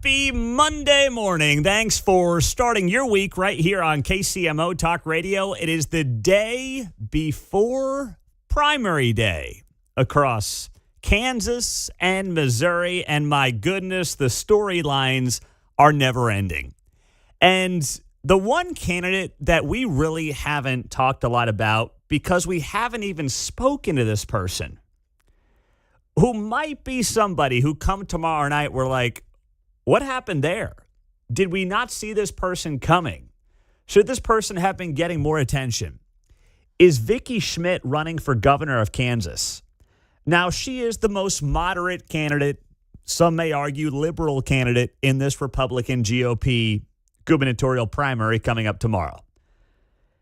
Happy Monday morning. Thanks for starting your week right here on KCMO Talk Radio. It is the day before primary day across Kansas and Missouri. And my goodness, the storylines are never ending. And the one candidate that we really haven't talked a lot about because we haven't even spoken to this person, who might be somebody who come tomorrow night, we're like, what happened there? Did we not see this person coming? Should this person have been getting more attention? Is Vicky Schmitt running for governor of Kansas? Now, she is the most moderate candidate, some may argue liberal candidate, in this Republican GOP gubernatorial primary coming up tomorrow.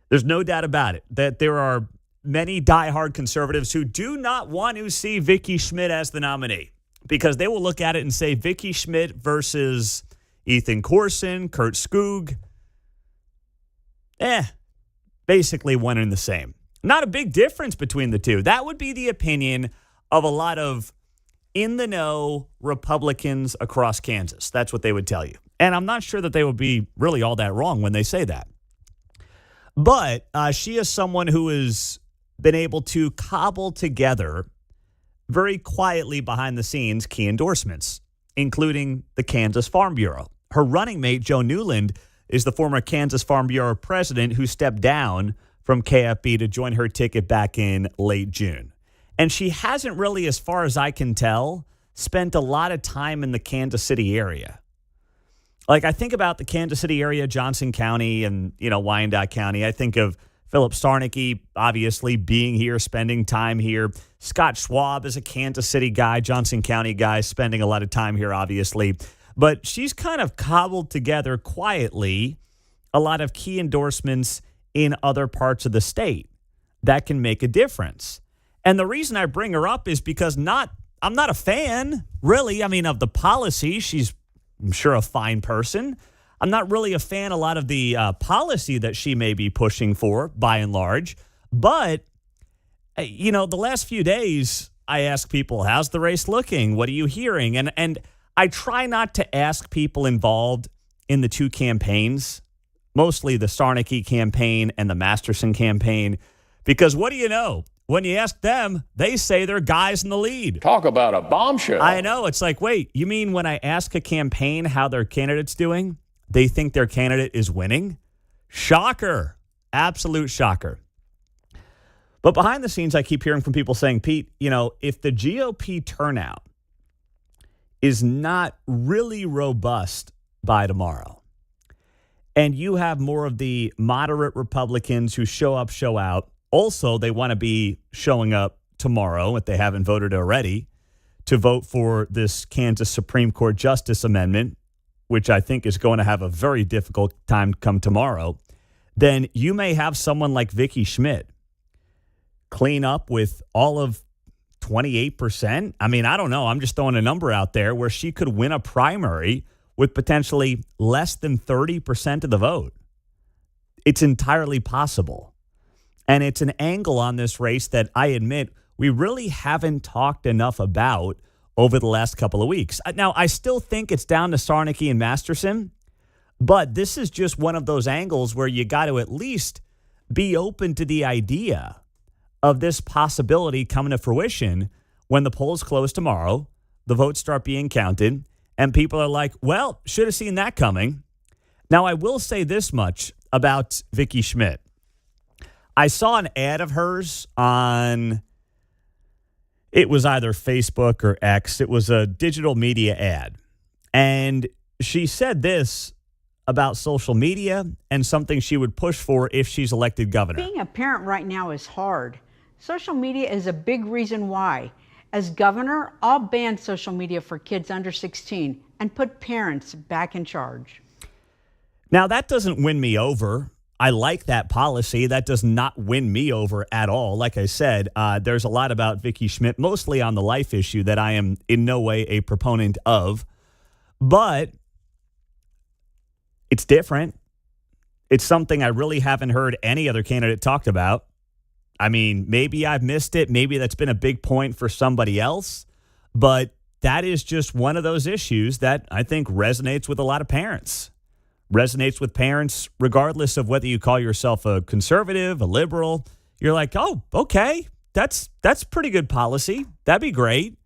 There's no doubt about it that there are many diehard conservatives who do not want to see Vicky Schmitt as the nominee because they will look at it and say Vicky Schmitt versus Ethan Corson, Kurt Skoog. Basically one and the same. Not a big difference between the two. That would be the opinion of a lot of in-the-know Republicans across Kansas. That's what they would tell you. And I'm not sure that they would be really all that wrong when they say that. But she is someone who has been able to cobble together very quietly behind the scenes key endorsements, including the Kansas Farm Bureau. Her running mate, Joe Newland, is the former Kansas Farm Bureau president who stepped down from KFB to join her ticket back in late June. And she hasn't really, as far as I can tell, spent a lot of time in the Kansas City area. Like, I think about the Kansas City area, Johnson County and, Wyandotte County. I think of Philip Starnicki, obviously, being here, spending time here. Scott Schwab is a Kansas City guy, Johnson County guy, spending a lot of time here, obviously. But she's kind of cobbled together quietly a lot of key endorsements in other parts of the state that can make a difference. And the reason I bring her up is because I'm not a fan, really, of the policy. She's, I'm sure, a fine person. I'm not really a fan of a lot of the policy that she may be pushing for, by and large. But, the last few days, I ask people, how's the race looking? What are you hearing? And I try not to ask people involved in the two campaigns, mostly the Starnicki campaign and the Masterson campaign, because what do you know? When you ask them, they say they're guys in the lead. Talk about a bombshell. I know. It's like, wait, you mean when I ask a campaign how their candidate's doing, they think their candidate is winning? Shocker. Absolute shocker. But behind the scenes, I keep hearing from people saying, Pete, if the GOP turnout is not really robust by tomorrow, and you have more of the moderate Republicans who show up, show out, also, they want to be showing up tomorrow, if they haven't voted already, to vote for this Kansas Supreme Court Justice Amendment, which I think is going to have a very difficult time come tomorrow, then you may have someone like Vicky Schmitt clean up with all of 28%. I don't know. I'm just throwing a number out there where she could win a primary with potentially less than 30% of the vote. It's entirely possible. And it's an angle on this race that I admit we really haven't talked enough about over the last couple of weeks. Now, I still think it's down to Starnicki and Masterson, but this is just one of those angles where you got to at least be open to the idea of this possibility coming to fruition when the polls close tomorrow, the votes start being counted, and people are like, well, should have seen that coming. Now, I will say this much about Vicky Schmitt. I saw an ad of hers on, it was either Facebook or X. It was a digital media ad. And she said this about social media and something she would push for if she's elected governor. Being a parent right now is hard. Social media is a big reason why. As governor, I'll ban social media for kids under 16 and put parents back in charge. Now, that doesn't win me over. I like that policy. That does not win me over at all. Like I said, there's a lot about Vicky Schmitt, mostly on the life issue, that I am in no way a proponent of. But it's different. It's something I really haven't heard any other candidate talked about. Maybe I've missed it. Maybe that's been a big point for somebody else. But that is just one of those issues that I think resonates with a lot of parents. Resonates with parents regardless of whether you call yourself a conservative, a liberal. You're like, oh, okay, that's pretty good policy. That'd be great.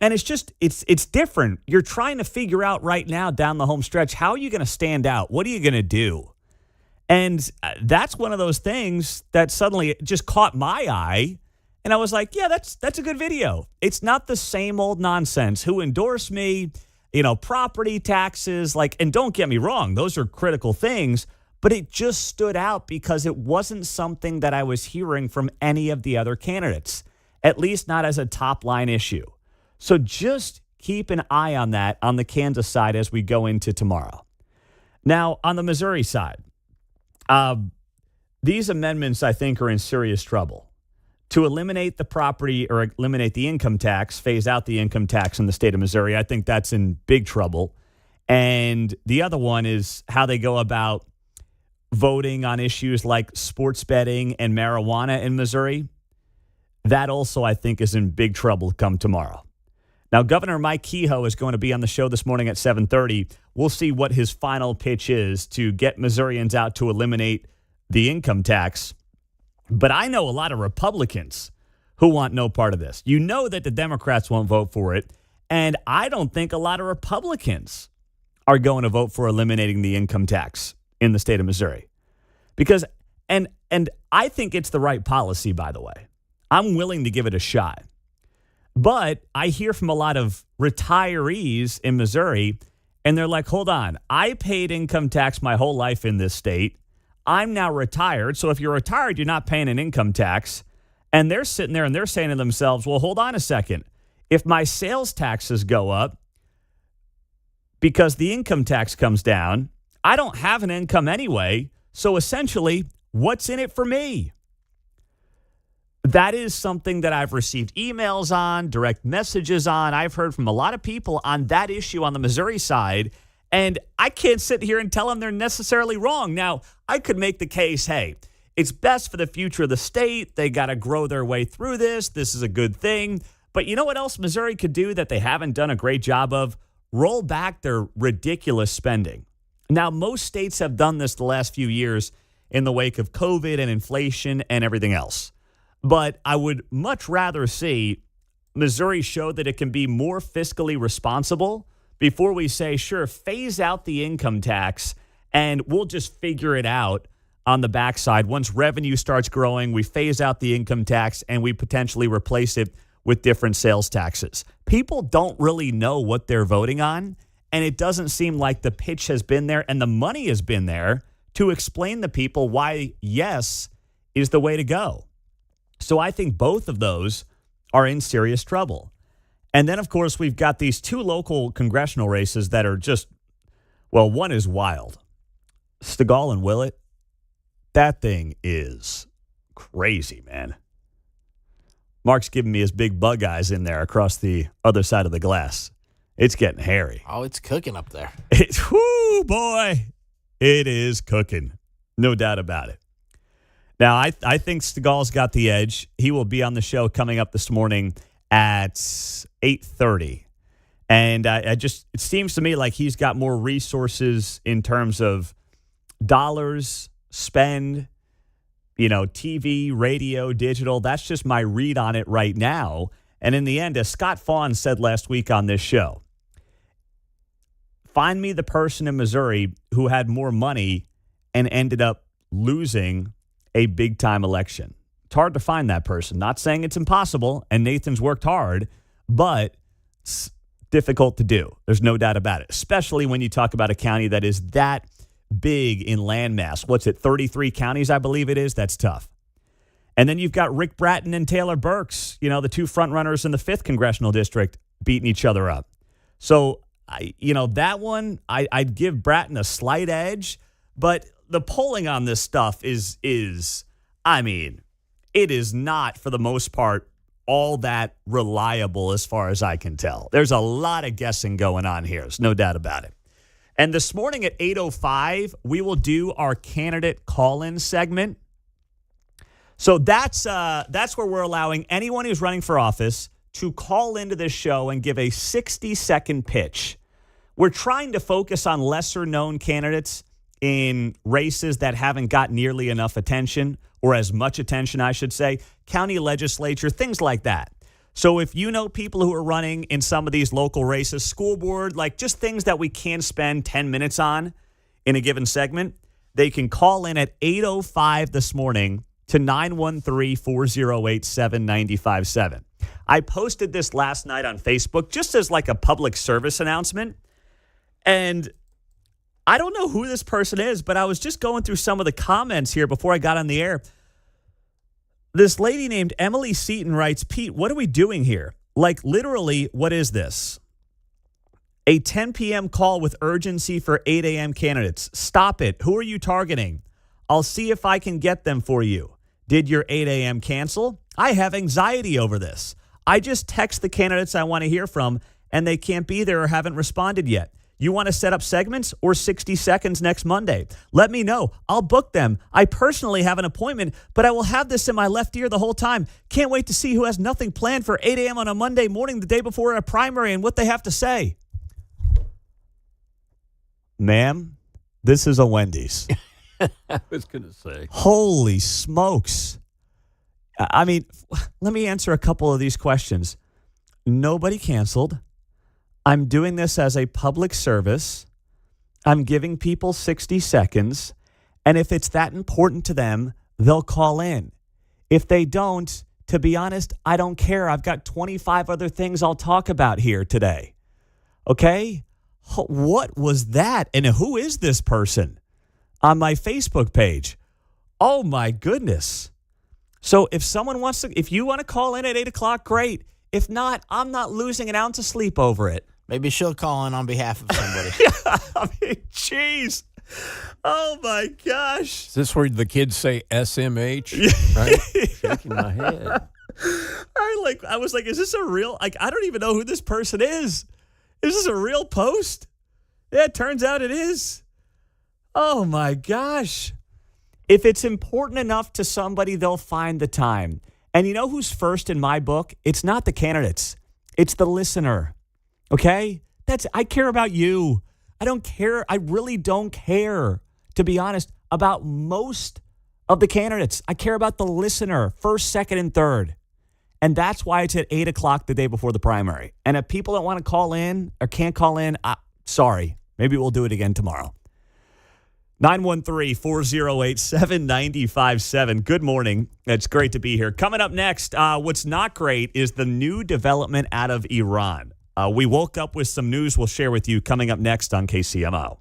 And it's just, it's different. You're trying to figure out right now down the home stretch, how are you going to stand out? What are you going to do? And that's one of those things that suddenly just caught my eye. And I was like, yeah, that's a good video. It's not the same old nonsense. Who endorsed me? Property taxes, and don't get me wrong, those are critical things. But it just stood out because it wasn't something that I was hearing from any of the other candidates, at least not as a top line issue. So just keep an eye on that on the Kansas side as we go into tomorrow. Now, on the Missouri side, these amendments, I think, are in serious trouble. To eliminate the property or eliminate the income tax, phase out the income tax in the state of Missouri, I think that's in big trouble. And the other one is how they go about voting on issues like sports betting and marijuana in Missouri. That also, I think, is in big trouble come tomorrow. Now, Governor Mike Kehoe is going to be on the show this morning at 7:30. We'll see what his final pitch is to get Missourians out to eliminate the income tax. But I know a lot of Republicans who want no part of this. You know that the Democrats won't vote for it. And I don't think a lot of Republicans are going to vote for eliminating the income tax in the state of Missouri. Because, and I think it's the right policy, by the way. I'm willing to give it a shot. But I hear from a lot of retirees in Missouri, and they're like, hold on, I paid income tax my whole life in this state. I'm now retired. So if you're retired, you're not paying an income tax. And they're sitting there and they're saying to themselves, well, hold on a second. If my sales taxes go up because the income tax comes down, I don't have an income anyway. So essentially, what's in it for me? That is something that I've received emails on, direct messages on. I've heard from a lot of people on that issue on the Missouri side. And I can't sit here and tell them they're necessarily wrong. Now, I could make the case, hey, it's best for the future of the state. They got to grow their way through this. This is a good thing. But you know what else Missouri could do that they haven't done a great job of? Roll back their ridiculous spending. Now, most states have done this the last few years in the wake of COVID and inflation and everything else. But I would much rather see Missouri show that it can be more fiscally responsible before we say, sure, phase out the income tax and we'll just figure it out on the backside. Once revenue starts growing, we phase out the income tax and we potentially replace it with different sales taxes. People don't really know what they're voting on, and it doesn't seem like the pitch has been there and the money has been there to explain to people why yes is the way to go. So I think both of those are in serious trouble. And then, of course, we've got these two local congressional races that are just, well, one is wild. Stigall and Willett, that thing is crazy, man. Mark's giving me his big bug eyes in there across the other side of the glass. It's getting hairy. Oh, it's cooking up there. Whoo, boy. It is cooking. No doubt about it. Now, I think Stigall's got the edge. He will be on the show coming up this morning at 8:30. And it seems to me like he's got more resources in terms of dollars, spend, TV, radio, digital. That's just my read on it right now. And in the end, as Scott Fawn said last week on this show, find me the person in Missouri who had more money and ended up losing a big-time election. It's hard to find that person. Not saying it's impossible, and Nathan's worked hard, but it's difficult to do. There's no doubt about it, especially when you talk about a county that is that big in landmass. What's it, 33 counties, I believe it is? That's tough. And then you've got Rick Bratton and Taylor Burks, the two frontrunners in the 5th Congressional District, beating each other up. So, that one, I'd give Bratton a slight edge, but the polling on this stuff is it is not, for the most part, all that reliable as far as I can tell. There's a lot of guessing going on here. There's no doubt about it. And this morning at 8:05, we will do our candidate call-in segment. So that's where we're allowing anyone who's running for office to call into this show and give a 60-second pitch. We're trying to focus on lesser-known candidates in races that haven't got nearly enough attention, or as much attention, I should say, county legislature, things like that. So if you know people who are running in some of these local races, school board, like just things that we can spend 10 minutes on in a given segment, they can call in at 8:05 this morning to 913-408-7957. I posted this last night on Facebook just as like a public service announcement. And I don't know who this person is, but I was just going through some of the comments here before I got on the air. This lady named Emily Seaton writes, Pete, what are we doing here? Like, literally, what is this? A 10 p.m. call with urgency for 8 a.m. candidates. Stop it. Who are you targeting? I'll see if I can get them for you. Did your 8 a.m. cancel? I have anxiety over this. I just text the candidates I want to hear from, and they can't be there or haven't responded yet. You want to set up segments or 60 seconds next Monday? Let me know. I'll book them. I personally have an appointment, but I will have this in my left ear the whole time. Can't wait to see who has nothing planned for 8 a.m. on a Monday morning the day before a primary and what they have to say. Ma'am, this is a Wendy's. I was going to say. Holy smokes. I mean, let me answer a couple of these questions. Nobody canceled. I'm doing this as a public service. I'm giving people 60 seconds. And if it's that important to them, they'll call in. If they don't, to be honest, I don't care. I've got 25 other things I'll talk about here today. Okay? What was that? And who is this person on my Facebook page? Oh, my goodness. So if someone wants to, if you want to call in at 8 o'clock, great. If not, I'm not losing an ounce of sleep over it. Maybe she'll call in on behalf of somebody. Yeah, I mean, jeez. Oh, my gosh. Is this where the kids say SMH? Right? Shaking my head. I was like, is this a real, like, I don't even know who this person is. Is this a real post? Yeah, it turns out it is. Oh, my gosh. If it's important enough to somebody, they'll find the time. And you know who's first in my book? It's not the candidates. It's the listener. Okay? I care about you. I don't care. I really don't care, to be honest, about most of the candidates. I care about the listener, first, second, and third. And that's why it's at 8 o'clock the day before the primary. And if people don't want to call in or can't call in, sorry. Maybe we'll do it again tomorrow. 913-408-7957. Good morning. It's great to be here. Coming up next, what's not great is the new development out of Iran. We woke up with some news we'll share with you coming up next on KCMO.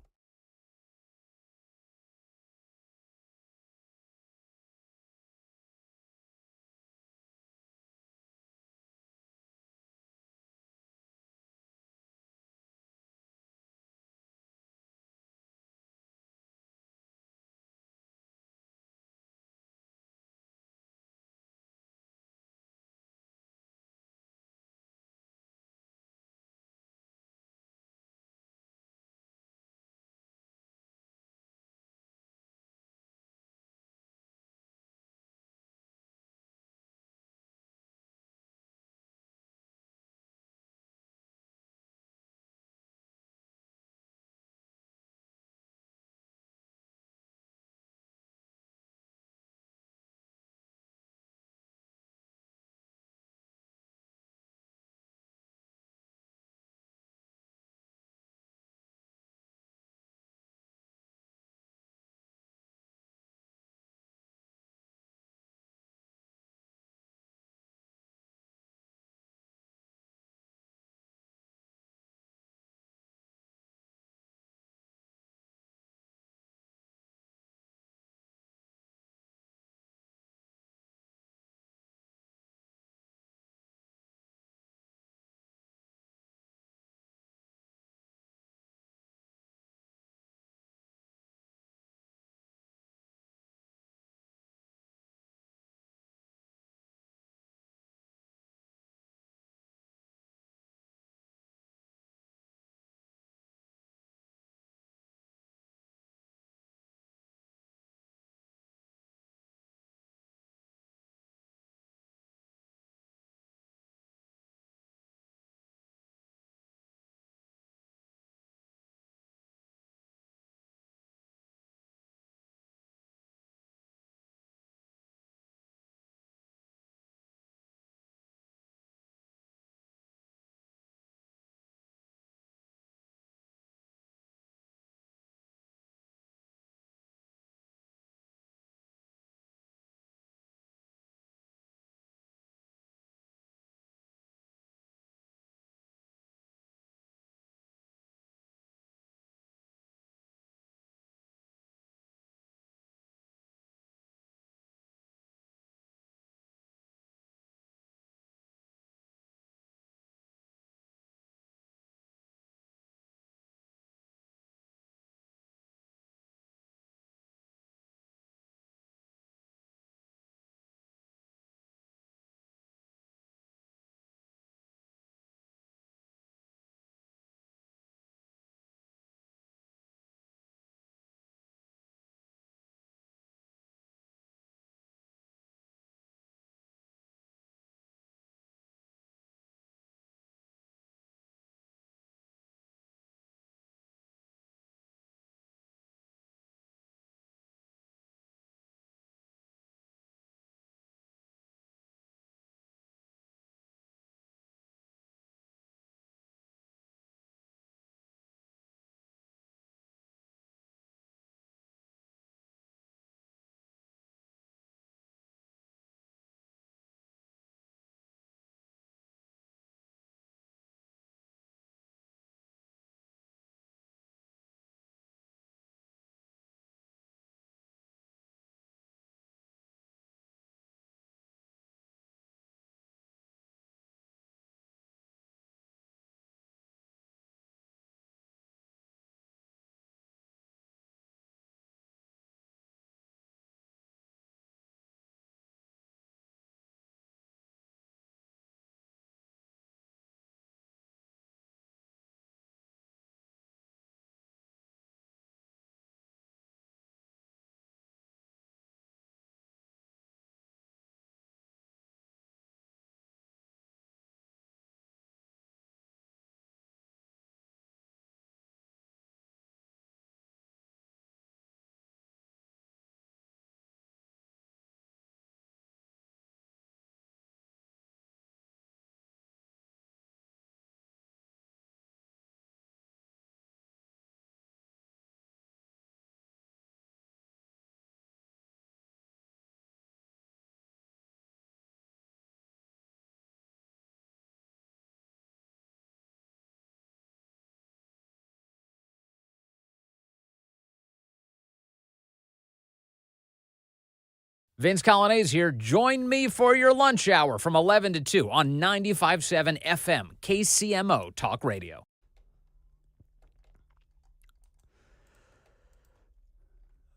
Vince Colonnese here. Join me for your lunch hour from 11 to 2 on 95.7 FM, KCMO Talk Radio.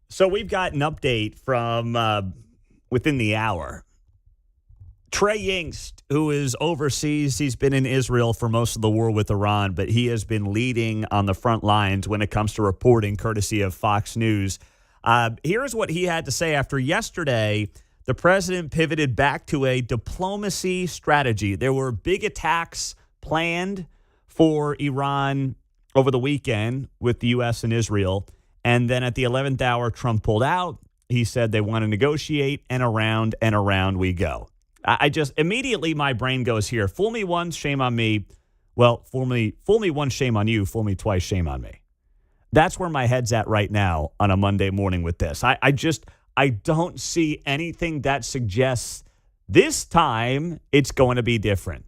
So we've got an update from within the hour. Trey Yingst, who is overseas, he's been in Israel for most of the war with Iran, but he has been leading on the front lines when it comes to reporting, courtesy of Fox News. Here's what he had to say after yesterday. The president pivoted back to a diplomacy strategy. There were big attacks planned for Iran over the weekend with the U.S. and Israel. And then at the 11th hour, Trump pulled out. He said they want to negotiate, and around we go. I just immediately my brain goes here. Fool me once, shame on me. Well, fool me once, shame on you. Fool me twice, shame on me. That's where my head's at right now on a Monday morning with this. I don't see anything that suggests this time it's going to be different.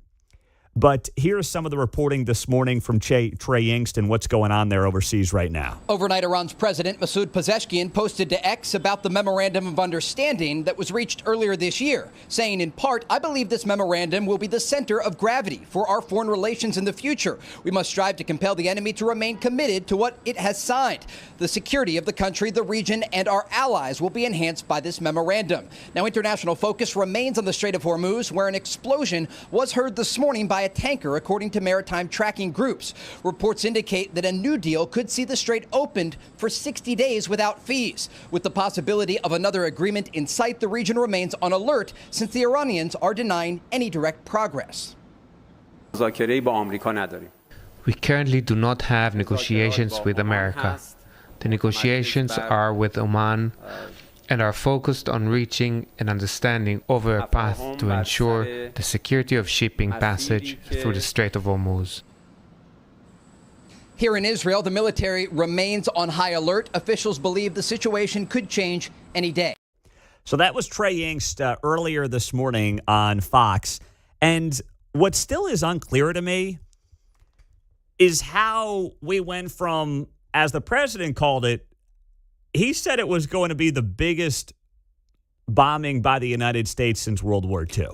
But here's some of the reporting this morning from Trey Yingst and what's going on there overseas right now. Overnight, Iran's President Masoud Pezeshkian posted to X about the memorandum of understanding that was reached earlier this year, saying in part, "I believe this memorandum will be the center of gravity for our foreign relations in the future. We must strive to compel the enemy to remain committed to what it has signed. The security of the country, the region, and our allies will be enhanced by this memorandum." Now, international focus remains on the Strait of Hormuz, where an explosion was heard this morning by a tanker, according to maritime tracking groups. Reports indicate that a new deal could see the strait opened for 60 days without fees. With the possibility of another agreement in sight, the region remains on alert since the Iranians are denying any direct progress. We currently do not have negotiations with America. The negotiations are with Oman and are focused on reaching an understanding over a path to ensure the security of shipping passage through the Strait of Hormuz. Here in Israel, the military remains on high alert. Officials believe the situation could change any day. So that was Trey Yingst earlier this morning on Fox. And what still is unclear to me is how we went from, as the president called it, he said it was going to be the biggest bombing by the United States since World War II.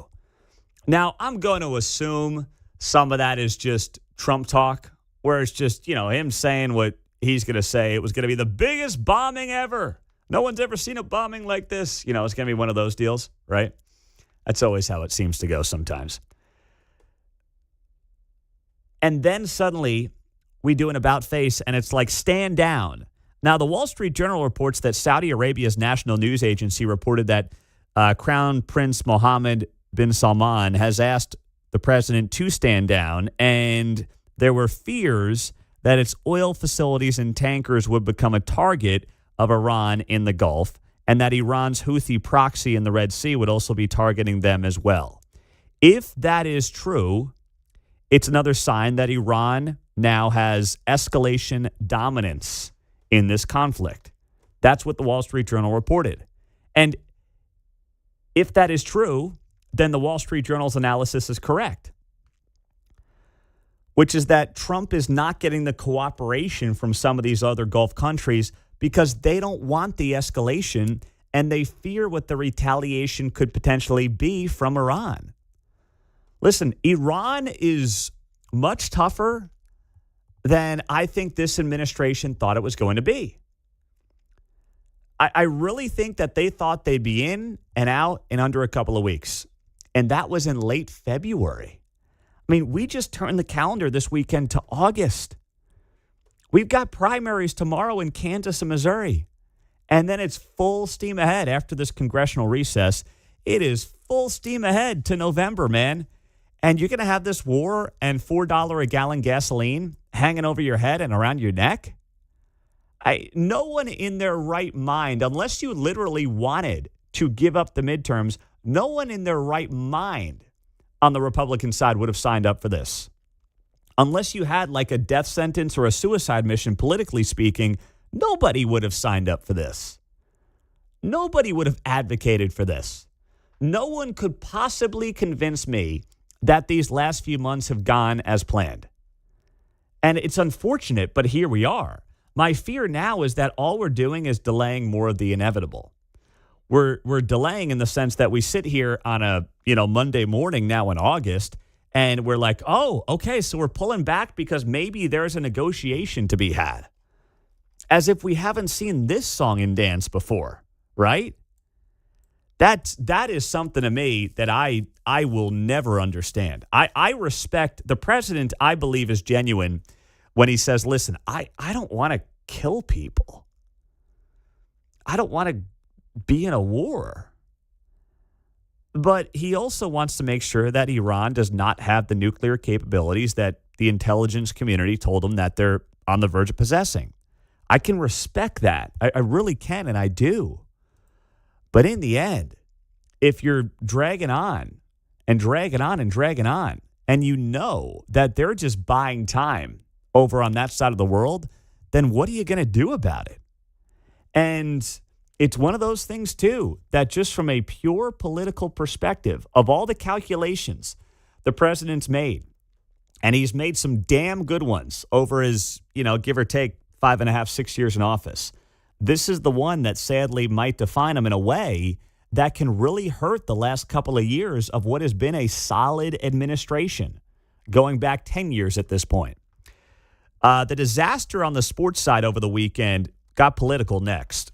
Now, I'm going to assume some of that is just Trump talk, where it's just, him saying what he's going to say. It was going to be the biggest bombing ever. No one's ever seen a bombing like this. It's going to be one of those deals, right? That's always how it seems to go sometimes. And then suddenly we do an about face, and it's like, stand down. Now, the Wall Street Journal reports that Saudi Arabia's national news agency reported that Crown Prince Mohammed bin Salman has asked the president to stand down, and there were fears that its oil facilities and tankers would become a target of Iran in the Gulf, and that Iran's Houthi proxy in the Red Sea would also be targeting them as well. If that is true, it's another sign that Iran now has escalation dominance in this conflict. That's what the Wall Street Journal reported. And if that is true, then the Wall Street Journal's analysis is correct, which is that Trump is not getting the cooperation from some of these other Gulf countries because they don't want the escalation and they fear what the retaliation could potentially be from Iran. Listen, Iran is much tougher than I think this administration thought it was going to be. I really think that they thought they'd be in and out in under a couple of weeks. And that was in late February. I mean, we just turned the calendar this weekend to August. We've got primaries tomorrow in Kansas and Missouri. And then it's full steam ahead after this congressional recess. It is full steam ahead to November, man. And you're going to have this war and $4 a gallon gasoline hanging over your head and around your neck? No one in their right mind, unless you literally wanted to give up the midterms, no one in their right mind on the Republican side would have signed up for this. Unless you had like a death sentence or a suicide mission, politically speaking, nobody would have signed up for this. Nobody would have advocated for this. No one could possibly convince me that these last few months have gone as planned. And it's unfortunate, but here we are. My fear now is that all we're doing is delaying more of the inevitable. we're delaying in the sense that we sit here on a, Monday morning now in August, and we're like, oh, okay, so we're pulling back because maybe there's a negotiation to be had. As if we haven't seen this song and dance before, right? That is something to me that I will never understand. I respect the president. I believe is genuine when he says, listen, I don't want to kill people. I don't want to be in a war. But he also wants to make sure that Iran does not have the nuclear capabilities that the intelligence community told him that they're on the verge of possessing. I can respect that. I really can, and I do. But in the end, if you're dragging on and dragging on and dragging on, and you know that they're just buying time over on that side of the world, then what are you going to do about it? And it's one of those things, too, that just from a pure political perspective of all the calculations the president's made, and he's made some damn good ones over his, give or take 5.5, 6 years in office. This is the one that sadly might define him in a way that can really hurt the last couple of years of what has been a solid administration, going back 10 years at this point. The disaster on the sports side over the weekend got political next.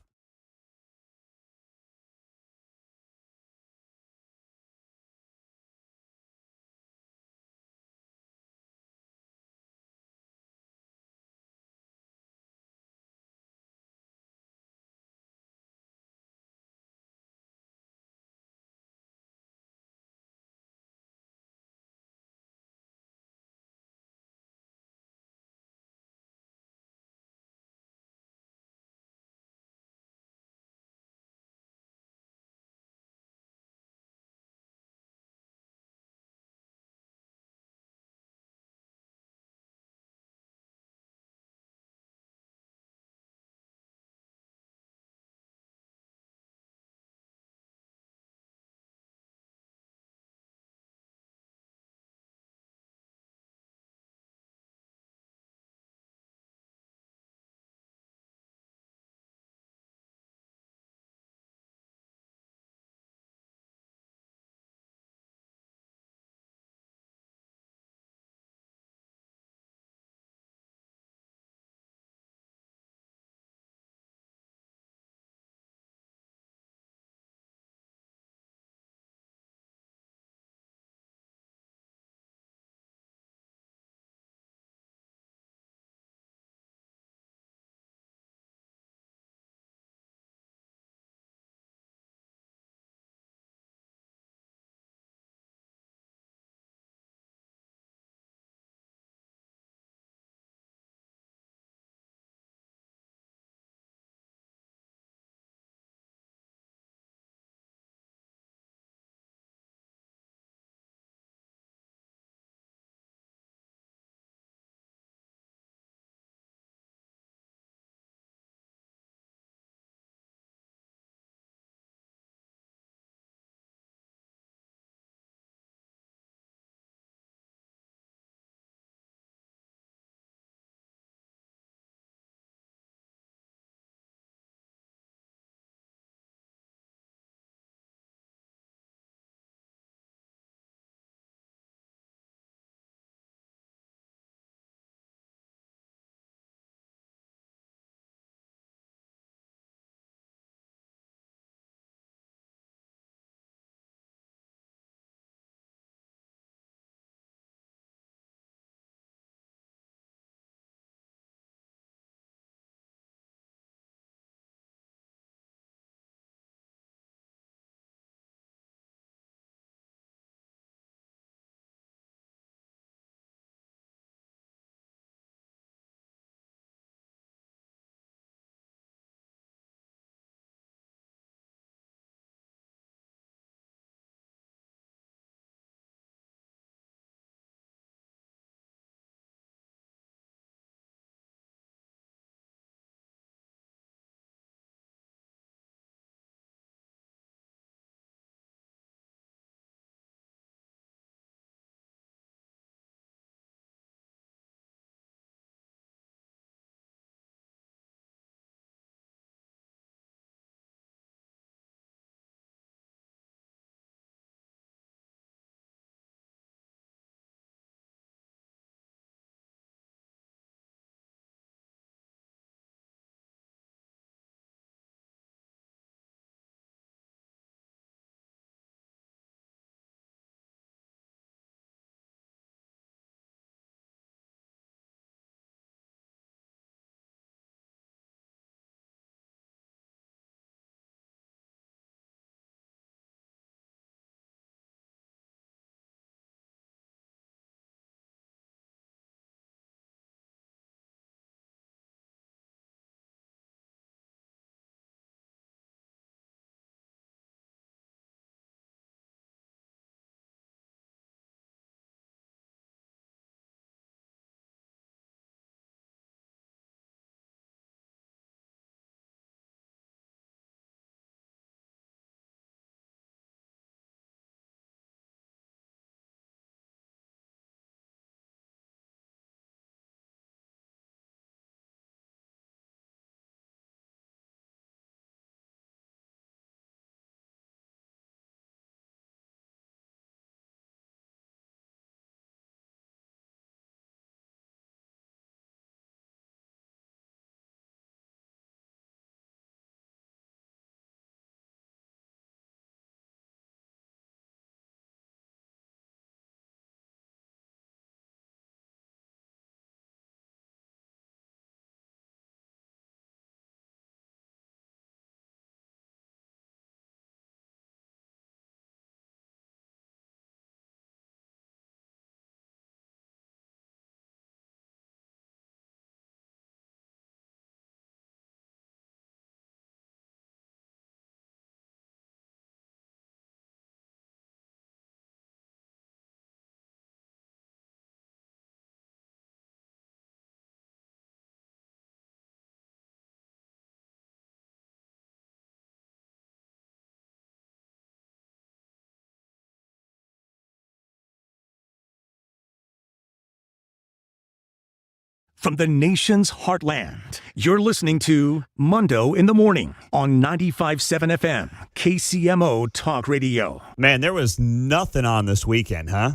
from the nation's heartland. You're listening to Mundo in the Morning on 95.7 FM, KCMO Talk Radio. Man, there was nothing on this weekend, huh?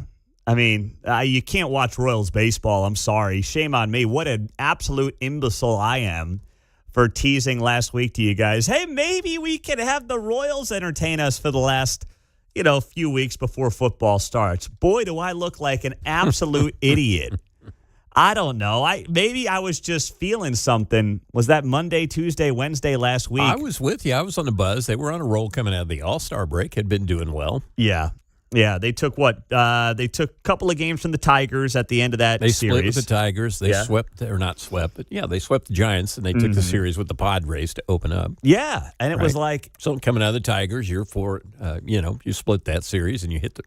I mean, you can't watch Royals baseball. I'm sorry. Shame on me. What an absolute imbecile I am for teasing last week to you guys. Hey, maybe we can have the Royals entertain us for the last, few weeks before football starts. Boy, do I look like an absolute idiot. I don't know. Maybe I was just feeling something. Was that Monday, Tuesday, Wednesday last week? I was with you. I was on the buzz. They were on a roll coming out of the All-Star break. Had been doing well. Yeah. Yeah, they took they took a couple of games from the Tigers at the end of that series. They split with the Tigers. They swept, or not swept, but they swept the Giants, and they took the series with the Padres to open up. Yeah, and it was like... So coming out of the Tigers, you're for, you split that series, and you hit the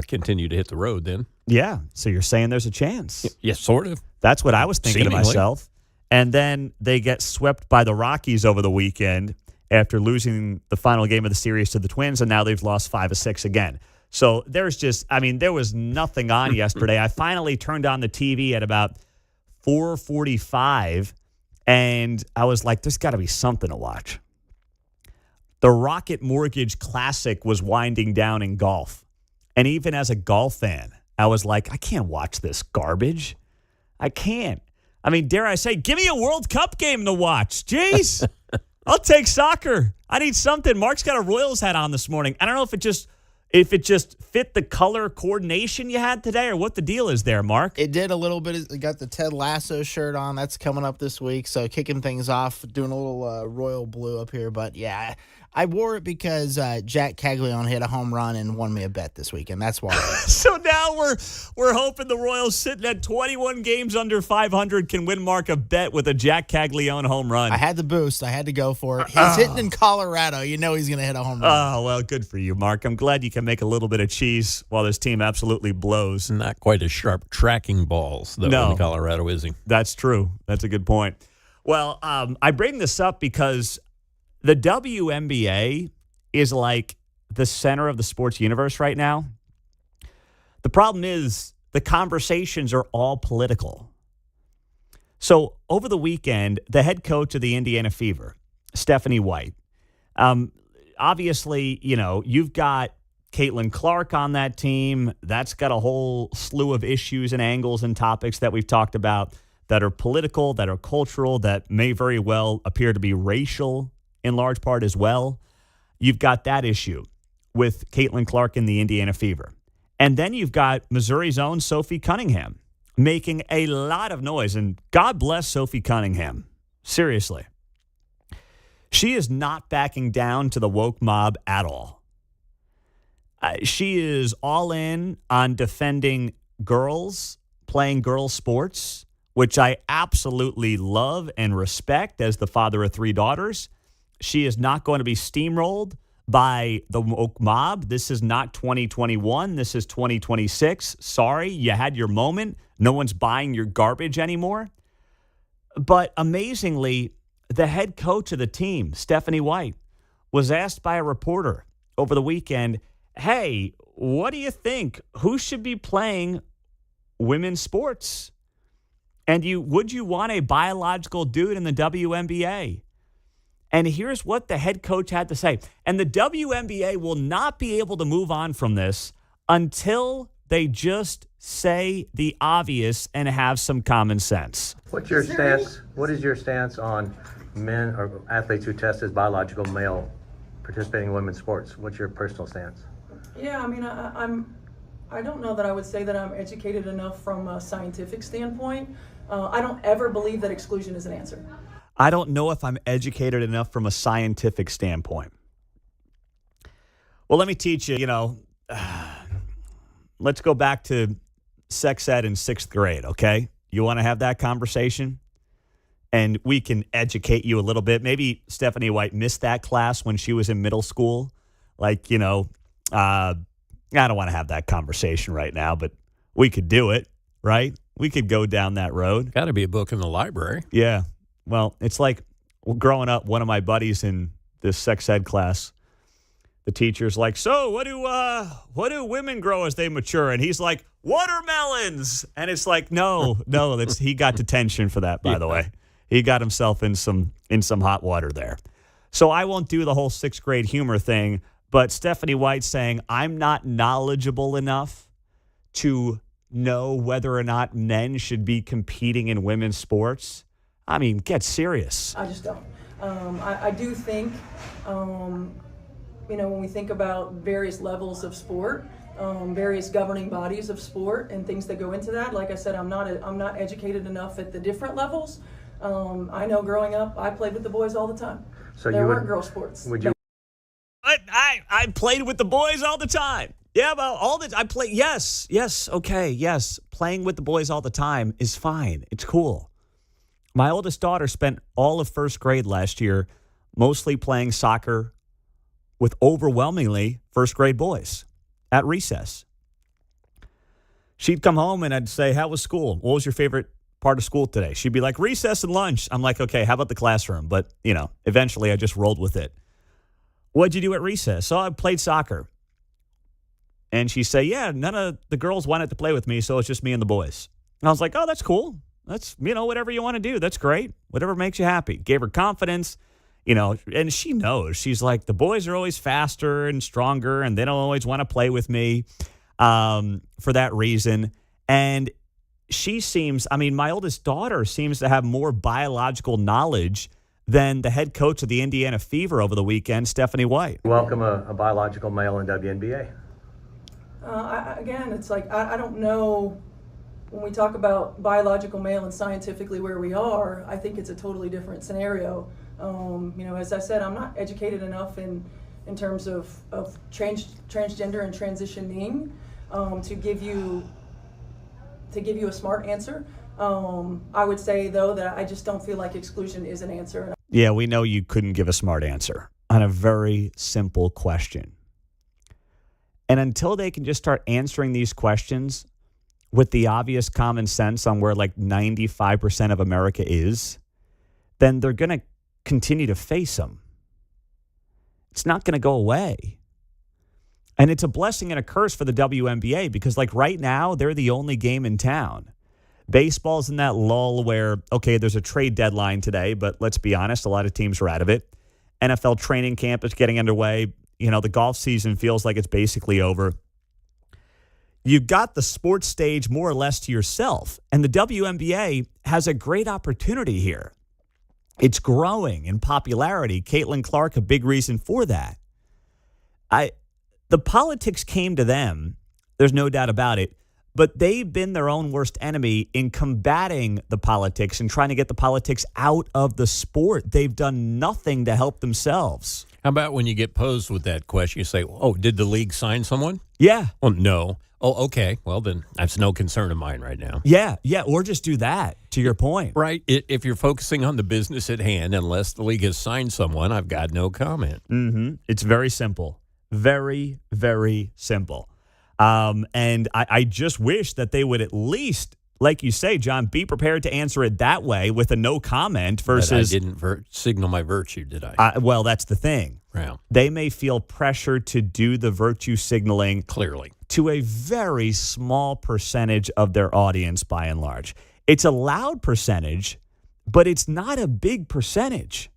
continue to hit the road then. Yeah, so you're saying there's a chance. Yes, sort of. That's what I was thinking Seemingly. to myself. And then they get swept by the Rockies over the weekend after losing the final game of the series to the Twins, and now they've lost 5 of 6 again. So there was nothing on yesterday. I finally turned on the TV at about 4:45, and I was like, there's got to be something to watch. The Rocket Mortgage Classic was winding down in golf. And even as a golf fan, I was like, I can't watch this garbage. I can't. I mean, dare I say, give me a World Cup game to watch. Jeez. I'll take soccer. I need something. Mark's got a Royals hat on this morning. I don't know if it just fit the color coordination you had today or what the deal is there, Mark. It did a little bit. It got the Ted Lasso shirt on. That's coming up this week. So kicking things off, doing a little royal blue up here. But, yeah, I wore it because Jack Caglione hit a home run and won me a bet this weekend. That's why. So now we're hoping the Royals sitting at 21 games under 500 can win Mark a bet with a Jack Caglione home run. I had the boost. I had to go for it. He's hitting in Colorado. You know he's going to hit a home run. Oh, well, good for you, Mark. I'm glad you can make a little bit of cheese while this team absolutely blows. Not quite as sharp tracking balls, though, in Colorado, is he? That's true. That's a good point. Well, I bring this up because the WNBA is like the center of the sports universe right now. The problem is the conversations are all political. So over the weekend, the head coach of the Indiana Fever, Stephanie White, obviously, you've got Caitlin Clark on that team. That's got a whole slew of issues and angles and topics that we've talked about that are political, that are cultural, that may very well appear to be racial in large part as well. You've got that issue with Caitlin Clark in the Indiana Fever. And then you've got Missouri's own Sophie Cunningham making a lot of noise. And God bless Sophie Cunningham. Seriously. She is not backing down to the woke mob at all. She is all in on defending girls, playing girls' sports, which I absolutely love and respect as the father of 3 daughters. She is not going to be steamrolled by the woke mob. This is not 2021. This is 2026. Sorry, you had your moment. No one's buying your garbage anymore. But amazingly, the head coach of the team, Stephanie White, was asked by a reporter over the weekend, hey, what do you think? Who should be playing women's sports? And would you want a biological dude in the WNBA? And here's what the head coach had to say. And the WNBA will not be able to move on from this until they just say the obvious and have some common sense. What's your stance? What is your stance on men or athletes who test as biological male participating in women's sports? What's your personal stance? Yeah, I mean, I don't know that I would say that I'm educated enough from a scientific standpoint. I don't ever believe that exclusion is an answer. I don't know if I'm educated enough from a scientific standpoint. Well, let me teach you, let's go back to sex ed in 6th grade, okay? You want to have that conversation? And we can educate you a little bit. Maybe Stephanie White missed that class when she was in middle school. I don't want to have that conversation right now, but we could do it, right? We could go down that road. Got to be a book in the library. Yeah. Well, it's like growing up, one of my buddies in this sex ed class, the teacher's like, so what do women grow as they mature? And he's like, watermelons. And it's like, no, he got detention for that, by the way. He got himself in some hot water there. So I won't do the whole sixth grade humor thing, but Stephanie White saying, I'm not knowledgeable enough to know whether or not men should be competing in women's sports. I mean, get serious. I just don't. I do think, when we think about various levels of sport, various governing bodies of sport and things that go into that, like I said, I'm not educated enough at the different levels. I know growing up, I played with the boys all the time. So there weren't girl sports. Would you? I played with the boys all the time. Yeah, well, I play. Yes, okay, yes. Playing with the boys all the time is fine. It's cool. My oldest daughter spent all of first grade last year mostly playing soccer with overwhelmingly first grade boys at recess. She'd come home and I'd say, how was school? What was your favorite part of school today? She'd be like, recess and lunch. I'm like, okay, how about the classroom? But, eventually I just rolled with it. What'd you do at recess? So I played soccer. And she'd say, yeah, none of the girls wanted to play with me, so it's just me and the boys. And I was like, oh, that's cool. That's, whatever you want to do. That's great. Whatever makes you happy. Gave her confidence, and she knows. She's like, the boys are always faster and stronger, and they don't always want to play with me for that reason. And she seems, my oldest daughter seems to have more biological knowledge than the head coach of the Indiana Fever over the weekend, Stephanie White. Welcome a biological male in WNBA. Again, it's like, I don't know, when we talk about biological male and scientifically where we are, I think it's a totally different scenario. As I said, I'm not educated enough in terms of transgender and transitioning to give you a smart answer. I would say, though, that I just don't feel like exclusion is an answer. Yeah, we know you couldn't give a smart answer on a very simple question. And until they can just start answering these questions with the obvious common sense on where like 95% of America is, then they're going to continue to face them. It's not going to go away. And it's a blessing and a curse for the WNBA because like right now, they're the only game in town. Baseball's in that lull where, okay, there's a trade deadline today, but let's be honest, a lot of teams are out of it. NFL training camp is getting underway. The golf season feels like it's basically over. You've got the sports stage more or less to yourself, and the WNBA has a great opportunity here. It's growing in popularity. Caitlin Clark, a big reason for that. The politics came to them, there's no doubt about it, but they've been their own worst enemy in combating the politics and trying to get the politics out of the sport. They've done nothing to help themselves. How about when you get posed with that question, you say, oh, did the league sign someone? Yeah. Well, no. Oh, okay. Well, then that's no concern of mine right now. Yeah. Or just do that, to your point. Right. If you're focusing on the business at hand, unless the league has signed someone, I've got no comment. Mm-hmm. It's very simple. Very, very simple. And I just wish that they would at least, like you say, John, be prepared to answer it that way with a no comment versus... But I didn't signal my virtue, did I? Well, that's the thing. Yeah. They may feel pressure to do the virtue signaling clearly to a very small percentage of their audience by and large. It's a loud percentage, but it's not a big percentage.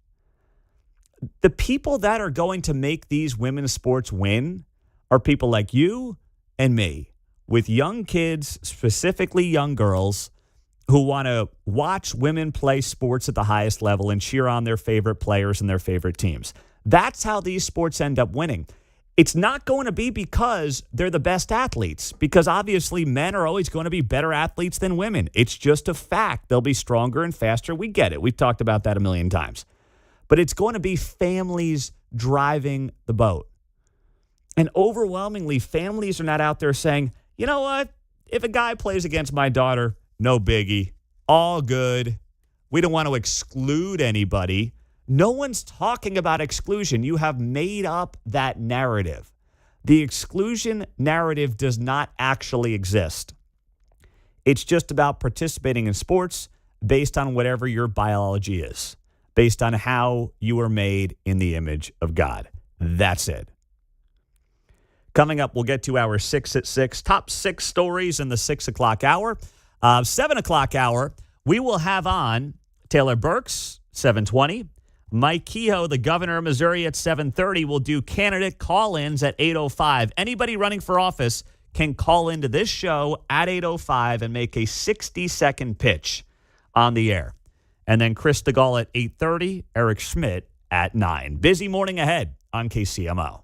The people that are going to make these women's sports win are people like you and me, with young kids, specifically young girls, who want to watch women play sports at the highest level and cheer on their favorite players and their favorite teams. That's how these sports end up winning. It's not going to be because they're the best athletes, because obviously men are always going to be better athletes than women. It's just a fact. They'll be stronger and faster. We get it. We've talked about that a million times. But it's going to be families driving the boat. And overwhelmingly, families are not out there saying, you know what? If a guy plays against my daughter, no biggie. All good. We don't want to exclude anybody. No one's talking about exclusion. You have made up that narrative. The exclusion narrative does not actually exist. It's just about participating in sports based on whatever your biology is, based on how you are made in the image of God. That's it. Coming up, we'll get to our 6 at 6, top 6 stories in the 6 o'clock hour. 7 o'clock hour, we will have on Taylor Burks, 7:20. Mike Kehoe, the governor of Missouri, at 7:30. We'll do candidate call-ins at 8:05. Anybody running for office can call into this show at 8:05 and make a 60-second pitch on the air. And then Chris Stigall at 8:30, Eric Schmitt at 9. Busy morning ahead on KCMO.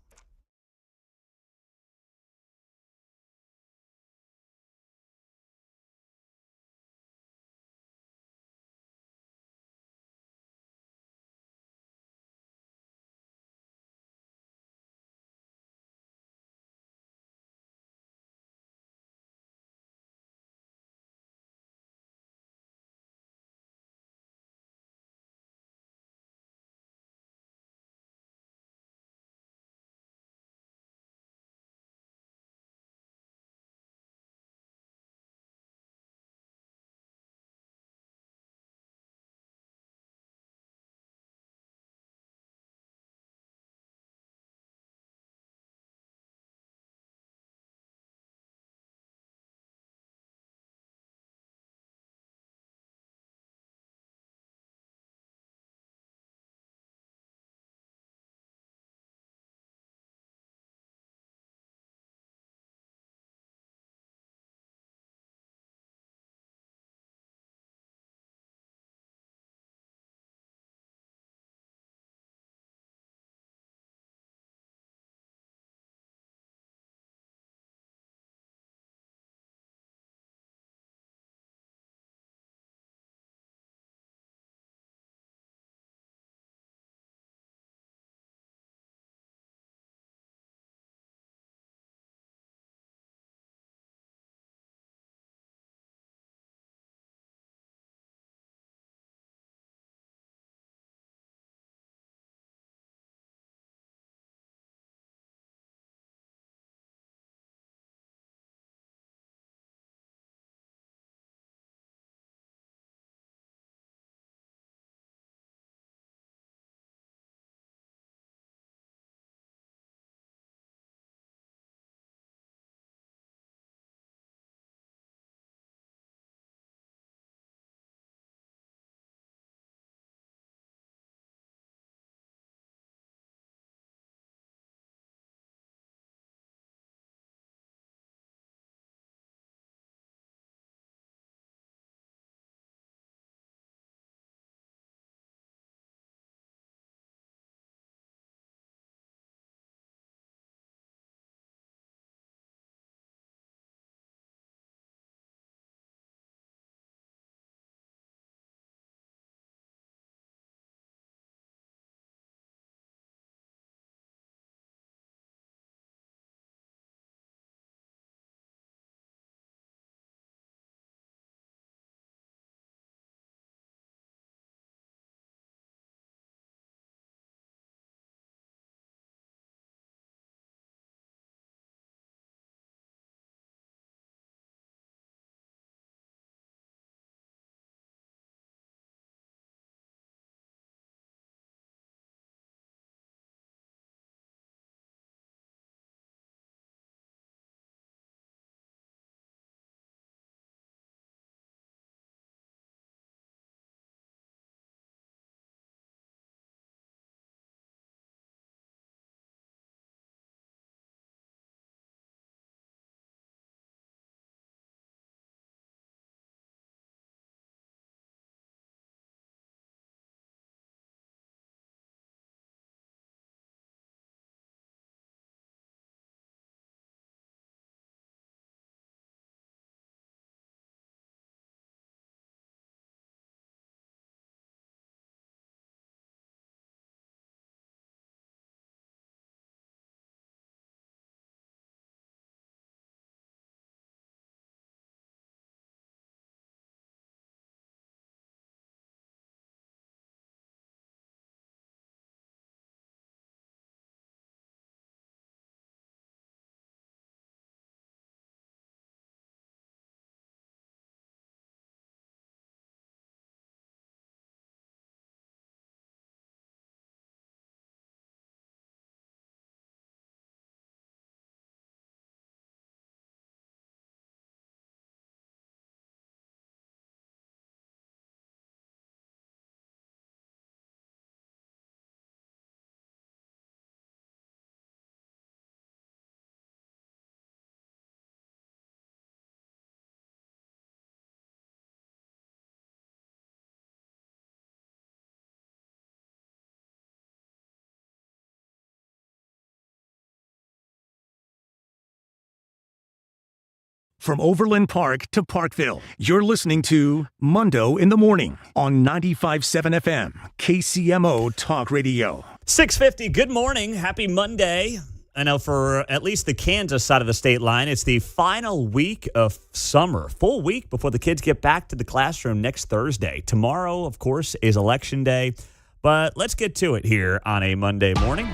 From Overland Park to Parkville, you're listening to Mundo in the Morning on 95.7 FM, KCMO Talk Radio. 6:50, good morning. Happy Monday. I know for at least the Kansas side of the state line, it's the final week of summer, full week before the kids get back to the classroom next Thursday. Tomorrow, of course, is Election Day, but let's get to it here on a Monday morning.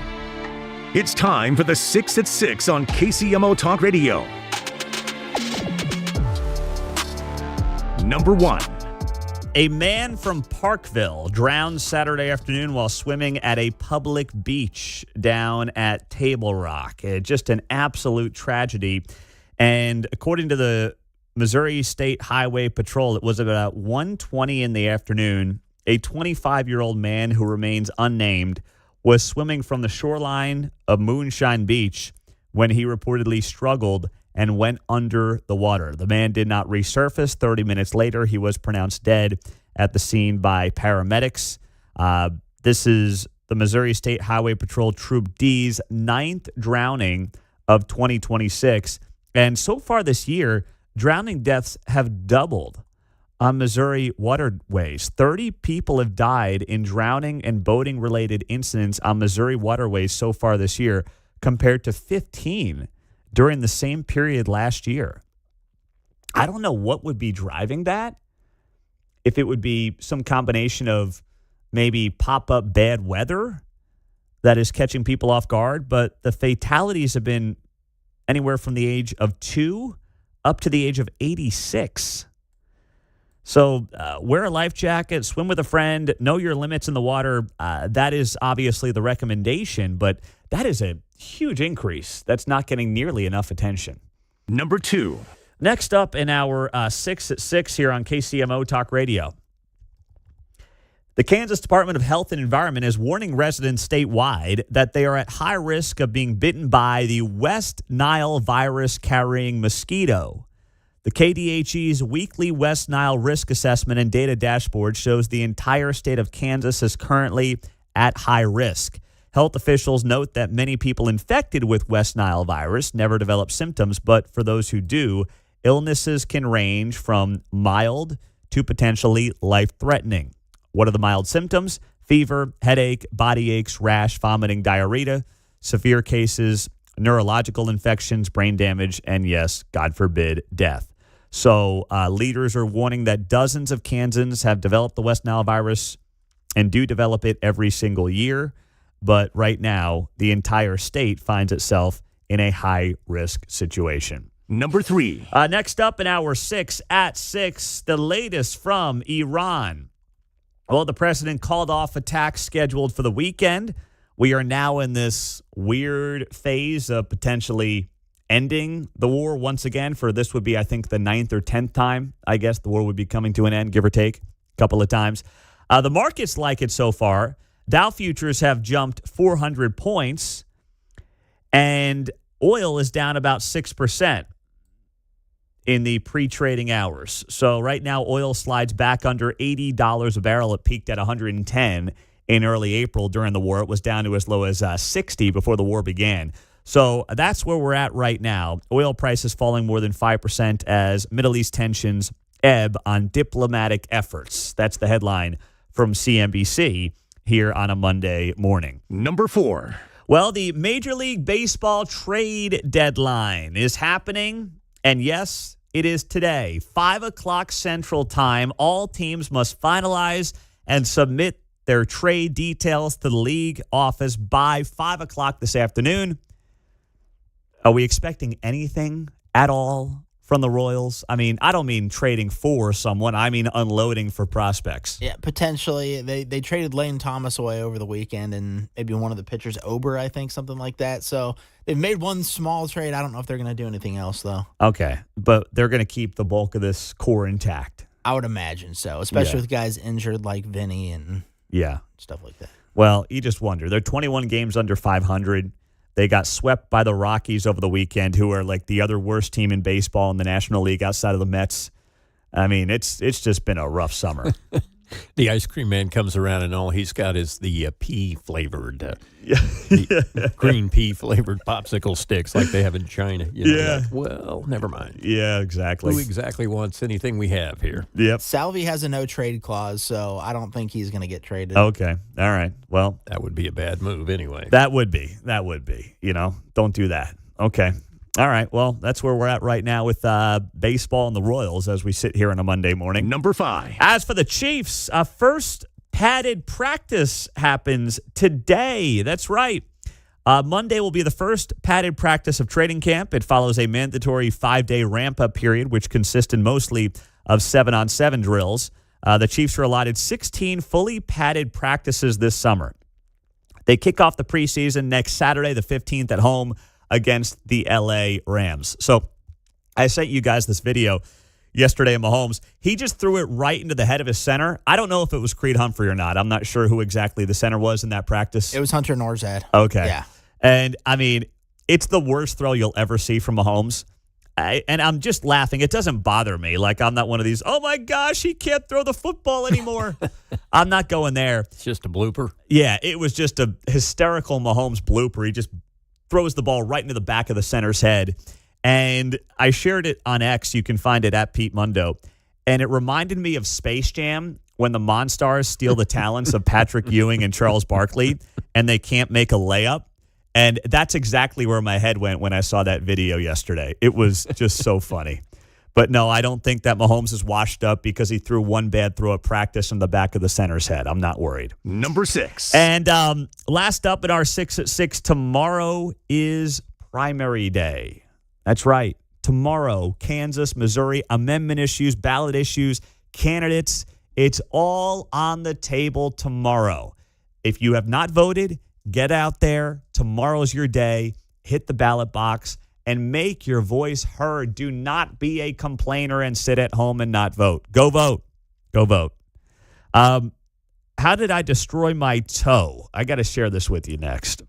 It's time for the 6 at 6 on KCMO Talk Radio. Number 1. A man from Parkville drowned Saturday afternoon while swimming at a public beach down at Table Rock. Just an absolute tragedy. And according to the Missouri State Highway Patrol, it was about 1:20 in the afternoon. A 25-year-old man who remains unnamed was swimming from the shoreline of Moonshine Beach when he reportedly struggled and went under the water. The man did not resurface. 30 minutes later, he was pronounced dead at the scene by paramedics. This is the Missouri State Highway Patrol Troop D's 9th drowning of 2026. And so far this year, drowning deaths have doubled on Missouri waterways. 30 people have died in drowning and boating-related incidents on Missouri waterways so far this year, compared to 15 during the same period last year. I don't know what would be driving that. If it would be some combination of maybe pop-up bad weather that is catching people off guard, but the fatalities have been anywhere from the age of 2 up to the age of 86. So wear a life jacket, swim with a friend, know your limits in the water. That is obviously the recommendation, but that is a huge increase. That's not getting nearly enough attention. Number 2. Next up in our 6 at 6 here on KCMO Talk Radio. The Kansas Department of Health and Environment is warning residents statewide that they are at high risk of being bitten by the West Nile virus carrying mosquito. The KDHE's weekly West Nile risk assessment and data dashboard shows the entire state of Kansas is currently at high risk. Health officials note that many people infected with West Nile virus never develop symptoms, but for those who do, illnesses can range from mild to potentially life-threatening. What are the mild symptoms? Fever, headache, body aches, rash, vomiting, diarrhea, severe cases, neurological infections, brain damage, and yes, God forbid, death. So leaders are warning that dozens of Kansans have developed the West Nile virus and do develop it every single year. But right now, the entire state finds itself in a high-risk situation. Number 3. Next up in our 6 at 6, the latest from Iran. Well, the president called off attacks scheduled for the weekend. We are now in this weird phase of potentially ending the war once again. For this would be, I think, the 9th or 10th time, I guess, the war would be coming to an end, give or take, a couple of times. The markets like it so far. Dow futures have jumped 400 points, and oil is down about 6% in the pre-trading hours. So right now, oil slides back under $80 a barrel. It peaked at 110 in early April during the war. It was down to as low as 60 before the war began. So that's where we're at right now. Oil prices falling more than 5% as Middle East tensions ebb on diplomatic efforts. That's the headline from CNBC here on a Monday morning. Number 4. Well, the Major League Baseball trade deadline is happening, and yes, it is today, 5 o'clock Central Time. All teams must finalize and submit their trade details to the league office by 5 o'clock this afternoon. Are we expecting anything at all from the Royals? I mean, I don't mean trading for someone. I mean unloading for prospects. Yeah, potentially. They traded Lane Thomas away over the weekend and maybe one of the pitchers, Ober, I think, something like that. So they've made one small trade. I don't know if they're going to do anything else, though. Okay, but they're going to keep the bulk of this core intact. I would imagine so, especially with guys injured like Vinny and stuff like that. Well, you just wonder. They're 21 games under 500. They got swept by the Rockies over the weekend, who are like the other worst team in baseball in the National League outside of the Mets. I mean, it's just been a rough summer. The ice cream man comes around and all he's got is the pea-flavored, green pea-flavored popsicle sticks like they have in China. Yeah. Well, never mind. Yeah, exactly. Who exactly wants anything we have here? Yep. Salvi has a no-trade clause, so I don't think he's going to get traded. Okay. All right. Well, That would be a bad move anyway. that would be. Don't do that. Okay. All right. Well, that's where we're at right now with baseball and the Royals as we sit here on a Monday morning. Number 5. As for the Chiefs, first padded practice happens today. That's right. Monday will be the first padded practice of training camp. It follows a mandatory 5-day ramp-up period, which consisted mostly of 7-on-7 drills. The Chiefs were allotted 16 fully padded practices this summer. They kick off the preseason next Saturday, the 15th, at home against the L.A. Rams. So I sent you guys this video yesterday of Mahomes. He just threw it right into the head of his center. I don't know if it was Creed Humphrey or not. I'm not sure who exactly the center was in that practice. It was Hunter Norzad. Okay. Yeah. And, I mean, it's the worst throw you'll ever see from Mahomes. And I'm just laughing. It doesn't bother me. Like, I'm not one of these, oh, my gosh, he can't throw the football anymore. I'm not going there. It's just a blooper. Yeah, it was just a hysterical Mahomes blooper. He just throws the ball right into the back of the center's head. And I shared it on X. You can find it at Pete Mundo. And it reminded me of Space Jam when the Monstars steal the talents of Patrick Ewing and Charles Barkley and they can't make a layup. And that's exactly where my head went when I saw that video yesterday. It was just so funny. But no, I don't think that Mahomes is washed up because he threw one bad throw at practice in the back of the center's head. I'm not worried. Number 6. And last up at our 6 at 6, tomorrow is primary day. That's right. Tomorrow, Kansas, Missouri, amendment issues, ballot issues, candidates. It's all on the table tomorrow. If you have not voted, get out there. Tomorrow's your day. Hit the ballot box and make your voice heard. Do not be a complainer and sit at home and not vote. Go vote. Go vote. How did I destroy my toe? I got to share this with you next.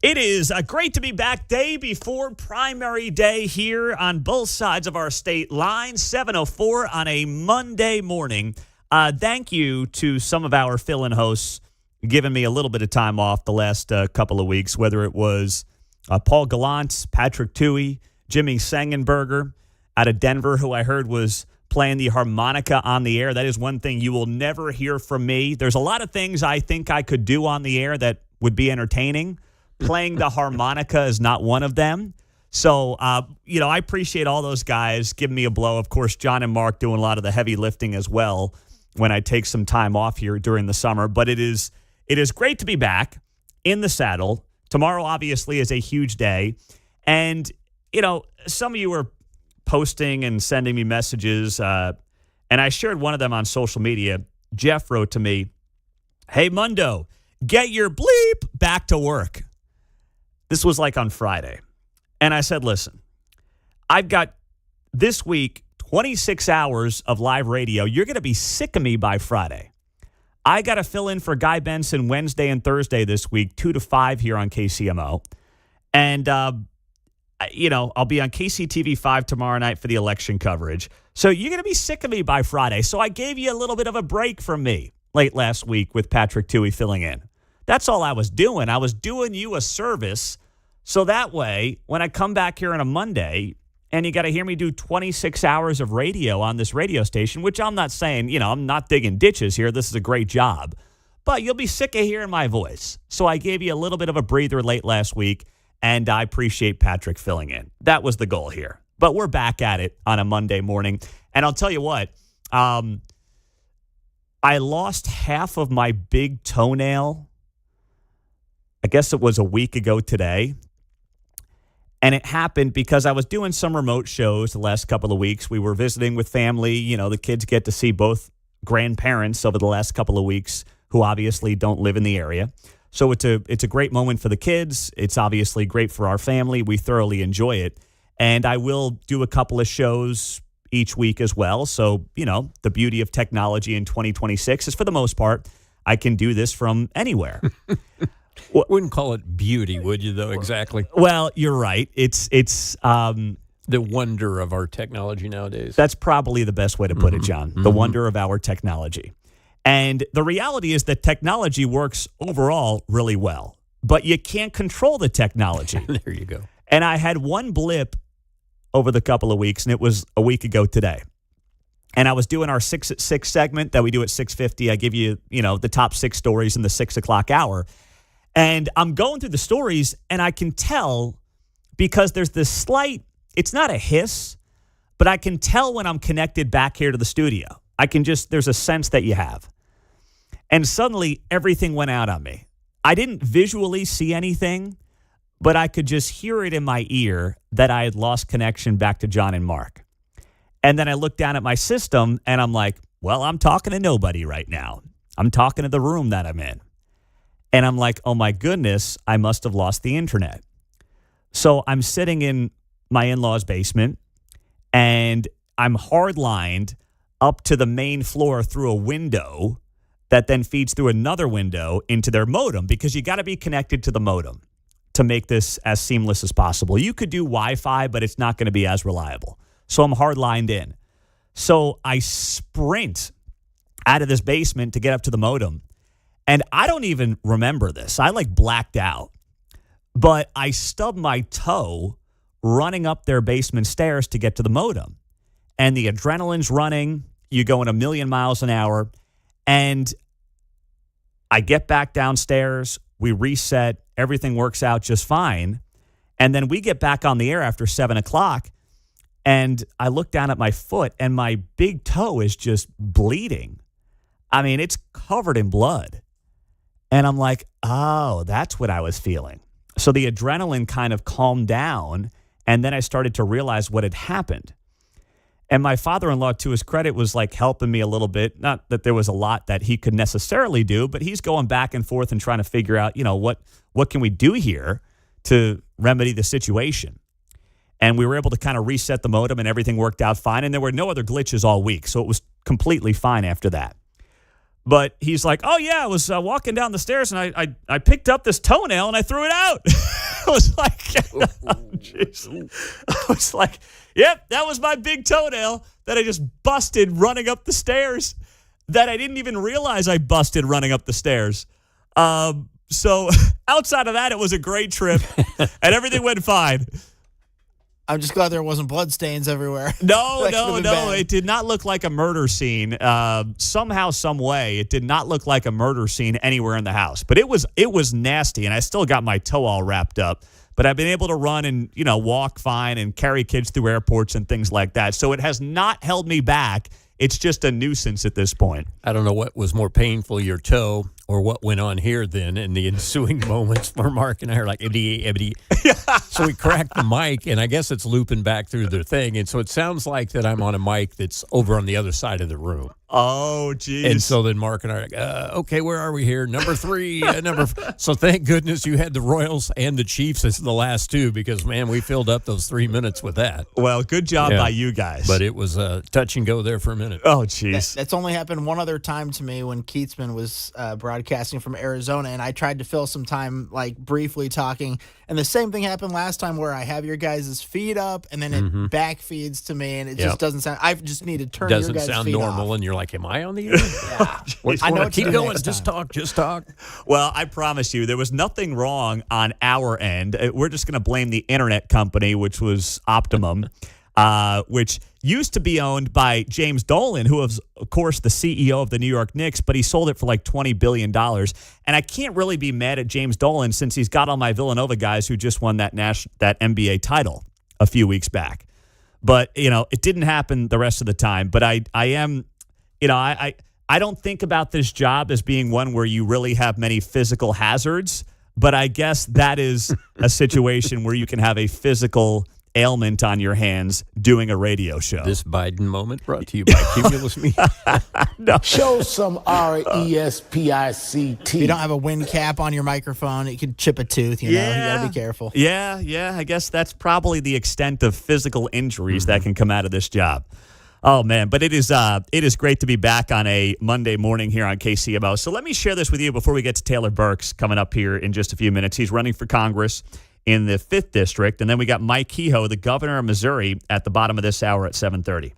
It is great to be back, day before primary day here on both sides of our state line, 7:04 on a Monday morning. Thank you to some of our fill-in hosts giving me a little bit of time off the last couple of weeks, whether it was Paul Gallant, Patrick Toohey, Jimmy Sangenberger out of Denver, who I heard was playing the harmonica on the air. That is one thing you will never hear from me. There's a lot of things I think I could do on the air that would be entertaining. Playing the harmonica is not one of them. So, I appreciate all those guys giving me a blow. Of course, John and Mark doing a lot of the heavy lifting as well when I take some time off here during the summer. But it is great to be back in the saddle. Tomorrow, obviously, is a huge day. And, some of you are posting and sending me messages, and I shared one of them on social media. Jeff wrote to me, "Hey, Mundo, get your bleep back to work." This was like on Friday. And I said, listen, I've got this week 26 hours of live radio. You're going to be sick of me by Friday. I got to fill in for Guy Benson Wednesday and Thursday this week, 2 to 5 here on KCMO. And, I'll be on KCTV 5 tomorrow night for the election coverage. So you're going to be sick of me by Friday. So I gave you a little bit of a break from me late last week with Patrick Toohey filling in. That's all I was doing. I was doing you a service. So that way, when I come back here on a Monday and you got to hear me do 26 hours of radio on this radio station, which I'm not saying, I'm not digging ditches here. This is a great job. But you'll be sick of hearing my voice. So I gave you a little bit of a breather late last week, and I appreciate Patrick filling in. That was the goal here. But we're back at it on a Monday morning. And I'll tell you what, I lost half of my big toenail. I guess it was a week ago today. And it happened because I was doing some remote shows the last couple of weeks. We were visiting with family. The kids get to see both grandparents over the last couple of weeks who obviously don't live in the area. So it's a great moment for the kids. It's obviously great for our family. We thoroughly enjoy it. And I will do a couple of shows each week as well. So, the beauty of technology in 2026 is for the most part, I can do this from anywhere. Wouldn't call it beauty, would you, though, exactly? Well, you're right. It's the wonder of our technology nowadays. That's probably the best way to put it, John. The wonder of our technology. And the reality is that technology works overall really well, but you can't control the technology. There you go. And I had one blip over the couple of weeks, and it was a week ago today. And I was doing our 6 at 6 segment that we do at 6:50. I give you, the top 6 stories in the 6 o'clock hour. And I'm going through the stories, and I can tell because there's this slight, it's not a hiss, but I can tell when I'm connected back here to the studio. There's a sense that you have. And suddenly, everything went out on me. I didn't visually see anything, but I could just hear it in my ear that I had lost connection back to John and Mark. And then I looked down at my system, and I'm like, well, I'm talking to nobody right now. I'm talking to the room that I'm in. And I'm like, oh my goodness, I must have lost the internet. So I'm sitting in my in-laws' basement, and I'm hardlined up to the main floor through a window that then feeds through another window into their modem, because you got to be connected to the modem to make this as seamless as possible. You could do Wi-Fi, but it's not going to be as reliable. So I'm hardlined in. So I sprint out of this basement to get up to the modem. And I don't even remember this. I blacked out. But I stubbed my toe running up their basement stairs to get to the modem. And the adrenaline's running. You going a million miles an hour. And I get back downstairs. We reset. Everything works out just fine. And then we get back on the air after 7 o'clock. And I look down at my foot, and my big toe is just bleeding. I mean, it's covered in blood. And I'm like, oh, that's what I was feeling. So the adrenaline kind of calmed down, and then I started to realize what had happened. And my father-in-law, to his credit, was helping me a little bit. Not that there was a lot that he could necessarily do, but he's going back and forth and trying to figure out, what can we do here to remedy the situation. And we were able to kind of reset the modem, and everything worked out fine. And there were no other glitches all week, so it was completely fine after that. But he's like, oh, yeah, I was walking down the stairs and I picked up this toenail and I threw it out. I was like, I was like, yep, that was my big toenail that I just busted running up the stairs that I didn't even realize I busted running up the stairs. So outside of that, it was a great trip and everything went fine. I'm just glad there wasn't blood stains everywhere. No. It did not look like a murder scene. Somehow, some way, it did not look like a murder scene anywhere in the house. But it was nasty, and I still got my toe all wrapped up. But I've been able to run and walk fine and carry kids through airports and things like that. So it has not held me back. It's just a nuisance at this point. I don't know what was more painful, your toe or what went on here then in the ensuing moments for Mark and I are like, ibity. So we cracked the mic, and I guess it's looping back through the thing. And so it sounds like that I'm on a mic that's over on the other side of the room. Oh, geez. And so then Mark and I are like, okay, where are we here? Number 3. So thank goodness you had the Royals and the Chiefs as the last two because, man, we filled up those 3 minutes with that. Well, good job by you guys. But it was touch and go there for a minute. Oh, geez. That's only happened one other time to me when Keatsman was broadcasting from Arizona, and I tried to fill some time, like, briefly talking. And the same thing happened last time where I have your guys' feed up, and then it back feeds to me, and it just doesn't sound – I just need to turn your guys' feed off. Doesn't sound normal, and you're like, am I on the air? Yeah. I know. Keep going. Just talk. Well, I promise you, there was nothing wrong on our end. We're just going to blame the internet company, which was Optimum, which used to be owned by James Dolan, who was, of course, the CEO of the New York Knicks, but he sold it for like $20 billion. And I can't really be mad at James Dolan since he's got all my Villanova guys who just won that NBA title a few weeks back. But, it didn't happen the rest of the time. But I am, I don't think about this job as being one where you really have many physical hazards. But I guess that is a situation where you can have a physical ailment on your hands doing a radio show. This Biden moment brought to you by Cumulus Media. No. Show some RESPICT. If you don't have a wind cap on your microphone, it could chip a tooth, you got to be careful. Yeah. I guess that's probably the extent of physical injuries that can come out of this job. Oh, man, but it is great to be back on a Monday morning here on KCMO. So let me share this with you before we get to Taylor Burks coming up here in just a few minutes. He's running for Congress in the 5th District. And then we got Mike Kehoe, the governor of Missouri, at the bottom of this hour at 7:30.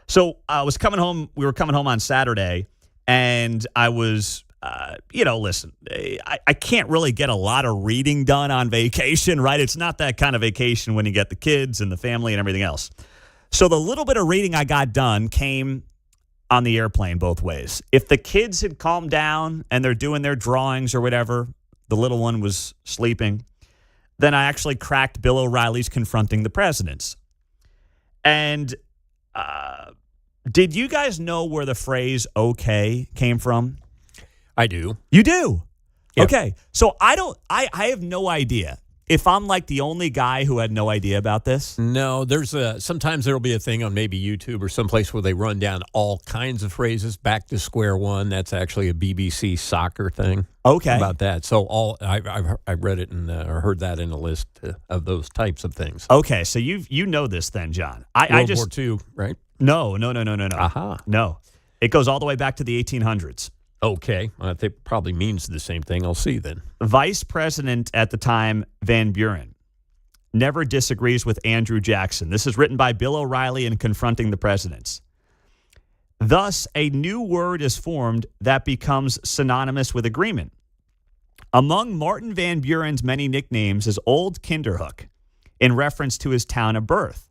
So we were coming home on Saturday, and I was, listen, I can't really get a lot of reading done on vacation, right? It's not that kind of vacation when you get the kids and the family and everything else. So the little bit of reading I got done came on the airplane both ways. If the kids had calmed down and they're doing their drawings or whatever, the little one was sleeping, then I actually cracked Bill O'Reilly's Confronting the Presidents. And did you guys know where the phrase okay came from? I do. You do? Yeah. Okay. So I have no idea if I'm like the only guy who had no idea about this. No, sometimes there'll be a thing on maybe YouTube or someplace where they run down all kinds of phrases back to square one. That's actually a BBC soccer thing. Okay. About that. So I read it and or heard that in a list of those types of things. Okay, so you know this then, John. World War II, right? No. Aha. No. It goes all the way back to the 1800s. Okay. I think probably means the same thing. I'll see then. Vice President at the time, Van Buren, never disagrees with Andrew Jackson. This is written by Bill O'Reilly in Confronting the Presidents. Thus, a new word is formed that becomes synonymous with agreement. Among Martin Van Buren's many nicknames is Old Kinderhook, in reference to his town of birth.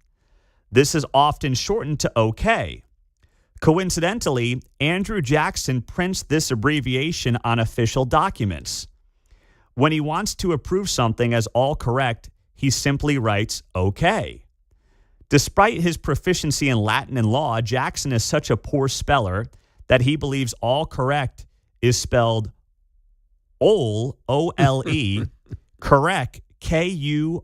This is often shortened to OK. Coincidentally, Andrew Jackson prints this abbreviation on official documents. When he wants to approve something as all correct, he simply writes OK. Despite his proficiency in Latin and law, Jackson is such a poor speller that he believes all correct is spelled ole, O-L-E, correct, K-U-R-R-E-K.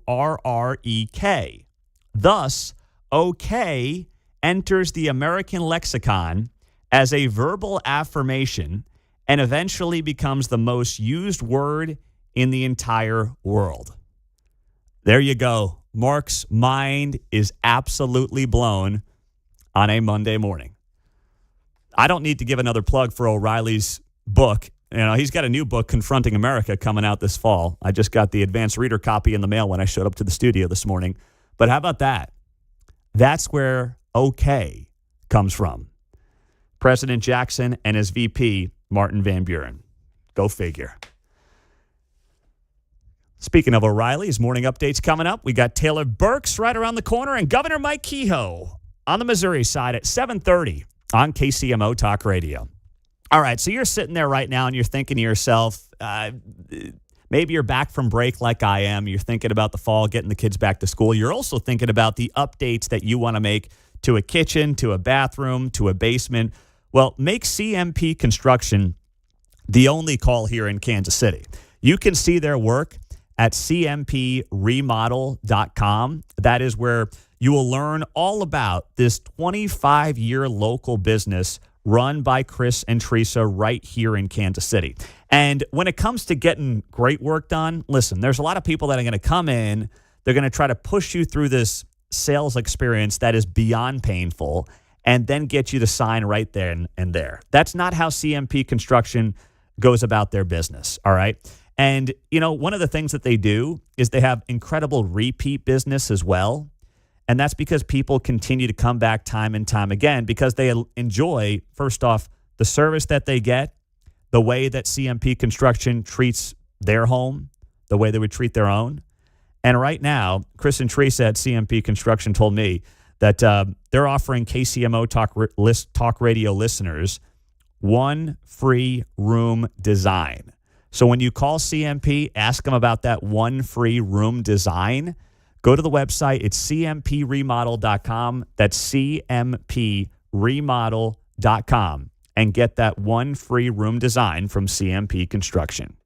Thus, OK enters the American lexicon as a verbal affirmation and eventually becomes the most used word in the entire world. There you go. Mark's mind is absolutely blown on a Monday morning. I don't need to give another plug for O'Reilly's book. He's got a new book, Confronting America, coming out this fall. I just got the advanced reader copy in the mail when I showed up to the studio this morning. But how about that? That's where OK comes from. President Jackson and his VP, Martin Van Buren. Go figure. Speaking of O'Reilly's morning updates coming up, we got Taylor Burks right around the corner and Governor Mike Kehoe on the Missouri side at 7:30 on KCMO Talk Radio. All right, so you're sitting there right now and you're thinking to yourself, maybe you're back from break like I am. You're thinking about the fall, getting the kids back to school. You're also thinking about the updates that you want to make to a kitchen, to a bathroom, to a basement. Well, make CMP Construction the only call here in Kansas City. You can see their work at cmpremodel.com. That is where you will learn all about this 25-year local business run by Chris and Teresa right here in Kansas City. And when it comes to getting great work done, listen, there's a lot of people that are going to come in. They're going to try to push you through this sales experience that is beyond painful and then get you to sign right there and there. That's not how CMP Construction goes about their business, all right? And, one of the things that they do is they have incredible repeat business as well. And that's because people continue to come back time and time again because they enjoy, first off, the service that they get, the way that CMP Construction treats their home, the way they would treat their own. And right now, Chris and Teresa at CMP Construction told me that they're offering KCMO Talk Radio listeners one free room design. So when you call CMP, ask them about that one free room design. Go to the website. It's cmpremodel.com. That's cmpremodel.com. And get that one free room design from CMP Construction.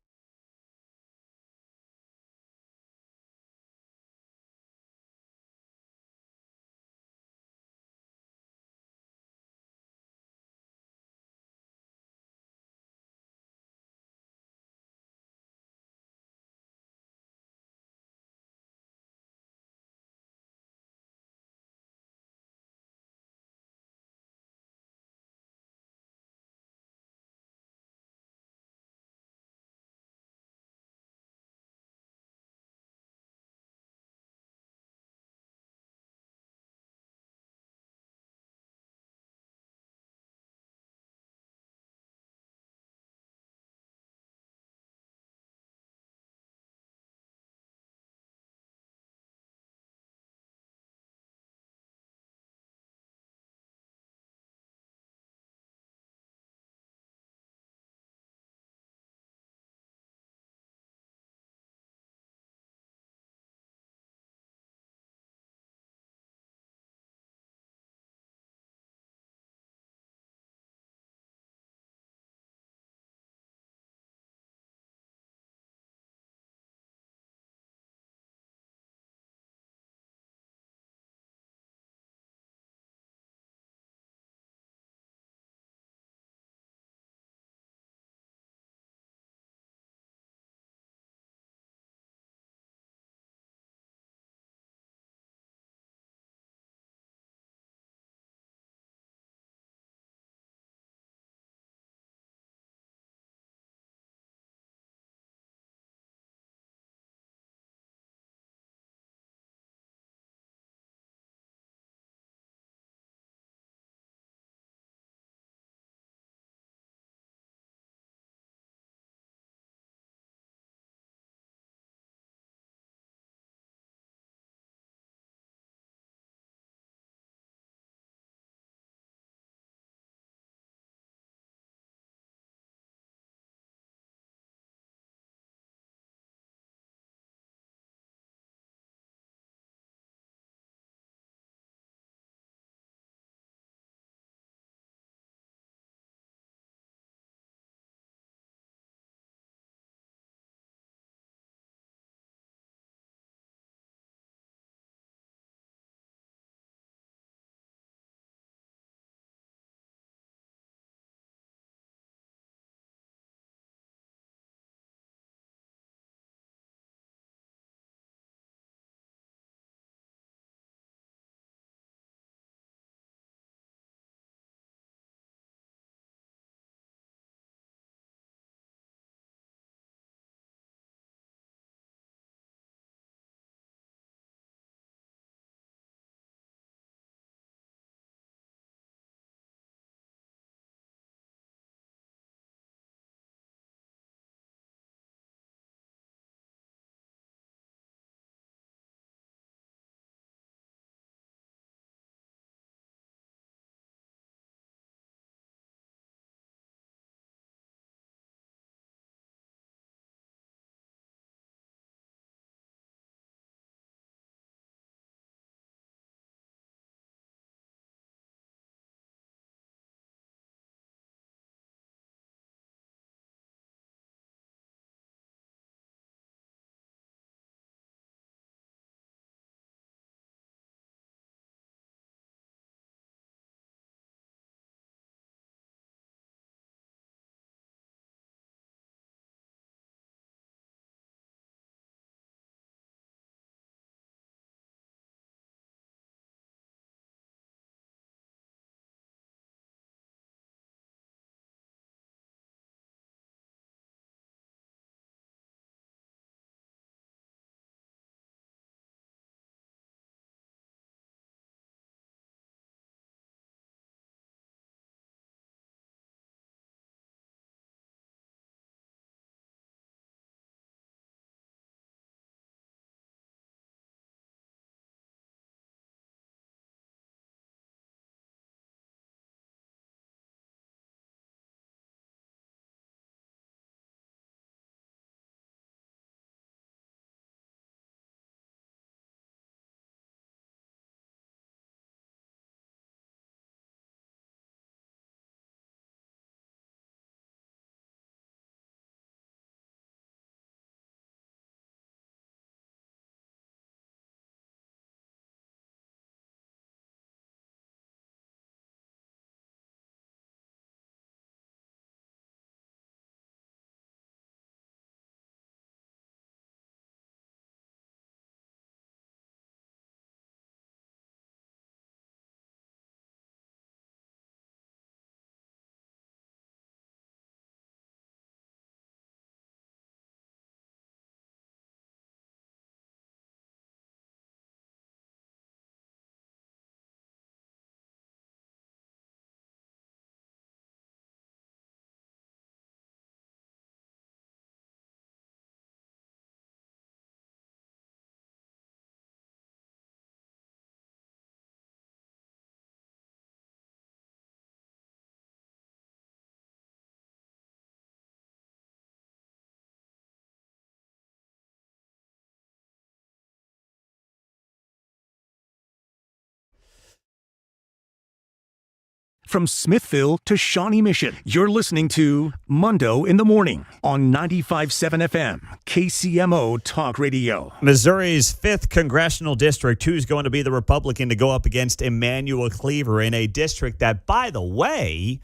from Smithville to Shawnee Mission. You're listening to Mundo in the Morning on 95.7 FM, KCMO Talk Radio. Missouri's 5th congressional district. Who's going to be the Republican to go up against Emanuel Cleaver in a district that, by the way,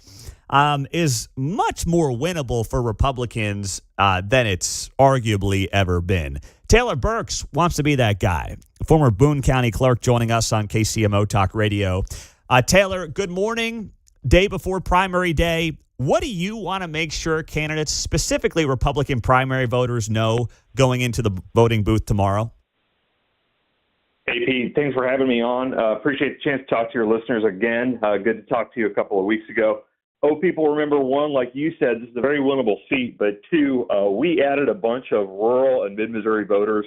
is much more winnable for Republicans than it's arguably ever been. Taylor Burks wants to be that guy. Former Boone County clerk joining us on KCMO Talk Radio. Taylor, good morning. Day before primary day. What do you want to make sure candidates, specifically Republican primary voters, know going into the voting booth tomorrow? Hey, Pete, thanks for having me on. Appreciate the chance to talk to your listeners again. Good to talk to you a couple of weeks ago. People remember, one, like you said, this is a very winnable seat, but two, we added a bunch of rural and mid-Missouri voters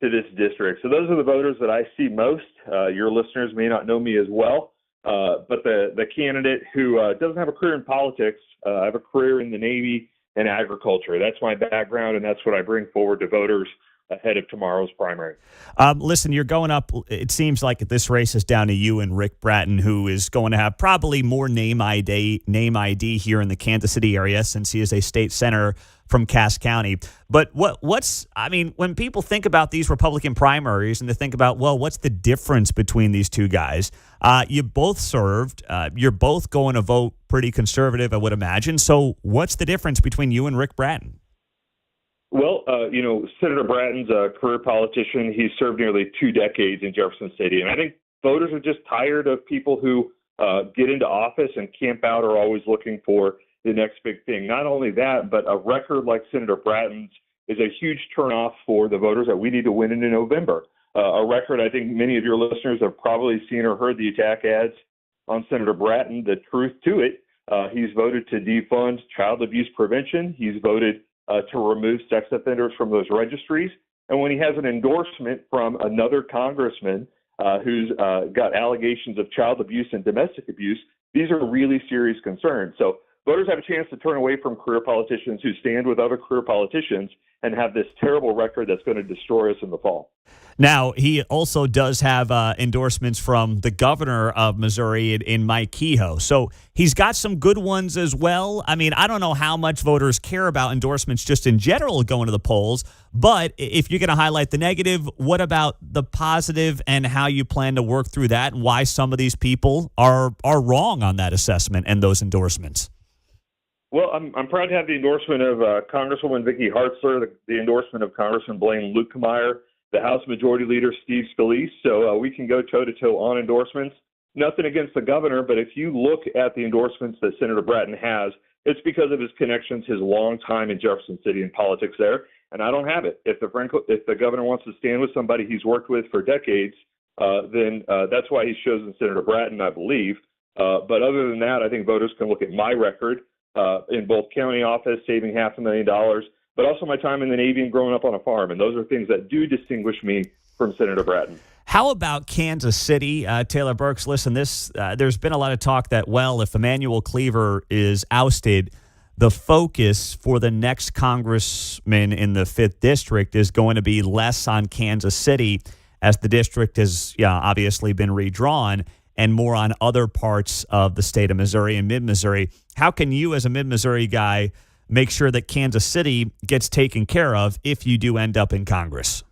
to this district. So those are the voters that I see most. Your listeners may not know me as well, but the candidate who doesn't have a career in politics, I have a career in the Navy and agriculture. That's my background, and that's what I bring forward to voters ahead of tomorrow's primary. Listen, you're going up. It seems like this race is down to you and Rick Bratton, who is going to have probably more name ID here in the Kansas City area since he is a state senator from Cass County. But when people think about these Republican primaries and they think about, well, what's the difference between these two guys? You both served. You're both going to vote pretty conservative, I would imagine. So what's the difference between you and Rick Bratton? Well, Senator Bratton's a career politician. He's served nearly 2 decades in Jefferson City. And I think voters are just tired of people who get into office and camp out or always looking for the next big thing. Not only that, but a record like Senator Bratton's is a huge turnoff for the voters that we need to win in November. A record I think many of your listeners have probably seen or heard the attack ads on Senator Bratton. The truth to it, he's voted to defund child abuse prevention. He's voted to remove sex offenders from those registries. And when he has an endorsement from another congressman who's got allegations of child abuse and domestic abuse, these are really serious concerns. So voters have a chance to turn away from career politicians who stand with other career politicians and have this terrible record that's going to destroy us in the fall. Now, he also does have endorsements from the governor of Missouri in Mike Kehoe. So he's got some good ones as well. I mean, I don't know how much voters care about endorsements just in general going to the polls, but if you're going to highlight the negative, what about the positive and how you plan to work through that and why some of these people are wrong on that assessment and those endorsements? Well, I'm proud to have the endorsement of Congresswoman Vicky Hartzler, the endorsement of Congressman Blaine Lukemeyer, the House Majority Leader Steve Scalise. So we can go toe-to-toe on endorsements. Nothing against the governor, but if you look at the endorsements that Senator Bratton has, it's because of his connections, his long time in Jefferson City and politics there, and I don't have it. If the governor wants to stand with somebody he's worked with for decades, then that's why he's chosen Senator Bratton, I believe. But other than that, I think voters can look at my record in both county office, saving $500,000, but also my time in the Navy and growing up on a farm. And those are things that do distinguish me from Senator Bratton. How about Kansas City? Taylor Burks, listen, there's been a lot of talk that, well, if Emanuel Cleaver is ousted, the focus for the next congressman in the 5th district is going to be less on Kansas City as the district has obviously been redrawn, and more on other parts of the state of Missouri and mid-Missouri. How can you, as a mid-Missouri guy, make sure that Kansas City gets taken care of if you do end up in Congress?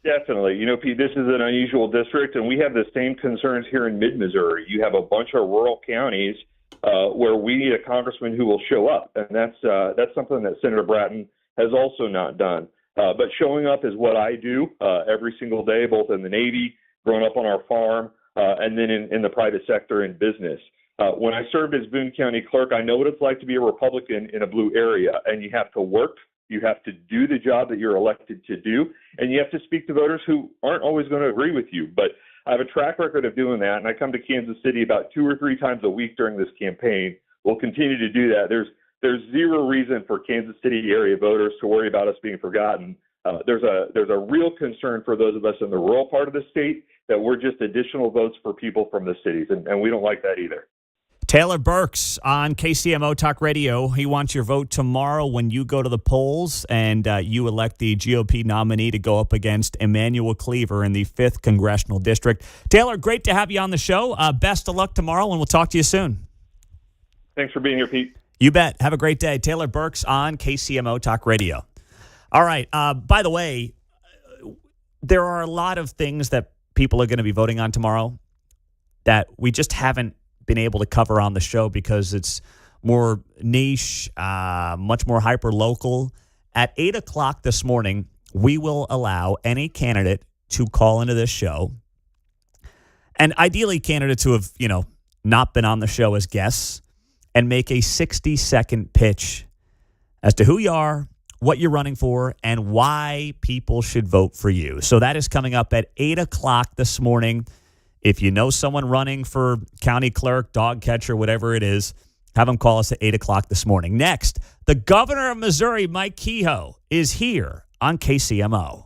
Definitely. Pete, this is an unusual district, and we have the same concerns here in mid-Missouri. You have a bunch of rural counties where we need a congressman who will show up, and that's something that Senator Bratton has also not done. But showing up is what I do every single day, both in the Navy, growing up on our farm, and then in the private sector and business. When I served as Boone County clerk, I know what it's like to be a Republican in a blue area, and you have to work, you have to do the job that you're elected to do, and you have to speak to voters who aren't always going to agree with you. But I have a track record of doing that, and I come to Kansas City about 2 or 3 times a week during this campaign. We'll continue to do that. There's zero reason for Kansas City area voters to worry about us being forgotten. There's a real concern for those of us in the rural part of the state that we're just additional votes for people from the cities, and we don't like that either. Taylor Burks on KCMO Talk Radio. He wants your vote tomorrow when you go to the polls and you elect the GOP nominee to go up against Emmanuel Cleaver in the 5th Congressional District. Taylor, great to have you on the show. Best of luck tomorrow, and we'll talk to you soon. Thanks for being here, Pete. You bet. Have a great day. Taylor Burks on KCMO Talk Radio. All right. By the way, there are a lot of things that people are going to be voting on tomorrow that we just haven't been able to cover on the show because it's more niche, much more hyper-local. At 8 o'clock this morning, we will allow any candidate to call into this show. And ideally, candidates who have, not been on the show as guests and make a 60-second pitch as to who you are, what you're running for, and why people should vote for you. So that is coming up at 8 o'clock this morning. If you know someone running for county clerk, dog catcher, whatever it is, have them call us at 8 o'clock this morning. Next, the governor of Missouri, Mike Kehoe, is here on KCMO.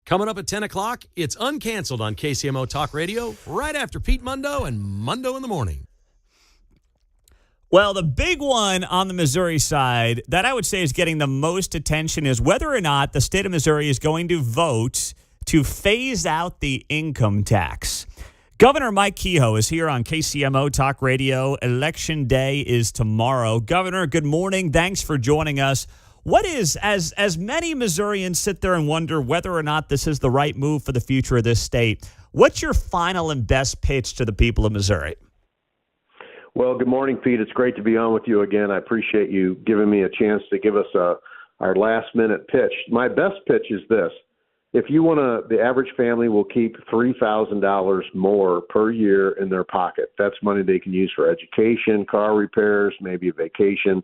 Coming up at 10 o'clock, it's Uncanceled on KCMO Talk Radio, right after Pete Mundo and Mundo in the Morning. Well, the big one on the Missouri side that I would say is getting the most attention is whether or not the state of Missouri is going to vote to phase out the income tax. Governor Mike Kehoe is here on KCMO Talk Radio. Election day is tomorrow. Governor, good morning. Thanks for joining us. What is, as many Missourians sit there and wonder whether or not this is the right move for the future of this state, what's your final and best pitch to the people of Missouri? Well, good morning, Pete. It's great to be on with you again. I appreciate you giving me a chance to give us our last-minute pitch. My best pitch is this. If you want to, the average family will keep $3,000 more per year in their pocket. That's money they can use for education, car repairs, maybe a vacation.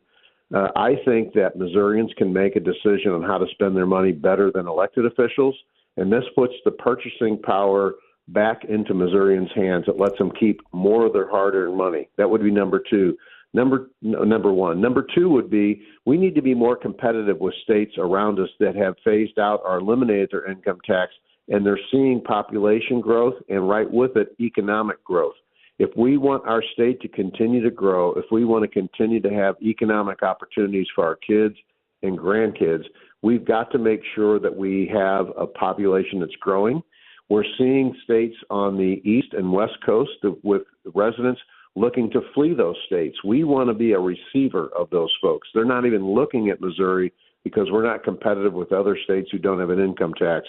I think that Missourians can make a decision on how to spend their money better than elected officials, and this puts the purchasing power back into Missourians' hands. It lets them keep more of their hard-earned money. That would be number two. Number one. Number two would be we need to be more competitive with states around us that have phased out or eliminated their income tax, and they're seeing population growth and right with it economic growth. If we want our state to continue to grow, if we want to continue to have economic opportunities for our kids and grandkids, we've got to make sure that we have a population that's growing. We're seeing states on the east and west coast with residents looking to flee those states. We want to be a receiver of those folks. They're not even looking at Missouri because we're not competitive with other states who don't have an income tax.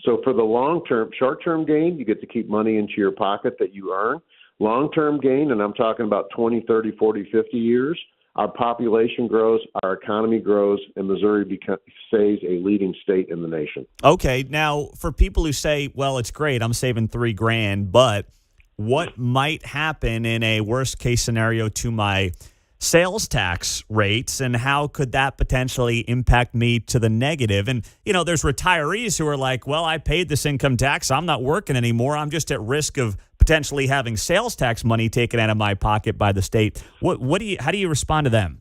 So for the long-term, short-term gain, you get to keep money into your pocket that you earn. Long-term gain, and I'm talking about 20, 30, 40, 50 years, our population grows, our economy grows, and Missouri stays a leading state in the nation. Okay, now for people who say, well, it's great, I'm saving $3,000, but what might happen in a worst-case scenario to my sales tax rates, and how could that potentially impact me to the negative? And, you know, there's retirees who are like, well, I paid this income tax. I'm not working anymore. I'm just at risk of potentially having sales tax money taken out of my pocket by the state. How do you respond to them?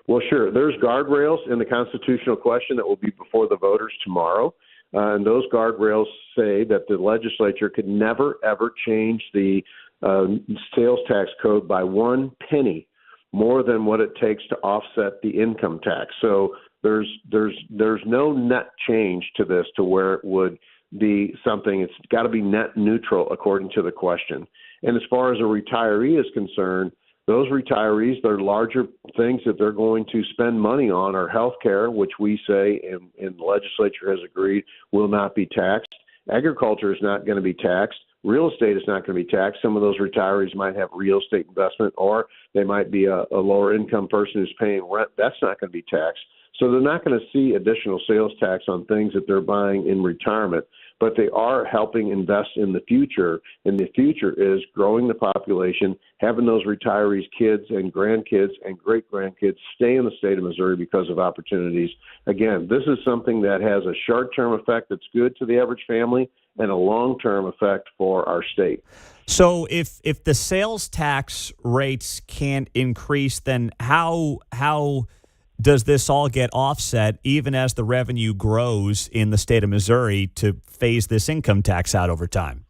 Well, sure. There's guardrails in the constitutional question that will be before the voters tomorrow. And those guardrails say that the legislature could never, ever change the sales tax code by 1 penny more than what it takes to offset the income tax. So there's no net change to this to where it would be something. It's got to be net neutral according to the question. And as far as a retiree is concerned, those retirees, their larger things that they're going to spend money on are health care, which we say and the legislature has agreed will not be taxed. Agriculture is not going to be taxed. Real estate is not going to be taxed. Some of those retirees might have real estate investment, or they might be a lower income person who's paying rent. That's not going to be taxed. So they're not going to see additional sales tax on things that they're buying in retirement, but they are helping invest in the future. And the future is growing the population, having those retirees' kids and grandkids and great-grandkids stay in the state of Missouri because of opportunities. Again, this is something that has a short-term effect that's good to the average family and a long-term effect for our state. So if the sales tax rates can't increase, then how does this all get offset even as the revenue grows in the state of Missouri to phase this income tax out over time?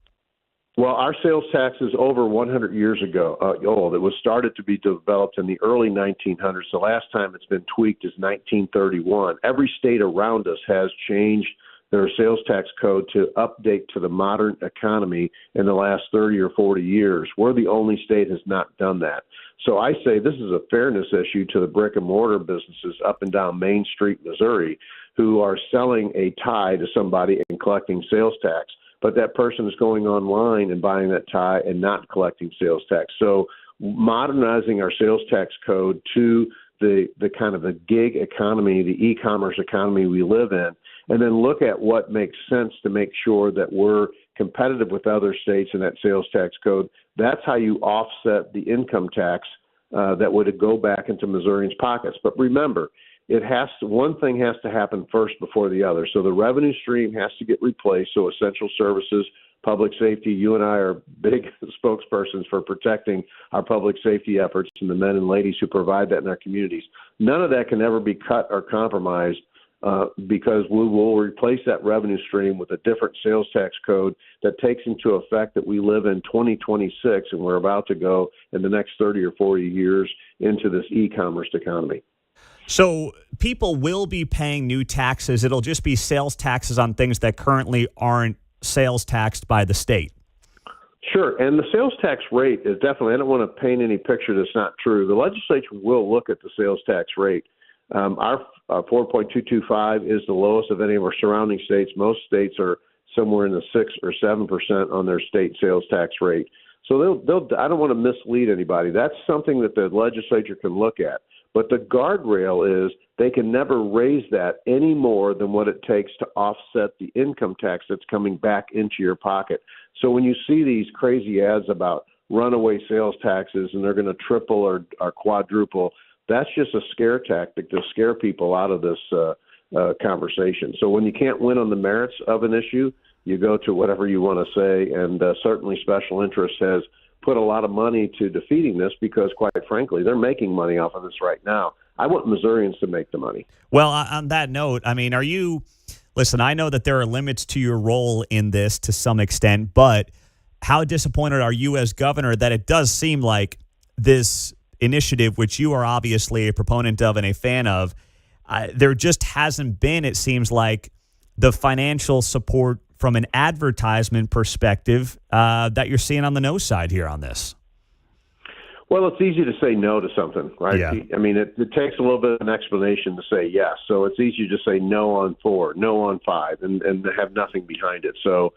Well, our sales tax is over 100 years ago old. It was started to be developed in the early 1900s. The last time it's been tweaked is 1931. Every state around us has changed their sales tax code to update to the modern economy in the last 30 or 40 years. We're the only state has not done that. So I say this is a fairness issue to the brick and mortar businesses up and down Main Street, Missouri, who are selling a tie to somebody and collecting sales tax. But that person is going online and buying that tie and not collecting sales tax. So modernizing our sales tax code to the kind of the gig economy, the e-commerce economy we live in, and then look at what makes sense to make sure that we're competitive with other states in that sales tax code. That's how you offset the income tax that would go back into Missourians' pockets. But remember, one thing has to happen first before the other. So the revenue stream has to get replaced. So essential services, public safety, you and I are big spokespersons for protecting our public safety efforts and the men and ladies who provide that in our communities. None of that can ever be cut or compromised because we will replace that revenue stream with a different sales tax code that takes into effect that we live in 2026, and we're about to go in the next 30 or 40 years into this e-commerce economy. So people will be paying new taxes. It'll just be sales taxes on things that currently aren't sales taxed by the state. Sure, and the sales tax rate is definitely, I don't want to paint any picture that's not true. The legislature will look at the sales tax rate. Our 4.225 is the lowest of any of our surrounding states. Most states are somewhere in the 6 or 7% on their state sales tax rate. So they'll I don't want to mislead anybody. That's something that the legislature can look at. But the guardrail is they can never raise that any more than what it takes to offset the income tax that's coming back into your pocket. So when you see these crazy ads about runaway sales taxes and they're going to triple or quadruple, that's just a scare tactic to scare people out of this conversation. So when you can't win on the merits of an issue, you go to whatever you want to say, and certainly special interest has put a lot of money to defeating this because, quite frankly, they're making money off of this right now. I want Missourians to make the money. Well, on that note, I mean, listen, I know that there are limits to your role in this to some extent, but how disappointed are you as governor that it does seem like this initiative, which you are obviously a proponent of and a fan of, there just hasn't been, it seems like, the financial support from an advertisement perspective that you're seeing on the no side here on this? Well, it's easy to say no to something, right? Yeah. I mean, it takes a little bit of an explanation to say yes. So it's easy to say no on 4, no on 5, and have nothing behind it. So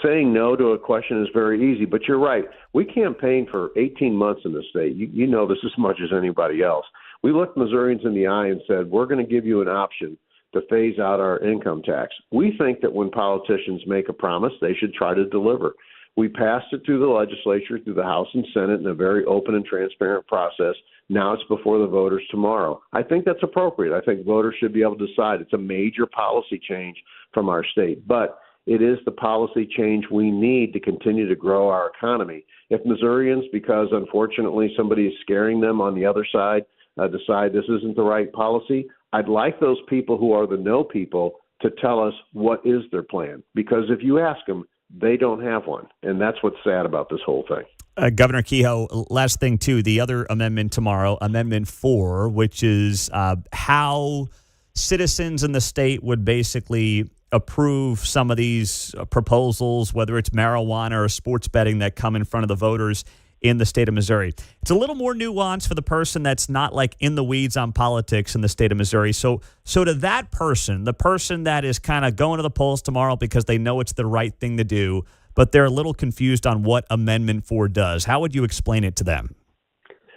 saying no to a question is very easy. But you're right. We campaigned for 18 months in the state. You know this as much as anybody else. We looked Missourians in the eye and said, we're going to give you an option to phase out our income tax. We think that when politicians make a promise, they should try to deliver. We passed it through the legislature, through the House and Senate in a very open and transparent process. Now it's before the voters tomorrow. I think that's appropriate. I think voters should be able to decide. It's a major policy change from our state, but it is the policy change we need to continue to grow our economy. If Missourians, because unfortunately somebody is scaring them on the other side, decide this isn't the right policy, I'd like those people who are the no people to tell us what is their plan. Because if you ask them, they don't have one. And that's what's sad about this whole thing. Governor Kehoe, last thing, too, the other amendment tomorrow, Amendment 4, which is how citizens in the state would basically approve some of these proposals, whether it's marijuana or sports betting that come in front of the voters in the state of Missouri. It's a little more nuanced for the person that's not like in the weeds on politics in the state of Missouri. So to that person, the person that is kind of going to the polls tomorrow because they know it's the right thing to do, but they're a little confused on what Amendment 4 does, how would you explain it to them?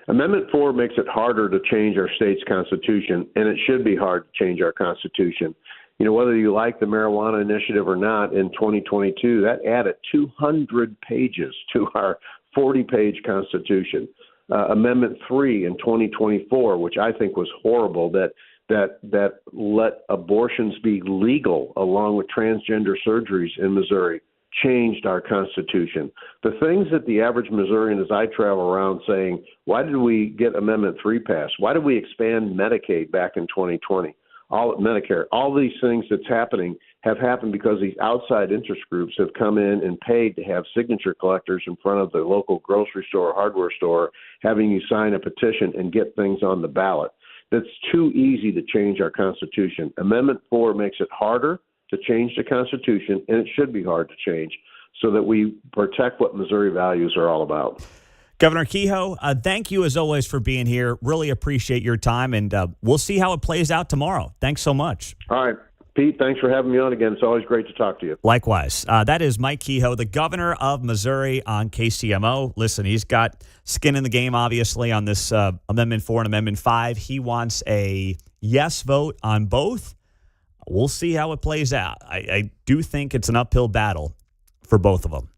Amendment 4 makes it harder to change our state's constitution, and it should be hard to change our constitution. You know, whether you like the marijuana initiative or not, in 2022, that added 200 pages to our 40-page Constitution. Amendment 3 in 2024, which I think was horrible, that let abortions be legal along with transgender surgeries in Missouri, changed our Constitution. The things that the average Missourian, as I travel around saying, why did we get Amendment 3 passed? Why did we expand Medicaid back in 2020? Medicare, all these things that's happening have happened because these outside interest groups have come in and paid to have signature collectors in front of the local grocery store or hardware store having you sign a petition and get things on the ballot. That's too easy to change our Constitution. Amendment 4 makes it harder to change the Constitution, and it should be hard to change so that we protect what Missouri values are all about. Governor Kehoe, thank you as always for being here. Really appreciate your time, and we'll see how it plays out tomorrow. Thanks so much. All right. Pete, thanks for having me on again. It's always great to talk to you. Likewise. That is Mike Kehoe, the governor of Missouri on KCMO. Listen, he's got skin in the game, obviously, on this Amendment 4 and Amendment 5. He wants a yes vote on both. We'll see how it plays out. I do think it's an uphill battle for both of them.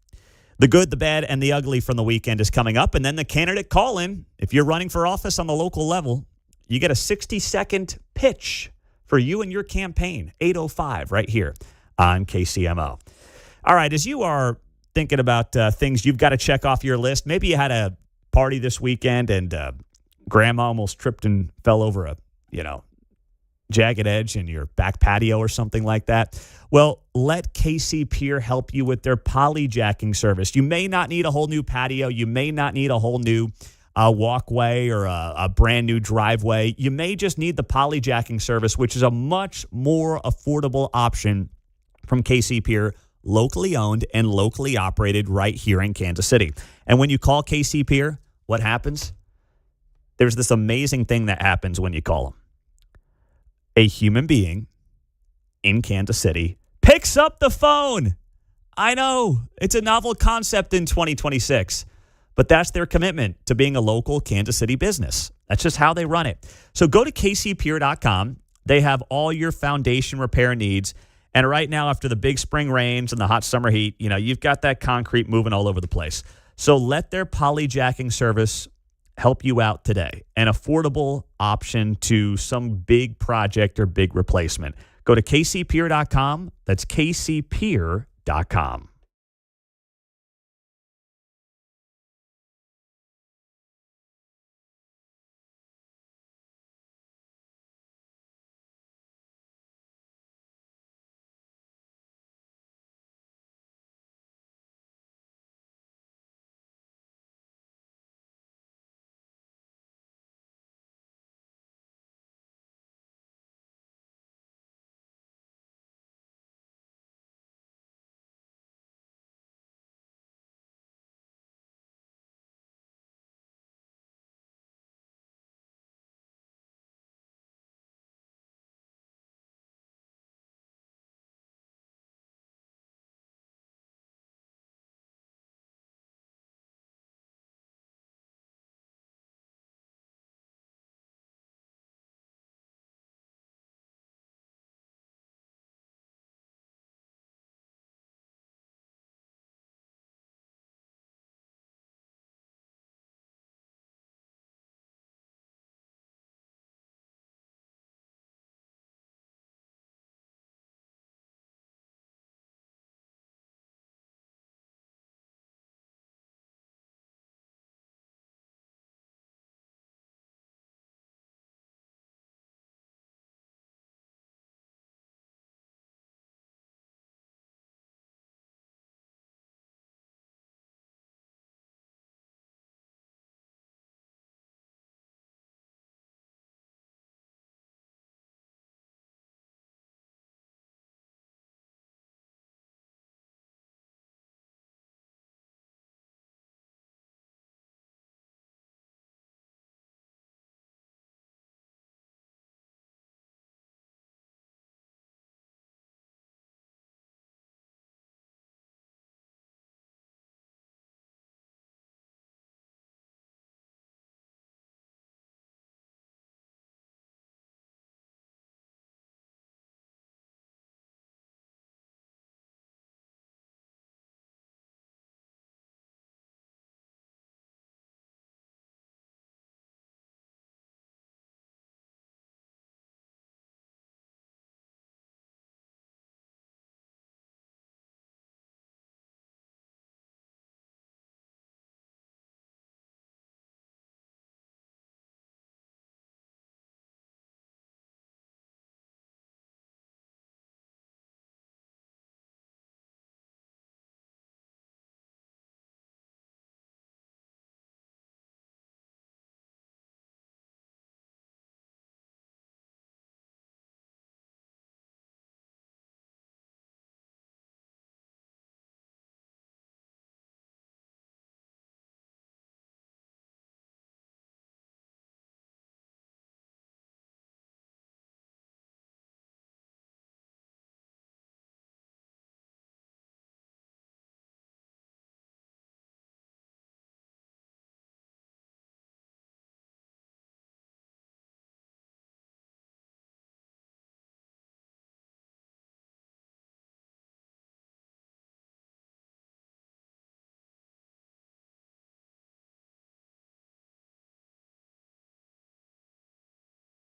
The good, the bad, and the ugly from the weekend is coming up. And then the candidate call-in. If you're running for office on the local level, you get a 60-second pitch for you and your campaign, 8:05 right here on KCMO. All right, as you are thinking about things you've got to check off your list, maybe you had a party this weekend and grandma almost tripped and fell over a jagged edge in your back patio or something like that? Well, let KC Pier help you with their polyjacking service. You may not need a whole new patio. You may not need a whole new walkway or a brand new driveway. You may just need the polyjacking service, which is a much more affordable option from KC Pier, locally owned and locally operated right here in Kansas City. And when you call KC Pier, what happens? There's this amazing thing that happens when you call them. A human being in Kansas City picks up the phone. I know, it's a novel concept in 2026. But that's their commitment to being a local Kansas City business. That's just how they run it. So go to kcpier.com. They have all your foundation repair needs. And right now, after the big spring rains and the hot summer heat, you've got that concrete moving all over the place. So let their polyjacking service help you out today. An affordable option to some big project or big replacement. Go to kcpier.com. That's kcpier.com.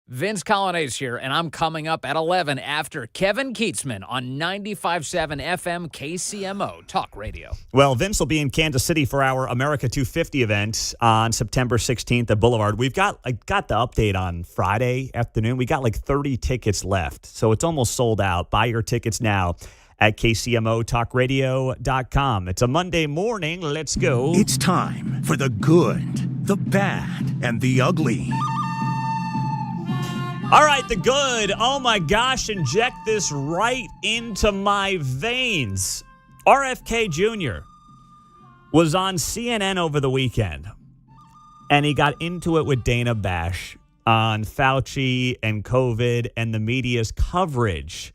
Vince Colonnese here, and I'm coming up at 11 after Kevin Keatsman on 95.7 FM KCMO Talk Radio. Well, Vince will be in Kansas City for our America 250 event on September 16th at Boulevard. I got the update on Friday afternoon. We got like 30 tickets left, so it's almost sold out. Buy your tickets now at KCMOTalkRadio.com. It's a Monday morning. Let's go. It's time for the good, the bad, and the ugly. All right, the good. Oh, my gosh, inject this right into my veins. RFK Jr. was on CNN over the weekend, and he got into it with Dana Bash on Fauci and COVID and the media's coverage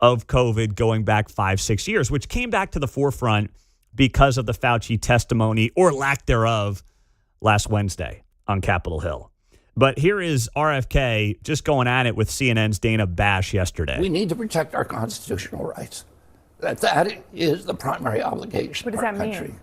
of COVID going back 5-6 years, which came back to the forefront because of the Fauci testimony or lack thereof last Wednesday on Capitol Hill. But here is RFK just going at it with CNN's Dana Bash yesterday. We need to protect our constitutional rights. That is the primary obligation of our country.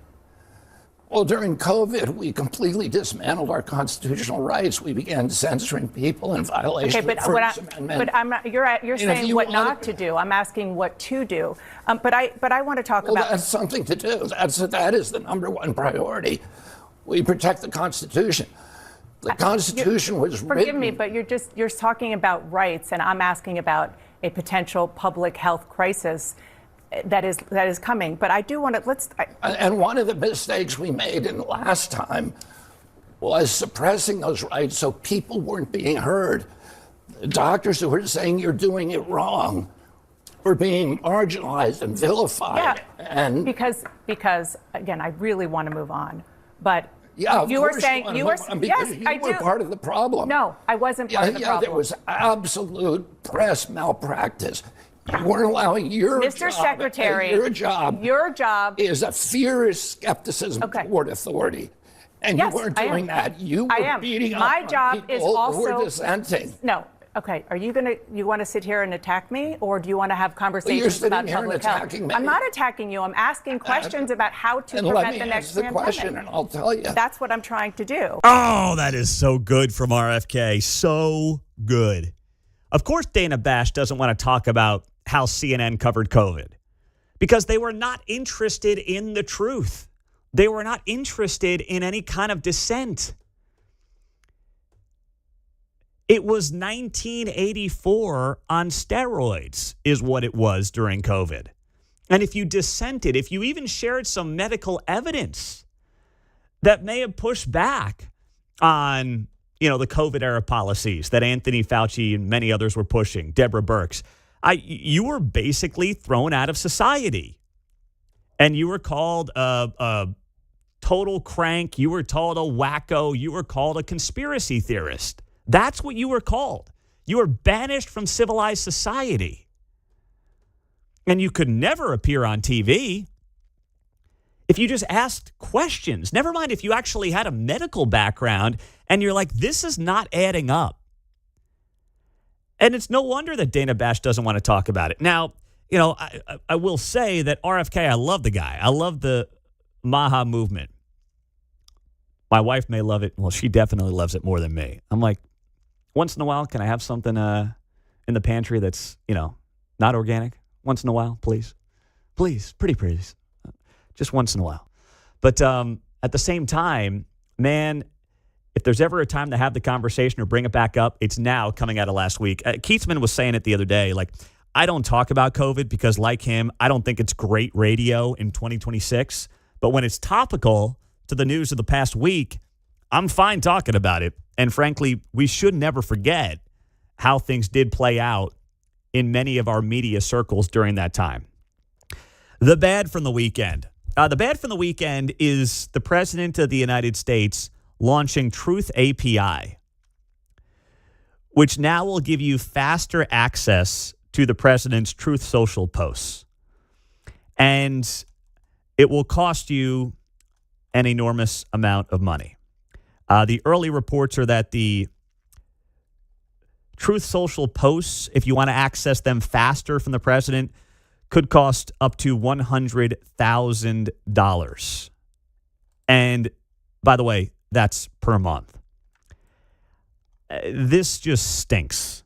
Well, during COVID, we completely dismantled our constitutional rights. We began censoring people in violation of the First Amendment. But I'm not, you're saying what not to do. I'm asking what to do. But I want to talk about. That's something to do. That is the number one priority. We protect the Constitution. The Constitution was written. Forgive me, but you're talking about rights, and I'm asking about a potential public health crisis that is coming. But I do want to And one of the mistakes we made in the last time was suppressing those rights so people weren't being heard. The doctors who were saying you're doing it wrong were being marginalized and vilified. Yeah, and because again, I really want to move on, but. Yeah, you were saying yes, I do. You were part of the problem. No, I wasn't part of the problem. There was absolute press malpractice. You weren't allowing your Mr. Secretary, your job is a fierce skepticism toward authority, and you weren't doing that. You were beating up on people who were dissenting. No. Okay, you want to sit here and attack me, or do you want to have conversations about public health? I'm not attacking you. I'm asking questions about how to prevent the next pandemic. Question, and I'll tell you. That's what I'm trying to do. Oh, that is so good from RFK. So good. Of course, Dana Bash doesn't want to talk about how CNN covered COVID because they were not interested in the truth. They were not interested in any kind of dissent. It was 1984 on steroids is what it was during COVID. And if you dissented, if you even shared some medical evidence that may have pushed back on, the COVID era policies that Anthony Fauci and many others were pushing, Deborah Burks, you were basically thrown out of society. And you were called a total crank. You were called a wacko. You were called a conspiracy theorist. That's what you were called. You were banished from civilized society. And you could never appear on TV if you just asked questions. Never mind if you actually had a medical background and you're like, this is not adding up. And it's no wonder that Dana Bash doesn't want to talk about it. Now, I will say that RFK, I love the guy. I love the Maha movement. My wife may love it. Well, she definitely loves it more than me. I'm like, once in a while, can I have something in the pantry that's, not organic? Once in a while, please. Please, pretty please. Just once in a while. But at the same time, man, if there's ever a time to have the conversation or bring it back up, it's now coming out of last week. Keatsman was saying it the other day, like, I don't talk about COVID because like him, I don't think it's great radio in 2026. But when it's topical to the news of the past week, I'm fine talking about it. And frankly, we should never forget how things did play out in many of our media circles during that time. The bad from the weekend. The bad from the weekend is the President of the United States launching Truth API, which now will give you faster access to the President's Truth Social posts. And it will cost you an enormous amount of money. The early reports are that the Truth Social posts, if you want to access them faster from the president, could cost up to $100,000. And by the way, that's per month. this just stinks.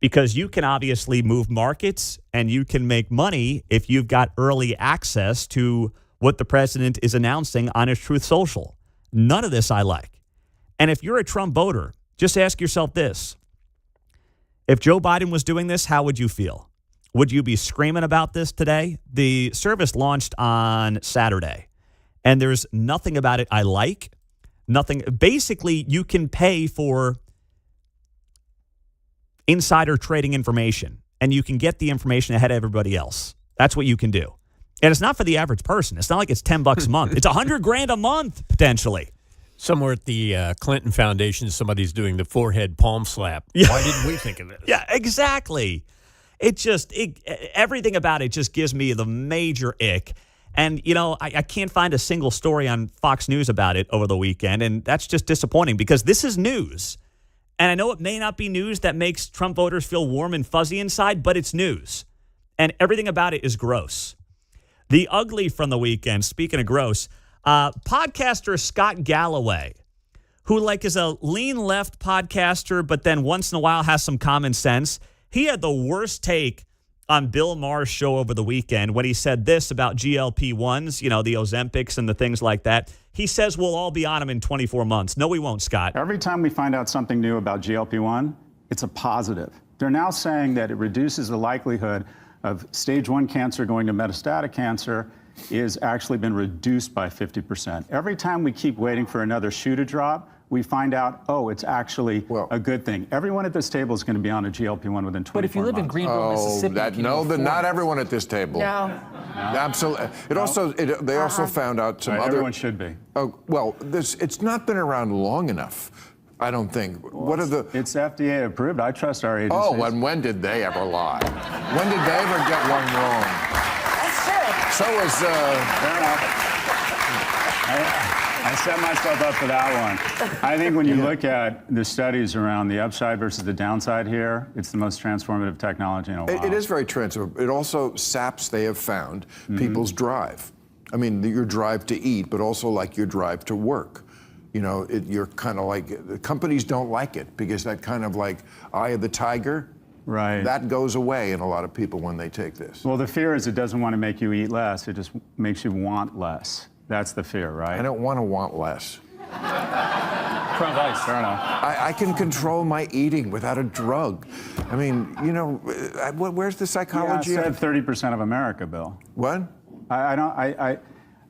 Because you can obviously move markets and you can make money if you've got early access to what the president is announcing on his Truth Social. None of this I like. And if you're a Trump voter, just ask yourself this. If Joe Biden was doing this, how would you feel? Would you be screaming about this today? The service launched on Saturday, and there's nothing about it I like. Nothing. Basically, you can pay for insider trading information, and you can get the information ahead of everybody else. That's what you can do. And it's not for the average person. It's not like it's $10 a month. It's $100,000 a month, potentially. Somewhere at the Clinton Foundation, somebody's doing the forehead palm slap. Yeah. Why didn't we think of this? Yeah, exactly. Everything about it just gives me the major ick. And, I can't find a single story on Fox News about it over the weekend, and that's just disappointing because this is news. And I know it may not be news that makes Trump voters feel warm and fuzzy inside, but it's news. And everything about it is gross. The ugly from the weekend, speaking of gross, podcaster Scott Galloway, who is a lean left podcaster, but then once in a while has some common sense. He had the worst take on Bill Maher's show over the weekend when he said this about GLP-1s, the Ozempics and the things like that. He says we'll all be on them in 24 months. No, we won't, Scott. Every time we find out something new about GLP-1, it's a positive. They're now saying that it reduces the likelihood of stage 1 cancer going to metastatic cancer is actually been reduced by 50%. Every time we keep waiting for another shoe to drop, we find out, it's actually a good thing. Everyone at this table is going to be on a GLP-1 within 24 months. But if you live in Greenville, Mississippi, not everyone at this table. No. Absolutely. They also found out some other. Everyone should be. Oh well, it's not been around long enough. I don't think. It's FDA approved. I trust our agencies. Oh, and when did they ever lie? When did they ever get one wrong? That's true. So is. Fair enough. I set myself up for that one. I think when you look at the studies around the upside versus the downside here, it's the most transformative technology in a while. It is very transformative. It also saps, they have found, people's drive. I mean, your drive to eat, but also your drive to work. You're kind of companies don't like it because that kind of eye of the tiger, right? That goes away in a lot of people when they take this. Well, the fear is it doesn't want to make you eat less. It just makes you want less. That's the fear, right? I don't want to want less. Trump ice, fair enough. I can control my eating without a drug. I mean, where's the psychology? Yeah, I said 30% of America, Bill. What?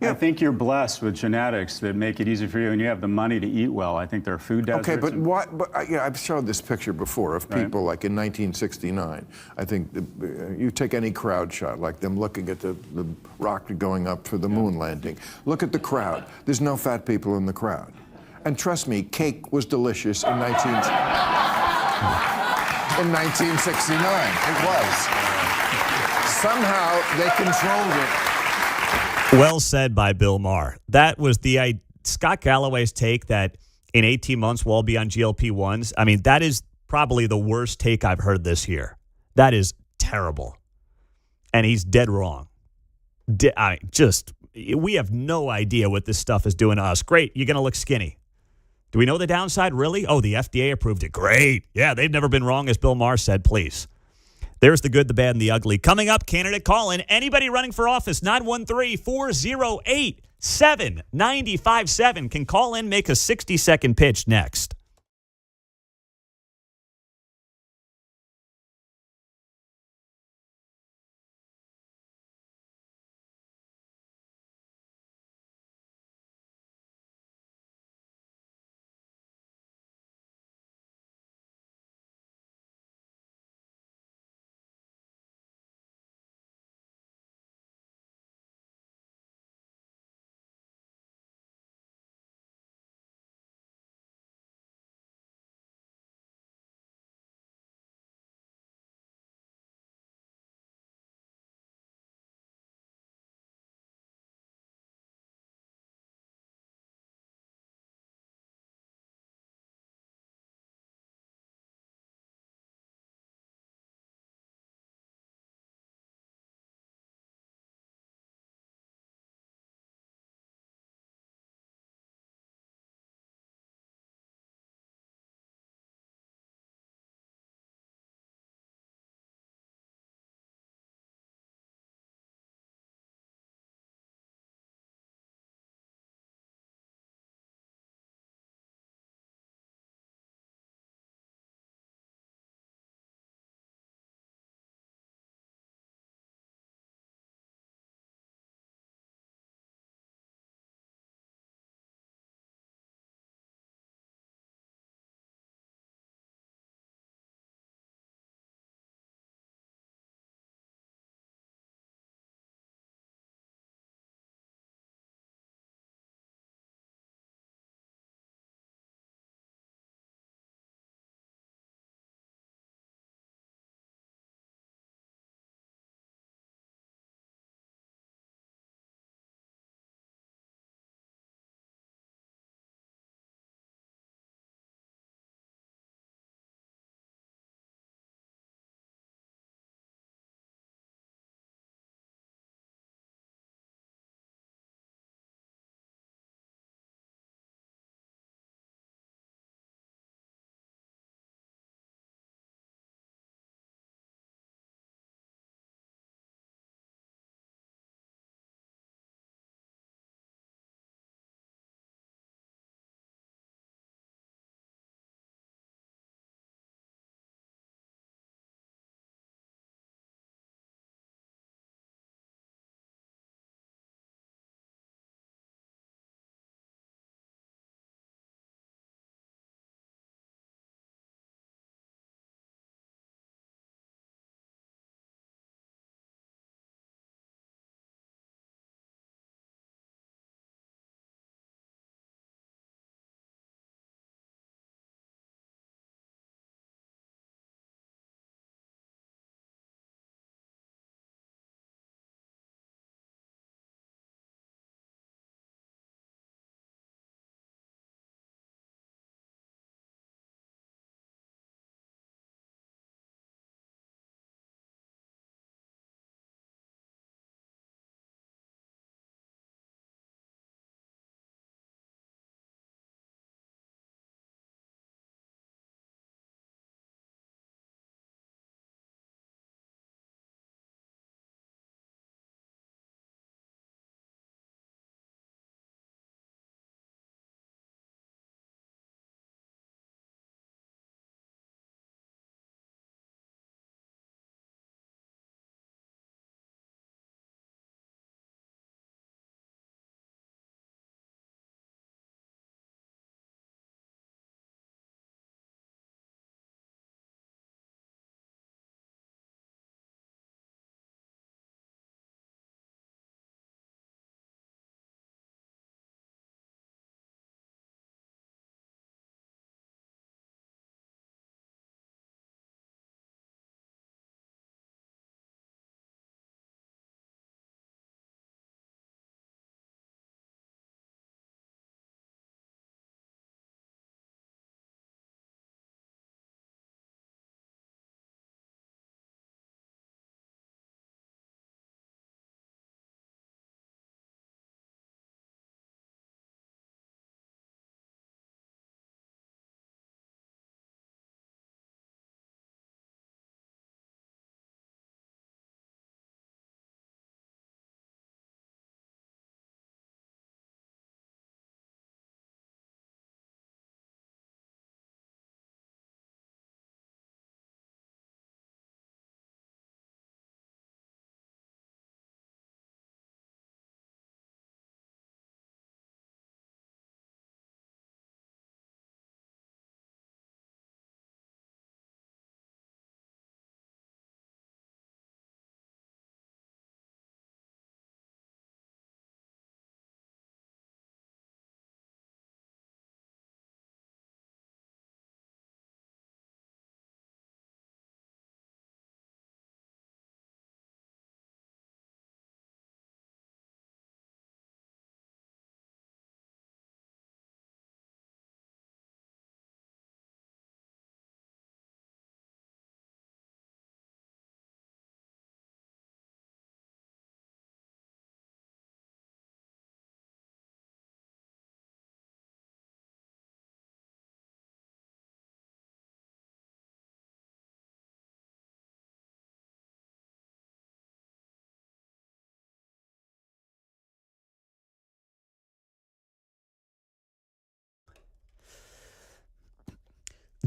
I think you're blessed with genetics that make it easy for you, and you have the money to eat well. I think there are food deserts. Okay, but what? But I've showed this picture before of people like in 1969. I think you take any crowd shot, like them looking at the rocket going up for the moon landing. Look at the crowd. There's no fat people in the crowd, and trust me, cake was delicious in 1969. It was. Somehow they controlled it. Well said by Bill Maher. That was Scott Galloway's take that in 18 months we'll all be on GLP-1s. I mean, that is probably the worst take I've heard this year. That is terrible. And he's dead wrong. We have no idea what this stuff is doing to us. Great, you're going to look skinny. Do we know the downside, really? Oh, the FDA approved it. Great. Yeah, they've never been wrong, as Bill Maher said, please. There's the good, the bad, and the ugly. Coming up, candidate call-in. Anybody running for office, 913-408-7957 can call in, make a 60-second pitch next.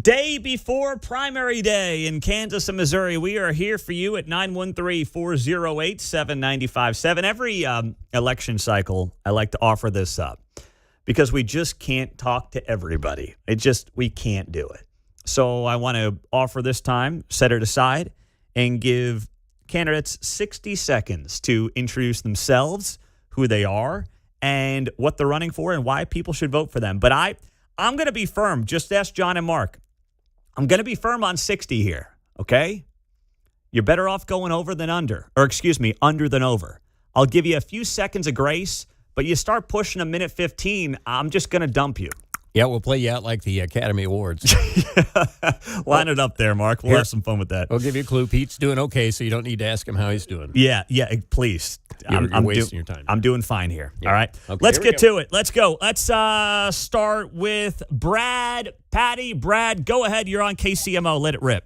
Day before primary day in Kansas and Missouri. We are here for you at 913-408-7957. Every election cycle, I like to offer this up because we just can't talk to everybody. We can't do it. So I want to offer this time, set it aside, and give candidates 60 seconds to introduce themselves, who they are, and what they're running for and why people should vote for them. But I'm going to be firm. Just ask John and Mark. I'm going to be firm on 60 here, okay? You're better off going over than under. Or excuse me, under than over. I'll give you a few seconds of grace, but you start pushing a minute 15, I'm just going to dump you. Yeah, we'll play you out like the Academy Awards. Line it up there, Mark. We'll have some fun with that. We'll give you a clue. Pete's doing okay, so you don't need to ask him how he's doing. Yeah, please. You're wasting your time. I'm doing fine here. Yeah. All right. Okay, Let's get to it. Let's go. Let's start with Brad Patty. Brad, go ahead. You're on KCMO. Let it rip.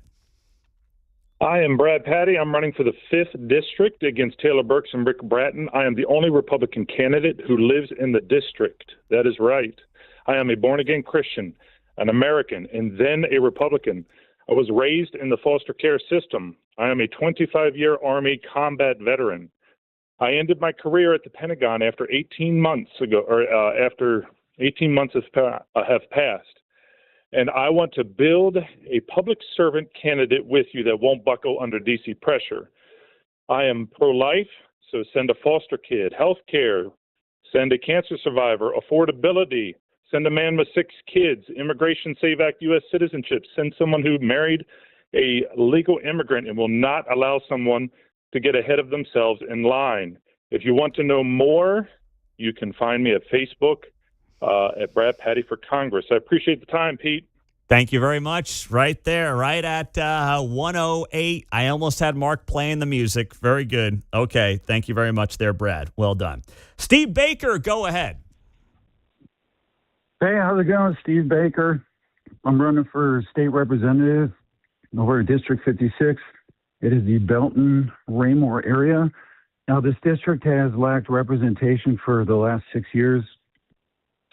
I am Brad Patty. I'm running for the 5th District against Taylor Burks and Rick Bratton. I am the only Republican candidate who lives in the district. That is right. I am a born-again Christian, an American, and then a Republican. I was raised in the foster care system. I am a 25-year Army combat veteran. I ended my career at the Pentagon after 18 months have passed. And I want to build a public servant candidate with you that won't buckle under D.C. pressure. I am pro-life, so send a foster kid, health care, send a cancer survivor, affordability, send a man with 6 kids, Immigration Save Act, U.S. citizenship, send someone who married a legal immigrant and will not allow someone to get ahead of themselves in line. If you want to know more, you can find me at Facebook at Brad Patty for Congress. I appreciate the time, Pete. Thank you very much. Right there, right at 1:08. I almost had Mark playing the music. Very good. Okay, thank you very much there, Brad. Well done. Steve Baker, go ahead. Hey, how's it going? Steve Baker. I'm running for state representative over District 56. It is the Belton-Raymore area. Now, this district has lacked representation for the last 6 years,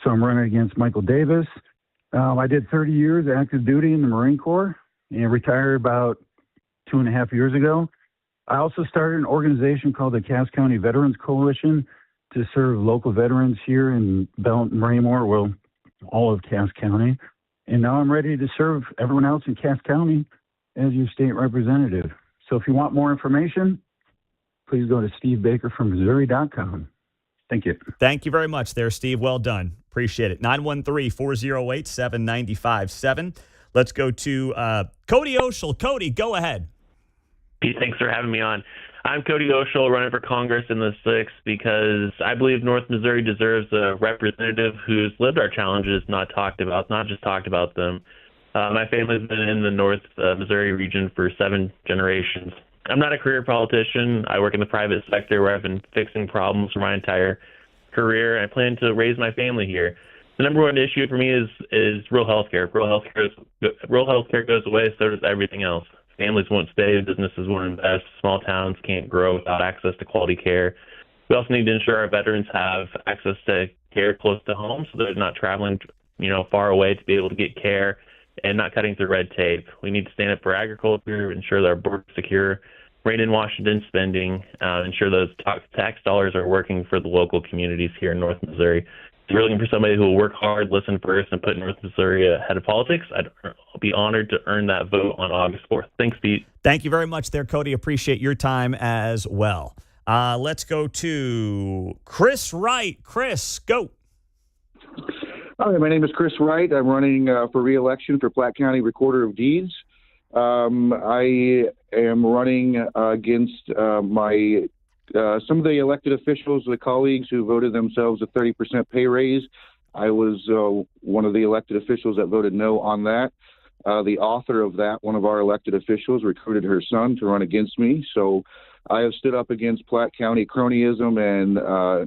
so I'm running against Michael Davis. I did 30 years active duty in the Marine Corps and retired about 2.5 years ago. I also started an organization called the Cass County Veterans Coalition to serve local veterans here in Belton-Raymore, well, all of Cass County. And now I'm ready to serve everyone else in Cass County as your state representative. So if you want more information, please go to stevebakerfrommissouri.com. Thank you. Thank you very much there, Steve. Well done. Appreciate it. 913-408-7957. Let's go to Cody Oshel. Cody, go ahead. Pete, thanks for having me on. I'm Cody Oshel, running for Congress in the 6th because I believe North Missouri deserves a representative who's lived our challenges, not just talked about them. My family's been in the North Missouri region for 7 generations. I'm not a career politician. I work in the private sector where I've been fixing problems for my entire career. I plan to raise my family here. The number one issue for me is rural health care. Rural health care goes away, so does everything else. Families won't stay, businesses won't invest, small towns can't grow without access to quality care. We also need to ensure our veterans have access to care close to home so they're not traveling, far away to be able to get care and not cutting through red tape. We need to stand up for agriculture, ensure that our borders are secure, rein in Washington spending, ensure those tax dollars are working for the local communities here in North Missouri. If you're looking for somebody who will work hard, listen first, and put North Missouri ahead of politics, I'll be honored to earn that vote on August 4th. Thanks, Pete. Thank you very much there, Cody. Appreciate your time as well. Let's go to Chris Wright. Chris, go. Hi, my name is Chris Wright. I'm running for re-election for Platte County Recorder of Deeds. I am running against some of the elected officials, the colleagues who voted themselves a 30% pay raise. I was one of the elected officials that voted no on that. The author of that, one of our elected officials, recruited her son to run against me. So I have stood up against Platte County cronyism and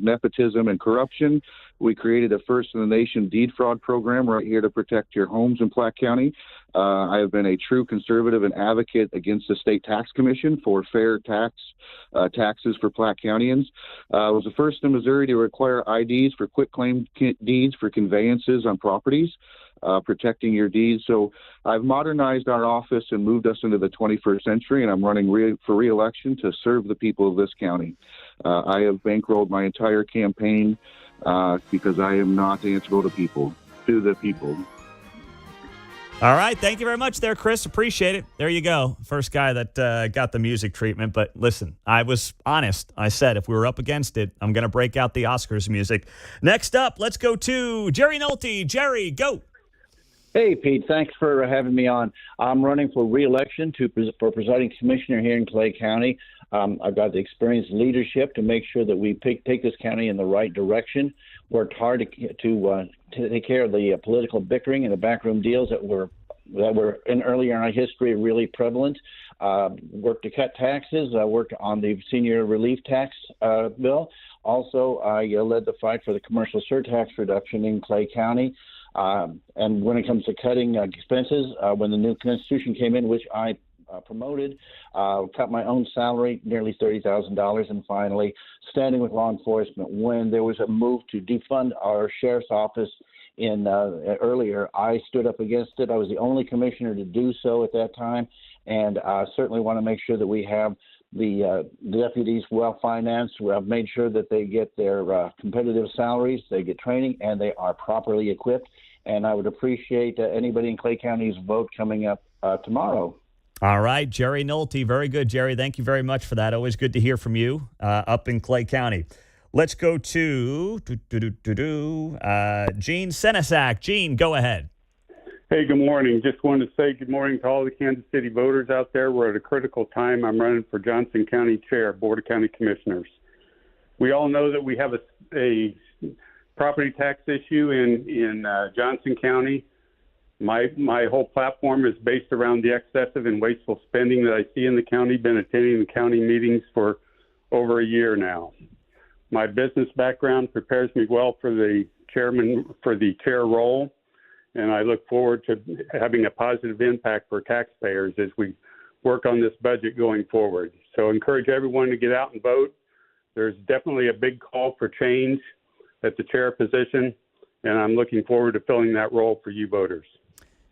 nepotism and corruption. We created a first-in-the-nation deed fraud program right here to protect your homes in Platte County. I have been a true conservative and advocate against the State Tax Commission for fair taxes for Platte Countyans. I was the first in Missouri to require IDs for quitclaim deeds for conveyances on properties. protecting your deeds. So I've modernized our office and moved us into the 21st century, and I'm running for re-election to serve the people of this county. I have bankrolled my entire campaign because I am not answerable to the people. All right. Thank you very much there, Chris. Appreciate it. There you go. First guy that got the music treatment. But listen, I was honest. I said if we were up against it, I'm going to break out the Oscars music. Next up, let's go to Jerry Nolte. Jerry, go. Hey, Pete. Thanks for having me on. I'm running for re-election for presiding commissioner here in Clay County. I've got the experienced leadership to make sure that we take this county in the right direction. Worked hard to take care of the political bickering and the backroom deals that were in earlier in our history really prevalent. Worked to cut taxes. I worked on the senior relief tax bill. Also, I led the fight for the commercial surtax reduction in Clay County. And when it comes to cutting expenses, when the new Constitution came in, which I promoted, cut my own salary, nearly $30,000, and finally standing with law enforcement. When there was a move to defund our sheriff's office earlier, I stood up against it. I was the only commissioner to do so at that time, and I certainly want to make sure that we have the deputies well financed. I've made sure that they get their competitive salaries, they get training, and they are properly equipped. And I would appreciate anybody in Clay County's vote coming up tomorrow. All right, Jerry Nolte. Very good, Jerry. Thank you very much for that. Always good to hear from you up in Clay County. Let's go to Gene Senesac. Gene, go ahead. Hey, good morning. Just wanted to say good morning to all the Kansas City voters out there. We're at a critical time. I'm running for Johnson County Chair, Board of County Commissioners. We all know that we have a property tax issue in Johnson County. My whole platform is based around the excessive and wasteful spending that I see in the county. Been attending the county meetings for over a year now. My business background prepares me well for the chair role, and I look forward to having a positive impact for taxpayers as we work on this budget going forward. So encourage everyone to get out and vote. There's definitely a big call for change at the chair position, and I'm looking forward to filling that role for you voters.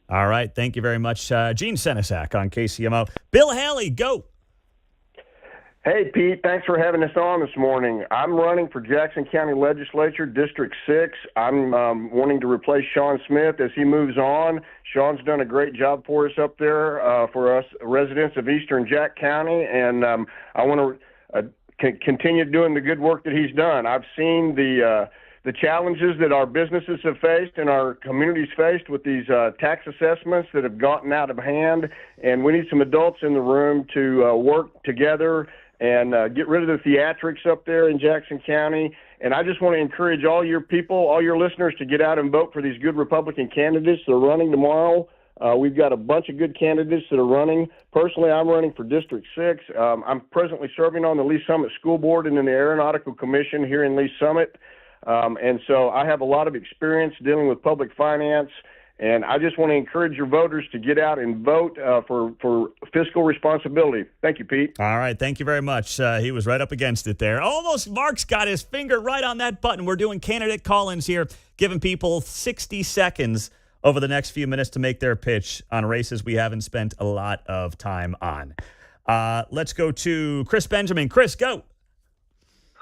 All right. Thank you very much, Gene Senesac on KCMO. Bill Haley, go. Hey, Pete. Thanks for having us on this morning. I'm running for Jackson County Legislature, District 6. I'm wanting to replace Sean Smith as he moves on. Sean's done a great job for us up there, for us residents of Eastern Jack County, and I want to continue doing the good work that he's done. I've seen the challenges that our businesses have faced and our communities faced with these tax assessments that have gotten out of hand, and we need some adults in the room to work together and get rid of the theatrics up there in Jackson County. And I just want to encourage all your people, all your listeners, to get out and vote for these good Republican candidates that are running tomorrow. We've got a bunch of good candidates that are running. Personally, I'm running for District 6. I'm presently serving on the Lee Summit School Board and in the Aeronautical Commission here in Lee Summit. And so I have a lot of experience dealing with public finance, and I just want to encourage your voters to get out and vote for fiscal responsibility. Thank you, Pete. All right. Thank you very much. He was right up against it there. Almost Mark's got his finger right on that button. We're doing candidate call-ins here, giving people 60 seconds over the next few minutes to make their pitch on races we haven't spent a lot of time on. Let's go to Chris Benjamin. Chris, go.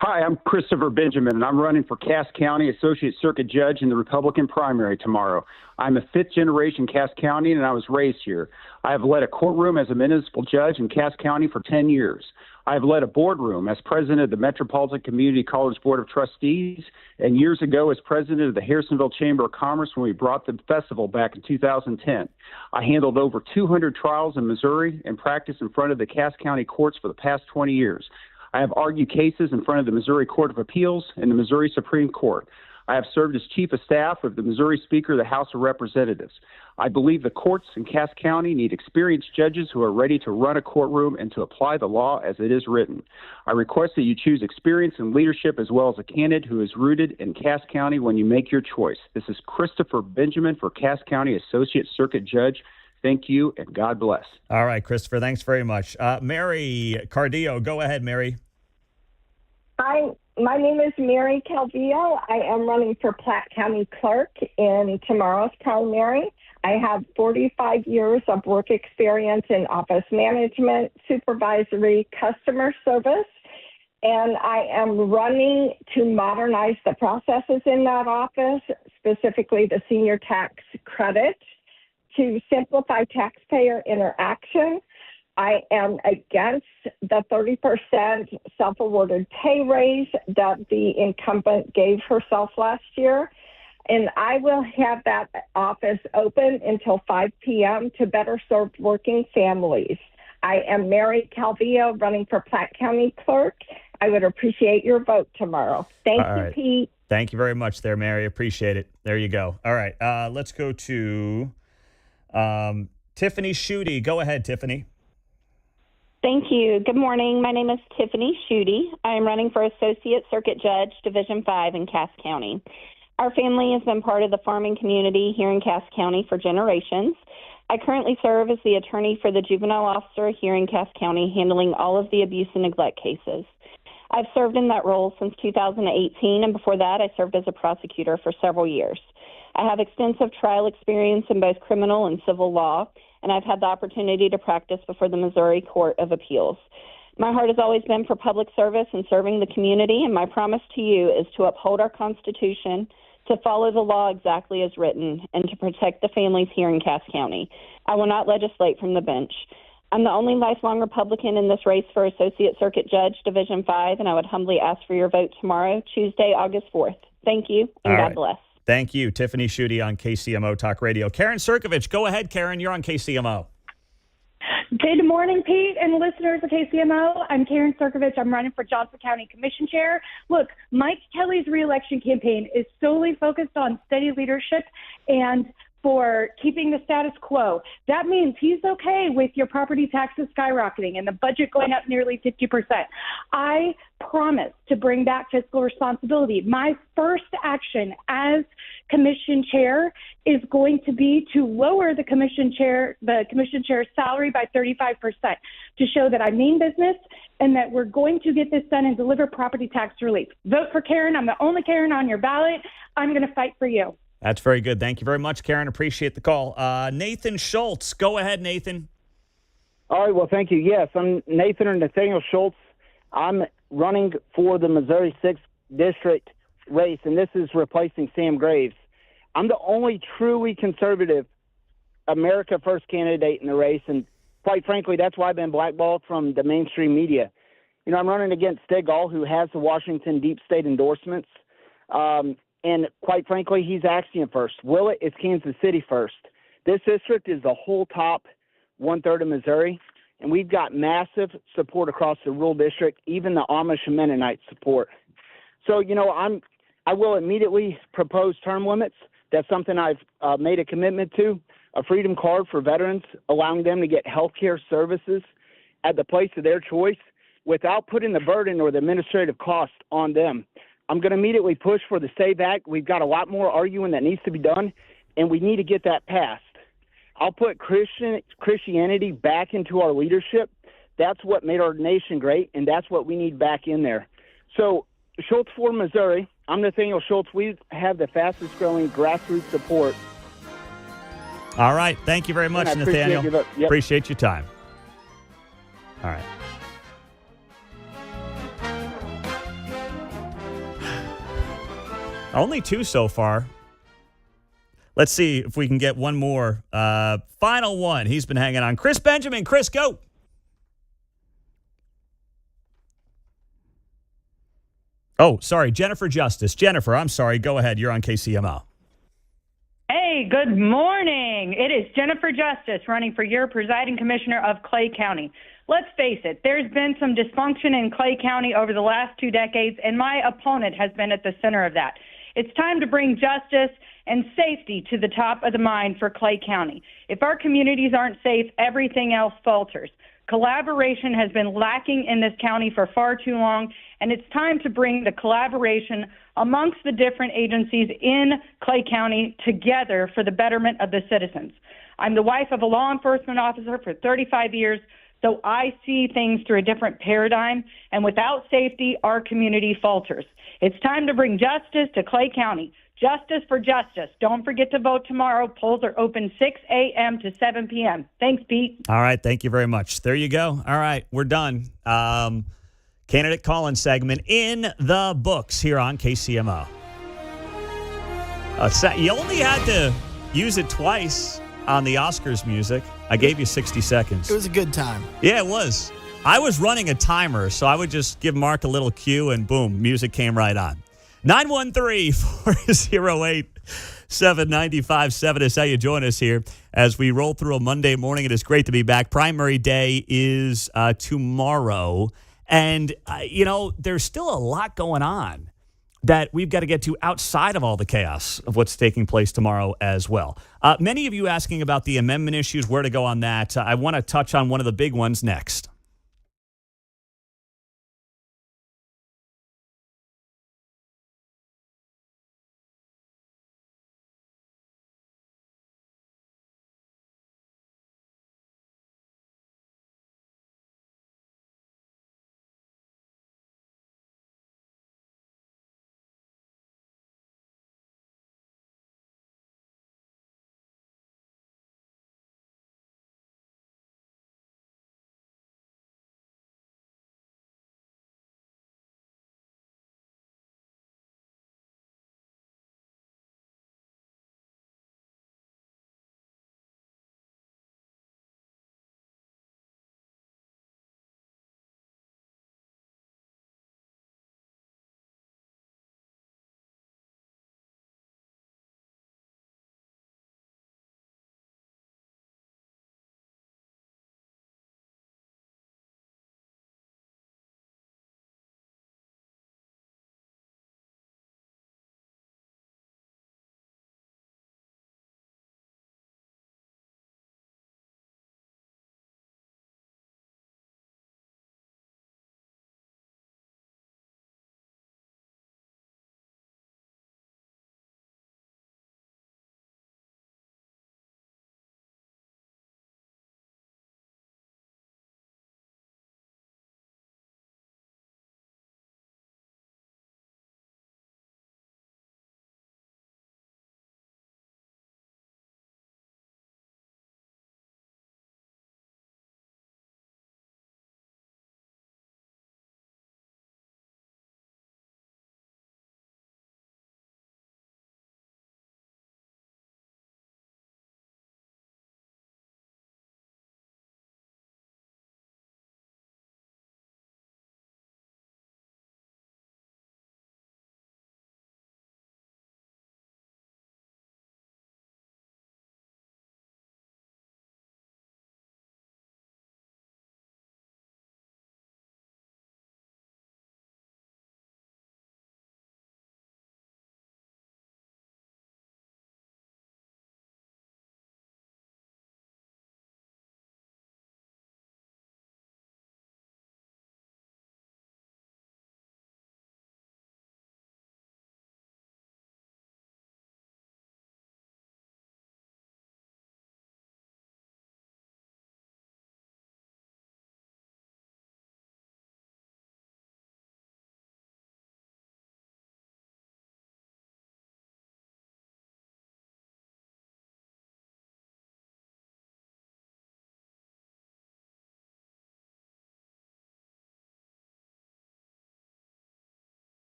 Hi, I'm Christopher Benjamin, and I'm running for Cass County Associate Circuit Judge in the Republican primary tomorrow. I'm a fifth-generation Cass County, and I was raised here. I have led a courtroom as a municipal judge in Cass County for 10 years. I have led a boardroom as president of the Metropolitan Community College Board of Trustees, and years ago as president of the Harrisonville Chamber of Commerce when we brought the festival back in 2010. I handled over 200 trials in Missouri and practiced in front of the Cass County courts for the past 20 years. I have argued cases in front of the Missouri Court of Appeals and the Missouri Supreme Court. I have served as chief of staff of the Missouri Speaker of the House of Representatives. I believe the courts in Cass County need experienced judges who are ready to run a courtroom and to apply the law as it is written. I request that you choose experience and leadership as well as a candidate who is rooted in Cass County when you make your choice. This is Christopher Benjamin for Cass County Associate Circuit Judge. Thank you, and God bless. All right, Christopher, thanks very much. Mary Cardillo, go ahead, Mary. Hi, My name is Mary Calvillo. I am running for Platte County Clerk in tomorrow's primary. I have 45 years of work experience in office management, supervisory, customer service, and I am running to modernize the processes in that office, specifically the senior tax credit, to simplify taxpayer interaction. I am against the 30% self-awarded pay raise that the incumbent gave herself last year. And I will have that office open until 5 p.m. to better serve working families. I am Mary Calvillo, running for Platte County Clerk. I would appreciate your vote tomorrow. Thank you, Pete. Thank you very much there, Mary. Appreciate it. There you go. All right. Let's go to Tiffany Schutte. Go ahead, Tiffany. Thank you. Good morning. My name is Tiffany Schutte. I am running for Associate Circuit Judge, Division 5 in Cass County. Our family has been part of the farming community here in Cass County for generations. I currently serve as the attorney for the juvenile officer here in Cass County, handling all of the abuse and neglect cases. I've served in that role since 2018, and before that, I served as a prosecutor for several years. I have extensive trial experience in both criminal and civil law, and I've had the opportunity to practice before the Missouri Court of Appeals. My heart has always been for public service and serving the community, and my promise to you is to uphold our Constitution, to follow the law exactly as written, and to protect the families here in Cass County. I will not legislate from the bench. I'm the only lifelong Republican in this race for Associate Circuit Judge, Division 5, and I would humbly ask for your vote tomorrow, Tuesday, August 4th. Thank you, and God bless. Thank you, Tiffany Schutte on KCMO Talk Radio. Karen Sirkovich, go ahead, Karen. You're on KCMO. Good morning, Pete and listeners of KCMO. I'm Karen Sirkovich. I'm running for Johnson County Commission Chair. Look, Mike Kelly's reelection campaign is solely focused on steady leadership and for keeping the status quo. That means he's okay with your property taxes skyrocketing and the budget going up nearly 50%. I promise to bring back fiscal responsibility. My first action as commission chair is going to be to lower the commission chair's salary by 35% to show that I mean business and that we're going to get this done and deliver property tax relief. Vote for Karen. I'm the only Karen on your ballot. I'm going to fight for you. That's very good. Thank you very much, Karen. Appreciate the call. Nathan Schultz. Go ahead, Nathan. All right. Well, thank you. Yes, I'm Nathan or Nathaniel Schultz. I'm running for the Missouri 6th District race, and this is replacing Sam Graves. I'm the only truly conservative America First candidate in the race, and quite frankly, that's why I've been blackballed from the mainstream media. You know, I'm running against Stigall, who has the Washington deep state endorsements. And quite frankly, he's Axiom first. Willett is Kansas City first. This district is the whole top one-third of Missouri, and we've got massive support across the rural district, even the Amish and Mennonite support. So, you know, I will immediately propose term limits. That's something I've made a commitment to, a freedom card for veterans, allowing them to get health care services at the place of their choice without putting the burden or the administrative cost on them. I'm going to immediately push for the SAVE Act. We've got a lot more arguing that needs to be done, and we need to get that passed. I'll put Christianity back into our leadership. That's what made our nation great, and that's what we need back in there. So, Schultz for Missouri. I'm Nathaniel Schultz. We have the fastest growing grassroots support. All right. Thank you very much, Nathaniel. Appreciate your time. All right. Only two so far. Let's see if we can get one more. Final one. He's been hanging on. Chris Benjamin. Chris, go. Oh, sorry. Jennifer Justice. Jennifer, I'm sorry. Go ahead. You're on KCMO. Hey, good morning. It is Jennifer Justice running for your presiding commissioner of Clay County. Let's face it, there's been some dysfunction in Clay County over the last 2 decades, and my opponent has been at the center of that. It's time to bring justice and safety to the top of the mind for Clay County. If our communities aren't safe, everything else falters. Collaboration has been lacking in this county for far too long, and it's time to bring the collaboration amongst the different agencies in Clay County together for the betterment of the citizens. I'm the wife of a law enforcement officer for 35 years, So I see things through a different paradigm, and without safety, our community falters. It's time to bring justice to Clay County. Justice for justice. Don't forget to vote tomorrow. Polls are open 6 a.m. to 7 p.m. Thanks, Pete. All right. Thank you very much. There you go. All right. We're done. Candidate call-in segment in the books here on KCMO. You only had to use it twice on the Oscars music. I gave you 60 seconds. It was a good time. Yeah, it was. I was running a timer, so I would just give Mark a little cue, and boom, music came right on. 913-408-7957 is how you join us here as we roll through a Monday morning. It is great to be back. Primary day is tomorrow. And, there's still a lot going on that we've got to get to outside of all the chaos of what's taking place tomorrow as well. Many of you asking about the amendment issues, where to go on that. I want to touch on one of the big ones next.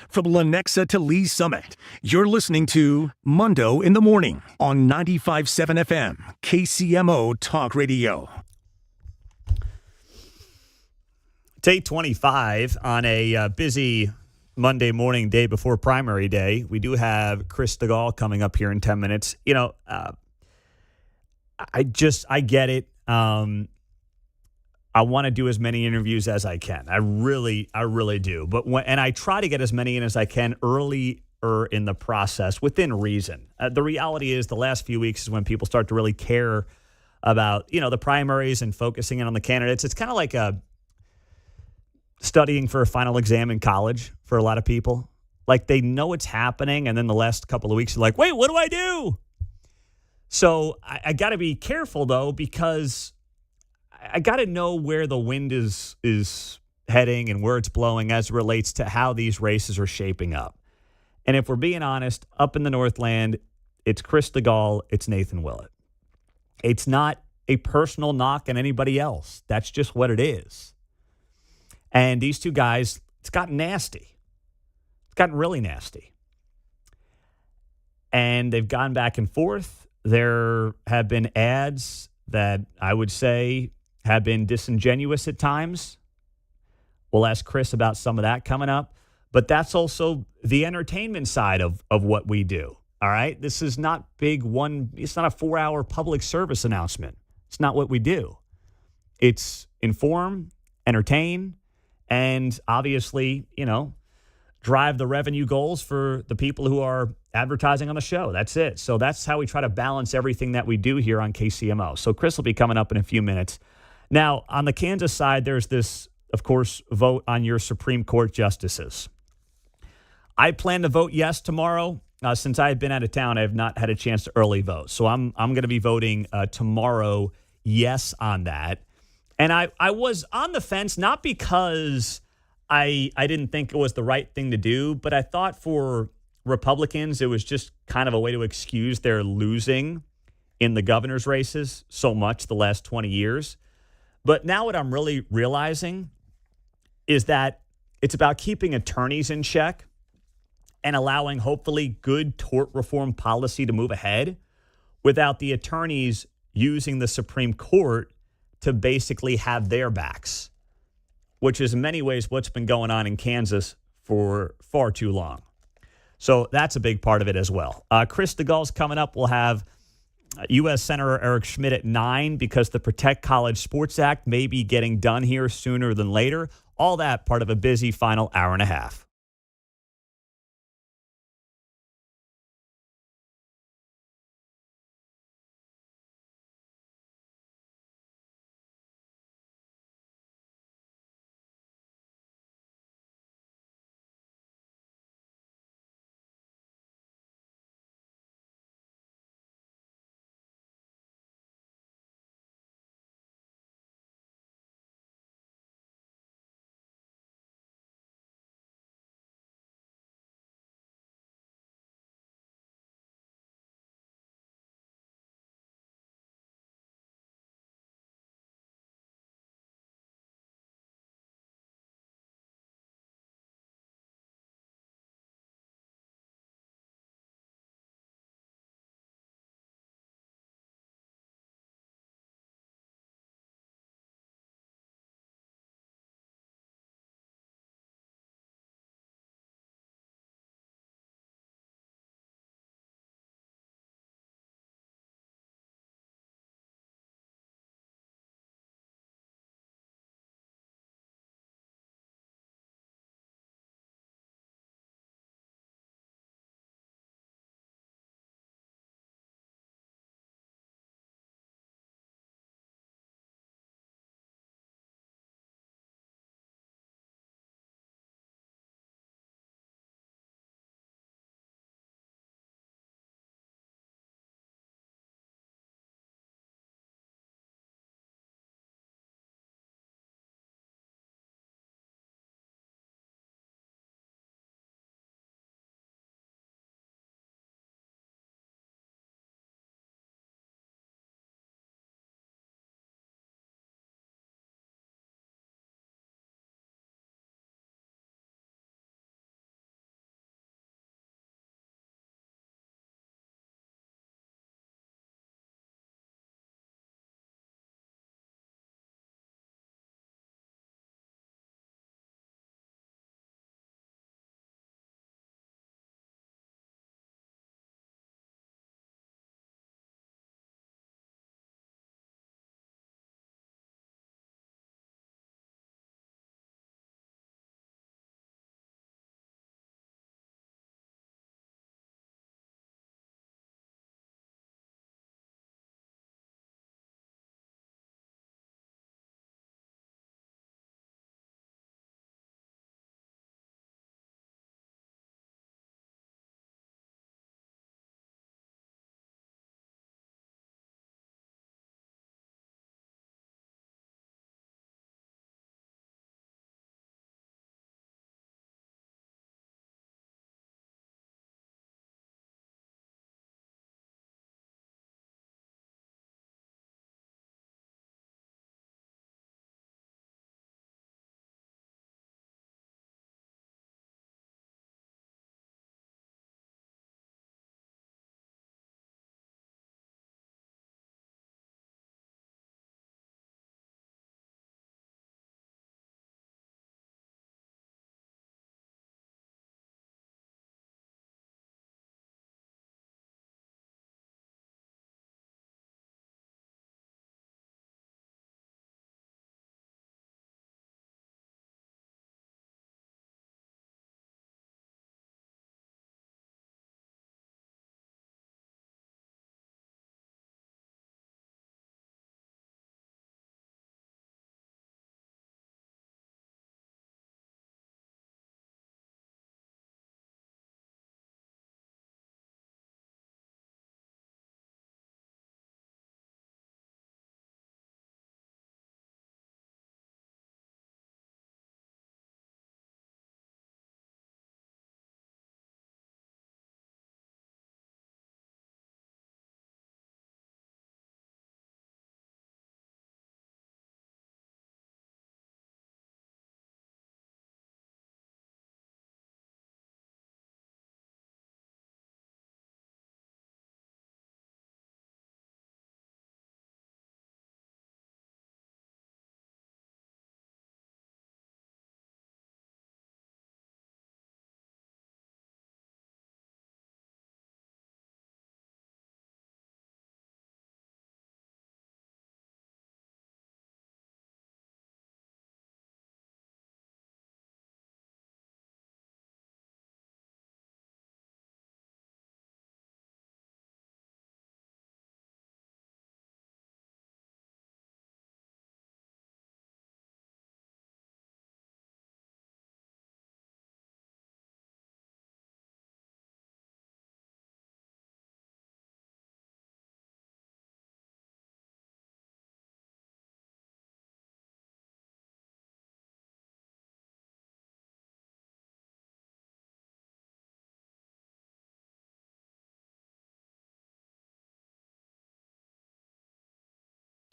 From Lenexa to Lee Summit, you're listening to Mundo in the Morning on 95.7 FM, KCMO Talk Radio. Day 25 on a busy Monday morning, day before primary day. We do have Chris Stigall coming up here in 10 minutes. You know, I get it. I want to do as many interviews as I can. I really do. But and I try to get as many in as I can earlier in the process within reason. The reality is the last few weeks is when people start to really care about, the primaries and focusing in on the candidates. It's kind of like studying for a final exam in college for a lot of people. Like they know it's happening, and then the last couple of weeks are like, wait, what do I do? So I got to be careful, though, because I got to know where the wind is heading and where it's blowing as it relates to how these races are shaping up. And if we're being honest, up in the Northland, it's Chris Stigall, it's Nathan Willett. It's not a personal knock on anybody else. That's just what it is. And these two guys, it's gotten nasty. It's gotten really nasty. And they've gone back and forth. There have been ads that I would say have been disingenuous at times. We'll ask Chris about some of that coming up. But that's also the entertainment side of what we do. All right? This is not it's not a 4-hour public service announcement. It's not what we do. It's inform, entertain, and obviously, drive the revenue goals for the people who are advertising on the show. That's it. So that's how we try to balance everything that we do here on KCMO. So Chris will be coming up in a few minutes. Now, on the Kansas side, there's this, of course, vote on your Supreme Court justices. I plan to vote yes tomorrow. Since I have been out of town, I have not had a chance to early vote. So I'm going to be voting tomorrow yes on that. And I was on the fence, not because I didn't think it was the right thing to do, but I thought for Republicans, it was just kind of a way to excuse their losing in the governor's races so much the last 20 years. But now what I'm really realizing is that it's about keeping attorneys in check and allowing hopefully good tort reform policy to move ahead without the attorneys using the Supreme Court to basically have their backs, which is in many ways what's been going on in Kansas for far too long. So that's a big part of it as well. Chris Stigall's coming up. We'll have U.S. Senator Eric Schmitt at 9 because the Protect College Sports Act may be getting done here sooner than later. All that part of a busy final hour and a half.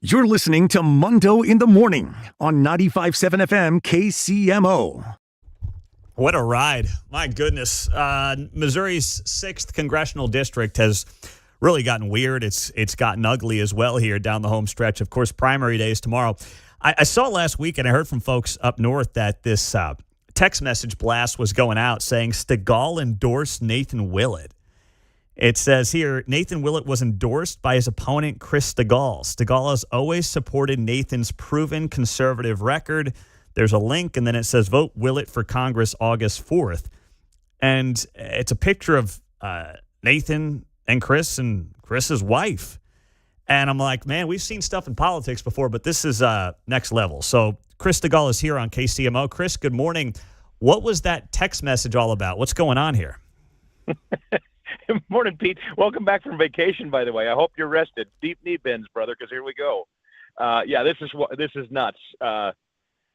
You're listening to Mundo in the Morning on 95.7 FM KCMO. What a ride. My goodness. Missouri's 6th Congressional District has really gotten weird. It's gotten ugly as well here down the home stretch. Of course, primary day is tomorrow. I saw last week, and I heard from folks up north that this text message blast was going out saying Stigall endorsed Nathan Willett. It says here, Nathan Willett was endorsed by his opponent, Chris Stigall. Stigall has always supported Nathan's proven conservative record. There's a link, and then it says, vote Willett for Congress August 4th. And it's a picture of Nathan and Chris's wife. And I'm like, man, we've seen stuff in politics before, but this is next level. So Chris Stigall is here on KCMO. Chris, good morning. What was that text message all about? What's going on here? Good morning, Pete. Welcome back from vacation, by the way. I hope you're rested. Deep knee bends, brother, because here we go. This is nuts.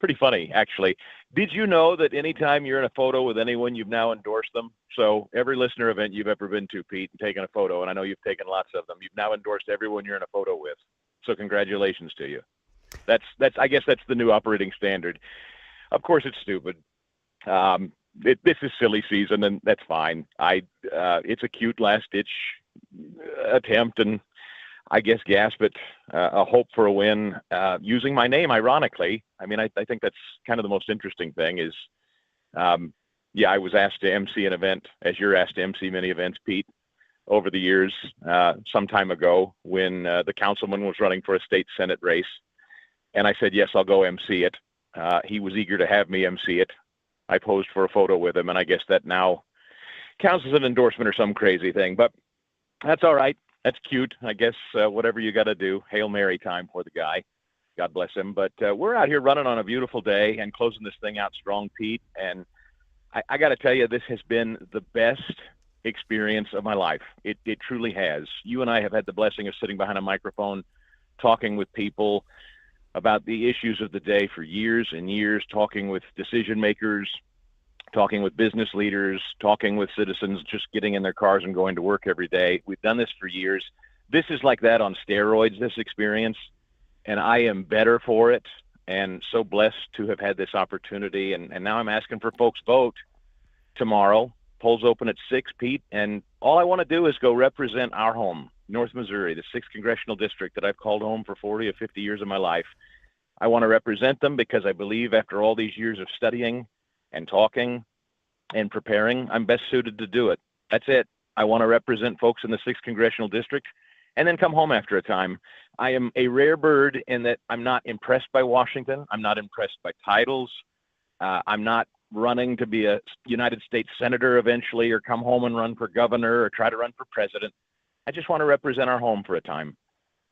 Pretty funny, actually. Did you know that anytime you're in a photo with anyone, you've now endorsed them? So every listener event you've ever been to, Pete, and taken a photo, and I know you've taken lots of them, you've now endorsed everyone you're in a photo with. So congratulations to you. I guess that's the new operating standard. Of course, it's stupid. This is silly season, and that's fine. It's a cute last-ditch attempt, and I guess gasp at a hope for a win using my name, ironically. I mean, I think that's kind of the most interesting thing is, I was asked to MC an event, as you're asked to MC many events, Pete, over the years, some time ago when the councilman was running for a state Senate race. And I said, yes, I'll go MC it. He was eager to have me MC it. I posed for a photo with him, and I guess that now counts as an endorsement or some crazy thing. But that's all right. That's cute. I guess whatever you got to do. Hail Mary time for the guy. God bless him. But we're out here running on a beautiful day and closing this thing out strong, Pete. And I got to tell you, this has been the best experience of my life. It truly has. You and I have had the blessing of sitting behind a microphone, talking with people about the issues of the day for years and years, talking with decision makers, talking with business leaders, talking with citizens, just getting in their cars and going to work every day. We've done this for years. This is like that on steroids, this experience, and I am better for it and so blessed to have had this opportunity. And now I'm asking for folks vote tomorrow. Polls open at 6, Pete, and all I want to do is go represent our home, North Missouri, the 6th Congressional District that I've called home for 40 or 50 years of my life. I want to represent them because I believe after all these years of studying and talking and preparing, I'm best suited to do it. That's it. I want to represent folks in the 6th Congressional District and then come home after a time. I am a rare bird in that I'm not impressed by Washington. I'm not impressed by titles. I'm not running to be a United States Senator eventually or come home and run for governor or try to run for president. I just want to represent our home for a time.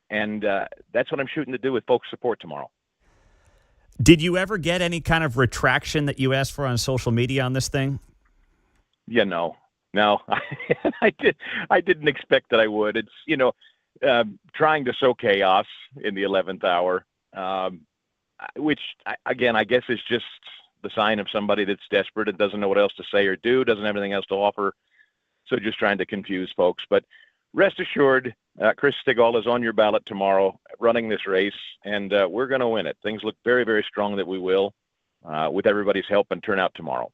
And that's what I'm shooting to do with folks' support tomorrow. Did you ever get any kind of retraction that you asked for on social media on this thing? Yeah, no, I didn't expect that I would. It's, trying to sow chaos in the 11th hour, which, again, I guess is just the sign of somebody that's desperate and doesn't know what else to say or do, doesn't have anything else to offer. So just trying to confuse folks. But rest assured, Chris Stigall is on your ballot tomorrow running this race, and we're going to win it. Things look very, very strong that we will with everybody's help and turnout tomorrow.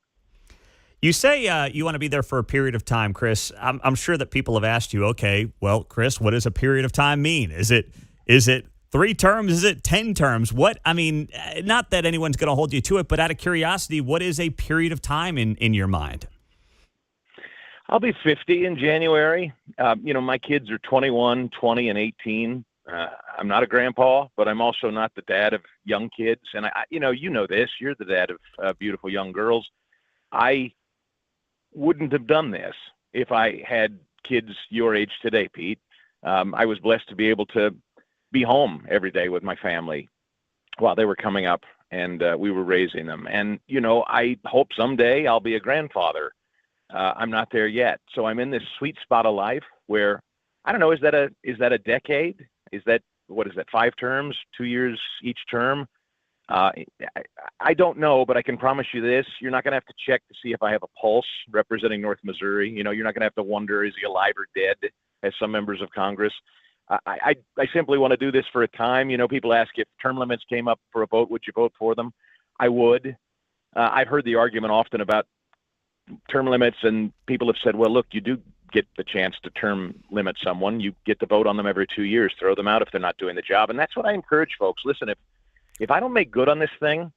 You say you want to be there for a period of time, Chris. I'm sure that people have asked you, okay, well, Chris, what does a period of time mean? Is it 3 terms? Is it 10 terms? What? I mean, not that anyone's going to hold you to it, but out of curiosity, what is a period of time in your mind? I'll be 50 in January. My kids are 21, 20, and 18. I'm not a grandpa, but I'm also not the dad of young kids. And you know this. You're the dad of beautiful young girls. I wouldn't have done this if I had kids your age today, Pete. I was blessed to be able to be home every day with my family while they were coming up and we were raising them. And, I hope someday I'll be a grandfather. I'm not there yet. So I'm in this sweet spot of life where, I don't know, is that a decade? What is that, 5 terms, 2 years each term? I don't know, but I can promise you this. You're not going to have to check to see if I have a pulse representing North Missouri. You're not going to have to wonder, is he alive or dead, as some members of Congress. I simply want to do this for a time. People ask if term limits came up for a vote, would you vote for them? I would. I've heard the argument often about term limits, and people have said, well, look, you do get the chance to term limit someone. You get to vote on them every 2 years, throw them out if they're not doing the job. And that's what I encourage folks. Listen, if I don't make good on this thing,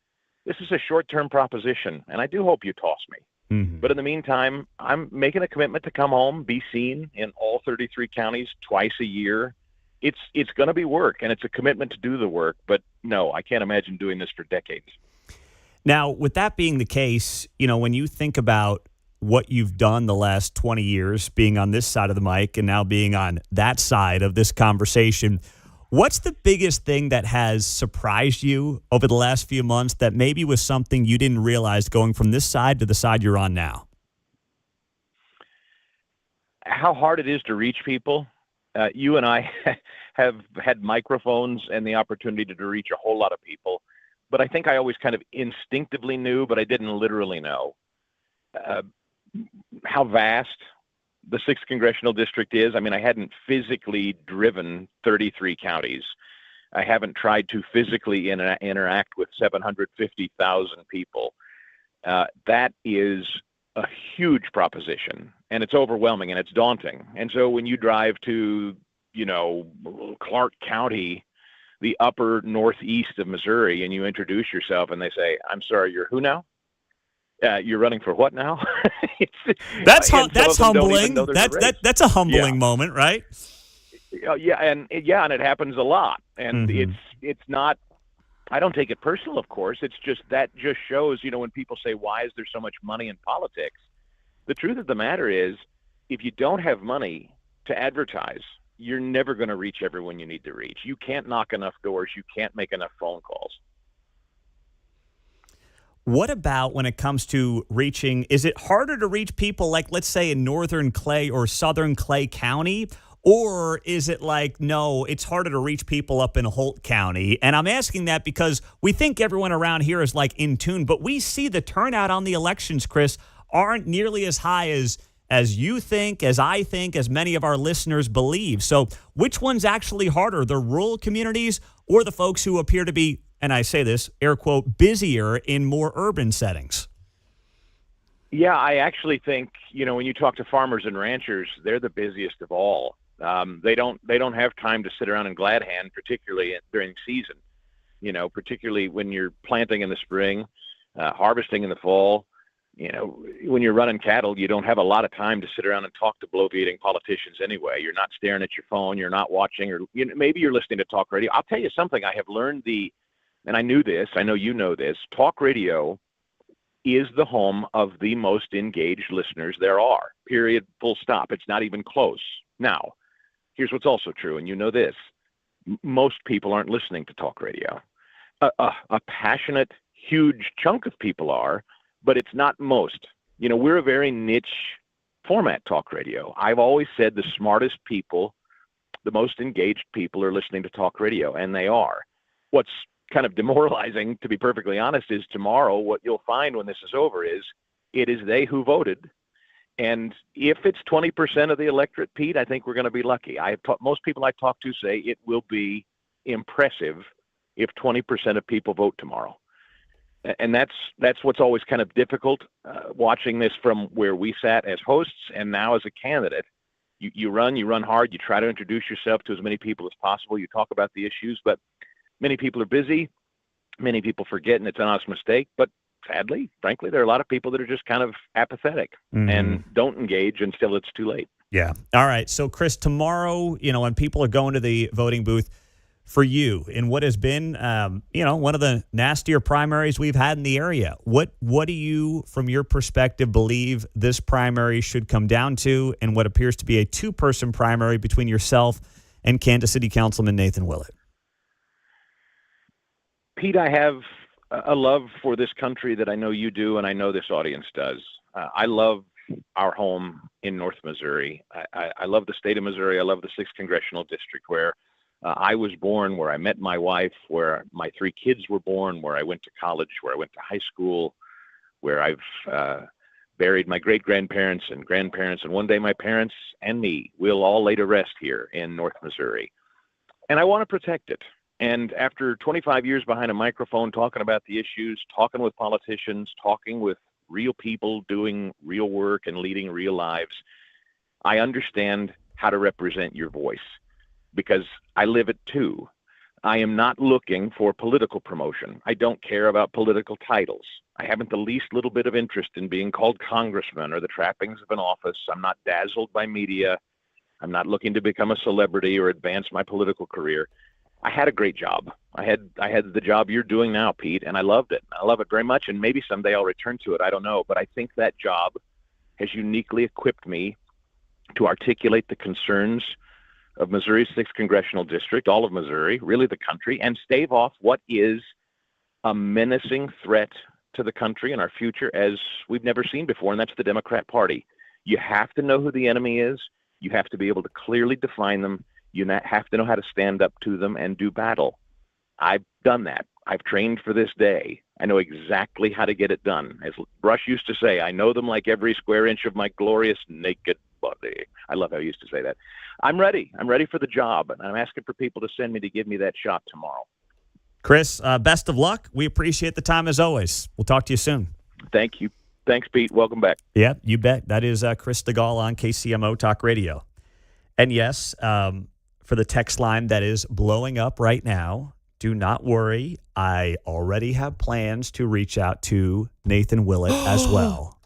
this is a short-term proposition, and I do hope you toss me. Mm-hmm. But in the meantime, I'm making a commitment to come home, be seen in all 33 counties twice a year. It's going to be work, and it's a commitment to do the work. But no, I can't imagine doing this for decades. Now, with that being the case, when you think about what you've done the last 20 years, being on this side of the mic and now being on that side of this conversation, what's the biggest thing that has surprised you over the last few months that maybe was something you didn't realize going from this side to the side you're on now? How hard it is to reach people. You and I have had microphones and the opportunity to reach a whole lot of people, but I think I always kind of instinctively knew, but I didn't literally know how vast the 6th Congressional District is. I mean, I hadn't physically driven 33 counties. I haven't tried to physically interact with 750,000 people. That is a huge proposition, and it's overwhelming, and it's daunting. And so when you drive to, Clark County, the upper northeast of Missouri, and you introduce yourself, and they say, I'm sorry, you're who now? You're running for what now? That's humbling. That's a humbling moment, right? And it happens a lot. And it's not. I don't take it personal, of course. It's just that just shows, when people say, why is there so much money in politics? The truth of the matter is, if you don't have money to advertise, you're never going to reach everyone you need to reach. You can't knock enough doors. You can't make enough phone calls. What about when it comes to reaching, is it harder to reach people like, let's say, in northern Clay or southern Clay County? Or is it like, no, it's harder to reach people up in Holt County? And I'm asking that because we think everyone around here is like in tune, but we see the turnout on the elections, Chris, aren't nearly as high as you think, as I think, as many of our listeners believe. So which one's actually harder, the rural communities or the folks who appear to be, and I say this, air quote, busier in more urban settings? Yeah, I actually think, when you talk to farmers and ranchers, they're the busiest of all. They don't have time to sit around in glad hand, particularly during season, particularly when you're planting in the spring, harvesting in the fall. When you're running cattle, you don't have a lot of time to sit around and talk to bloviating politicians anyway. You're not staring at your phone. You're not watching, or maybe you're listening to talk radio. I'll tell you something. I have learned and I knew this, I know you know this, talk radio is the home of the most engaged listeners there are, period, full stop. It's not even close. Now, here's what's also true, and you know this. Most people aren't listening to talk radio. A passionate, huge chunk of people are, but it's not most. We're a very niche format, talk radio. I've always said the smartest people, the most engaged people are listening to talk radio, and they are. What's kind of demoralizing, to be perfectly honest, is tomorrow what you'll find when this is over is it is they who voted. And if it's 20% of the electorate, Pete, I think we're going to be lucky. Most people I talk to say it will be impressive if 20% of people vote tomorrow. And that's what's always kind of difficult, watching this from where we sat as hosts and now as a candidate. You run hard, you try to introduce yourself to as many people as possible, you talk about the issues, but many people are busy, many people forget, and it's an honest mistake. But sadly, frankly, there are a lot of people that are just kind of apathetic and don't engage until it's too late. Yeah. All right. So, Chris, tomorrow, when people are going to the voting booth, for you, in what has been, one of the nastier primaries we've had in the area, what do you, from your perspective, believe this primary should come down to, and what appears to be a two-person primary between yourself and Kansas City Councilman Nathan Willett? Pete, I have a love for this country that I know you do, and I know this audience does. I love our home in North Missouri. I love the state of Missouri. I love the 6th Congressional District, where I was born, where I met my wife, where my 3 kids were born, where I went to college, where I went to high school, where I've buried my great-grandparents and grandparents, and one day my parents and me will all lay to rest here in North Missouri. and I want to protect it. And after 25 years behind a microphone, talking about the issues, talking with politicians, talking with real people doing real work and leading real lives, I understand how to represent your voice because I live it too. I am not looking for political promotion. I don't care about political titles. I haven't the least little bit of interest in being called congressman or the trappings of an office. I'm not dazzled by media. I'm not looking to become a celebrity or advance my political career. I had a great job. I had the job you're doing now, Pete, and I loved it. I love it very much, and maybe someday I'll return to it. I don't know, but I think that job has uniquely equipped me to articulate the concerns of Missouri's 6th Congressional District, all of Missouri, really the country, and stave off what is a menacing threat to the country and our future as we've never seen before, and that's the Democrat Party. You have to know who the enemy is. You have to be able to clearly define them. You have to know how to stand up to them and do battle. I've done that. I've trained for this day. I know exactly how to get it done. As Brush used to say, I know them like every square inch of my glorious naked body. I love how he used to say that. I'm ready. I'm ready for the job, and I'm asking for people to send me to give me that shot tomorrow. Chris, best of luck. We appreciate the time as always. We'll talk to you soon. Thank you. Thanks, Pete. Welcome back. Yeah, you bet. That is Chris Stigall on KCMO Talk Radio. And yes, for the text line that is blowing up right now, do not worry. I already have plans to reach out to Nathan Willett as well.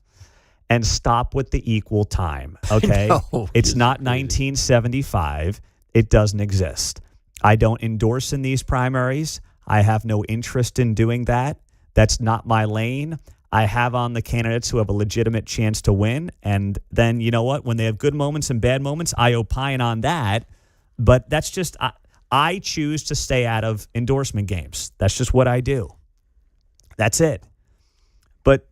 And stop with the equal time, okay? No, it's not 1975. It doesn't exist. I don't endorse in these primaries. I have no interest in doing that. That's not my lane. I have on the candidates who have a legitimate chance to win. And then, you know what? When they have good moments and bad moments, I opine on that. But that's just, I choose to stay out of endorsement games. That's just what I do. That's it. But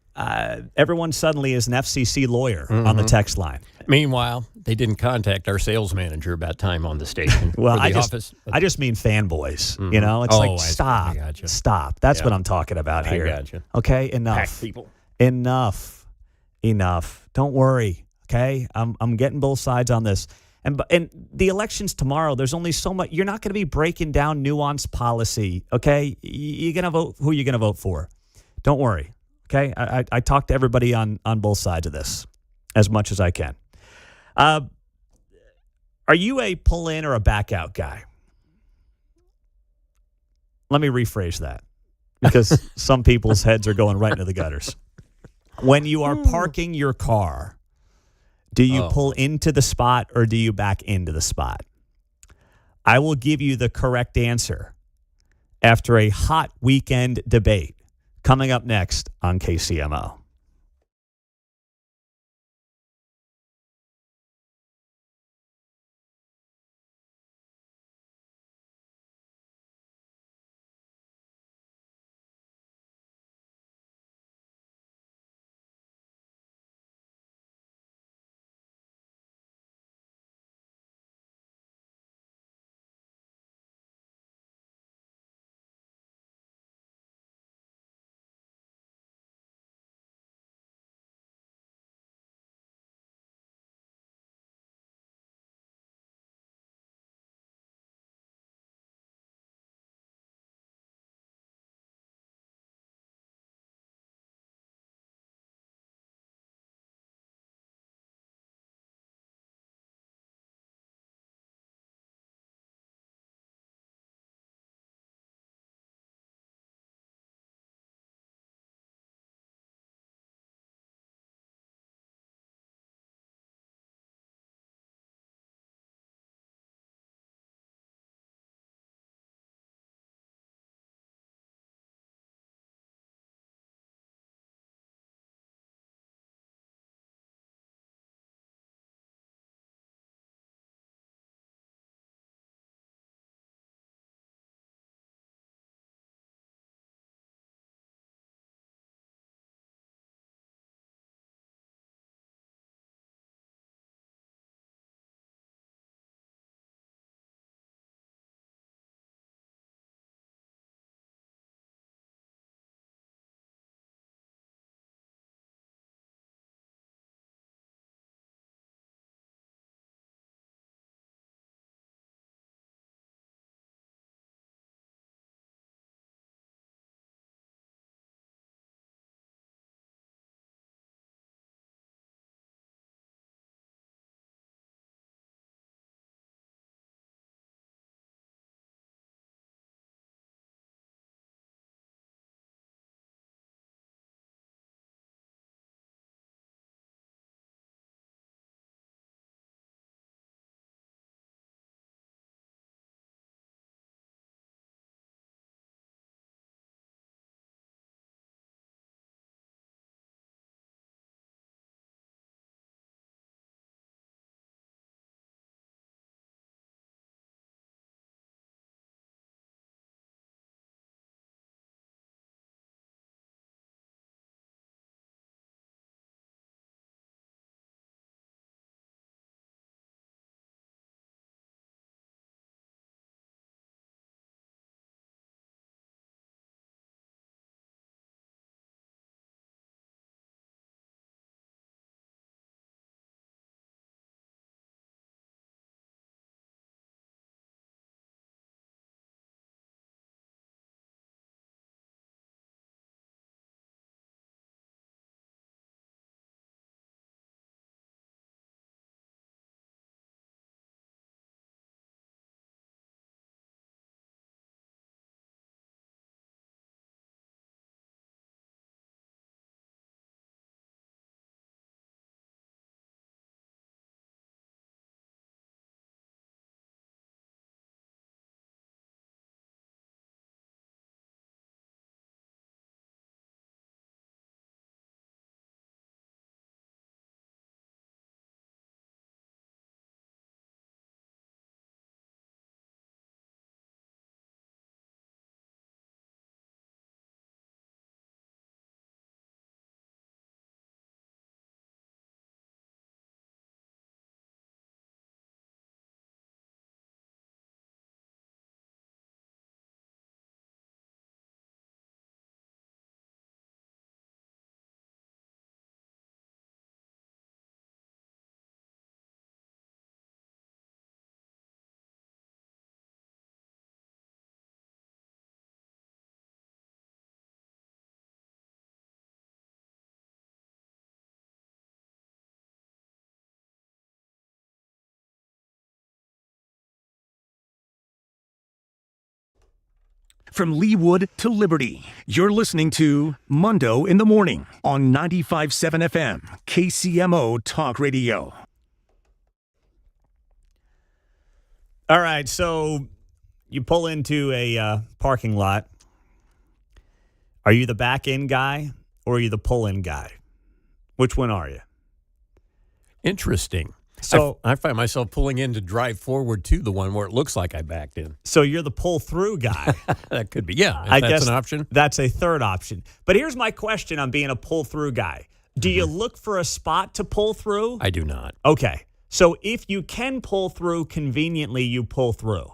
everyone suddenly is an FCC lawyer on the text line. Meanwhile, they didn't contact our sales manager about time on the station. Well, I just mean fanboys. You know, it's like, stop. Stop. That's what I'm talking about here. I gotcha. Okay, enough. Pack people. Enough. Don't worry. Okay, I'm getting both sides on this. And the election's tomorrow. There's only so much. You're not going to be breaking down nuanced policy. Okay, you're going to vote who you're going to vote for. Don't worry. Okay, I talk to everybody on both sides of this as much as I can. Are you a pull in or a back out guy? Let me rephrase that because some people's heads are going right into the gutters. When you are parking your car, do you pull into the spot or do you back into the spot? I will give you the correct answer after a hot weekend debate coming up next on KCMO. From Leawood to Liberty, you're listening to Mundo in the Morning on 95.7 FM, KCMO Talk Radio. All right, so you pull into a parking lot. Are you the back-end guy or are you the pull-in guy? Which one are you? Interesting. So I find myself pulling in to drive forward to the one where it looks like I backed in. So you're the pull-through guy. That could be, yeah. If I that's guess an option. That's a third option. But here's my question on being a pull-through guy. Do you look for a spot to pull through? I do not. Okay. So if you can pull through conveniently, you pull through.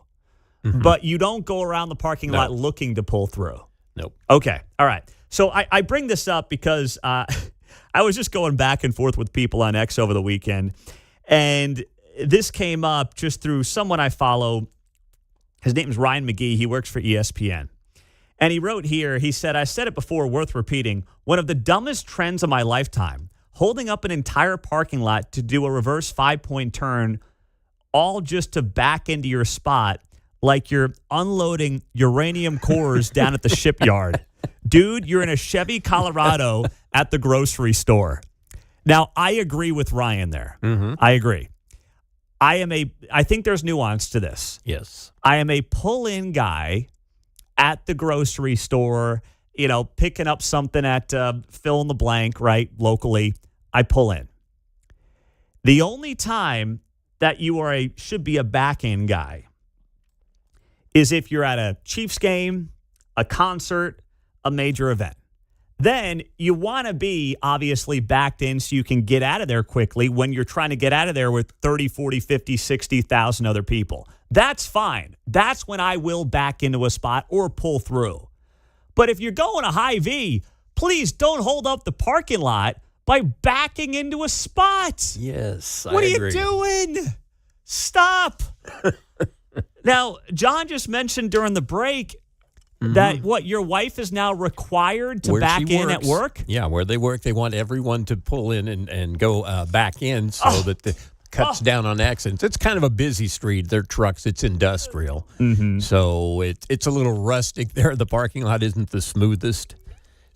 But you don't go around the parking lot looking to pull through. Nope. Okay. All right. So I bring this up because I was just going back and forth with people on X over the weekend. And this came up just through someone I follow. His name is Ryan McGee. He works for ESPN. And he wrote here, he said, I said it before, worth repeating, one of the dumbest trends of my lifetime, holding up an entire parking lot to do a reverse 5-point turn, all just to back into your spot like you're unloading uranium cores down at the shipyard. Dude, you're in a Chevy Colorado at the grocery store. Now, I agree with Ryan there. I agree. I think there's nuance to this. Yes. I am a pull-in guy at the grocery store, picking up something at fill in the blank, right, locally. I pull in. The only time that you should be a back-end guy is if you're at a Chiefs game, a concert, a major event. Then you want to be obviously backed in so you can get out of there quickly when you're trying to get out of there with 30, 40, 50, 60,000 other people. That's fine. That's when I will back into a spot or pull through. But if you're going a high V, please don't hold up the parking lot by backing into a spot. Yes, What I are agree. you doing? Stop. Now, John just mentioned during the break that your wife is now required to Where back she in at works. work? Yeah, where they work, they want everyone to pull in and go back in so that it cuts down on accidents. It's kind of a busy street. They're trucks. It's industrial. So it's a little rustic there. The parking lot isn't the smoothest.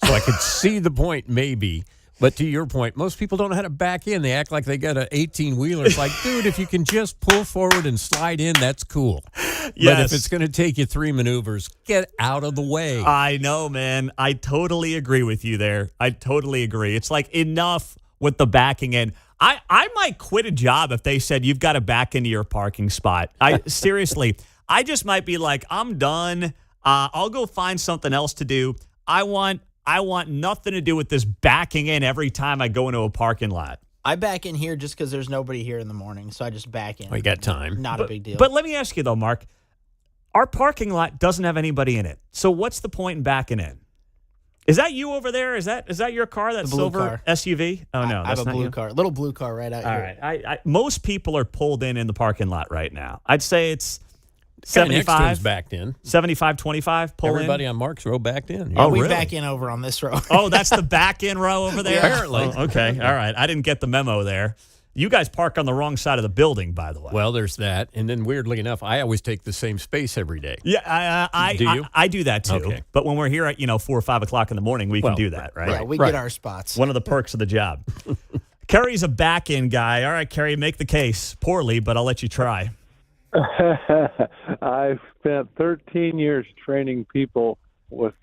So I could see the point maybe. But to your point, most people don't know how to back in. They act like they got an 18-wheeler. It's like, dude, if you can just pull forward and slide in, that's cool. Yes. But if it's going to take you 3 maneuvers, get out of the way. I know, man. I totally agree with you there. I totally agree. It's like enough with the backing in. I might quit a job if they said you've got to back into your parking spot. Seriously, I just might be like, I'm done. I'll go find something else to do. I want nothing to do with this backing in every time I go into a parking lot. I back in here just because there's nobody here in the morning, so I just back in. We got time. Not a big deal. But let me ask you, though, Mark. Our parking lot doesn't have anybody in it. So what's the point in backing in? Is that you over there? Is that your car, that silver car. SUV? Oh, no, I have that's a not blue you. car. Little blue car right out All here. right. Most people are pulled in the parking lot right now. I'd say it's Guy next to 75, him's backed in. 75, 25, pull Everybody in. on Mark's row backed in. Yeah, Oh, we really? back in over on this row. Oh, that's the back in row over there? Apparently. Oh, okay. All right. I didn't get the memo there. You guys park on the wrong side of the building, by the way. Well, there's that. And then weirdly enough, I always take the same space every day. Yeah, Do you? I do that too. Okay. But when we're here at 4 or 5 o'clock in the morning, we can do that, right? Yeah, we Right. get our spots. One of the perks of the job. Kerry's a back-end guy. All right, Kerry, make the case. Poorly, but I'll let you try. I've spent 13 years training people with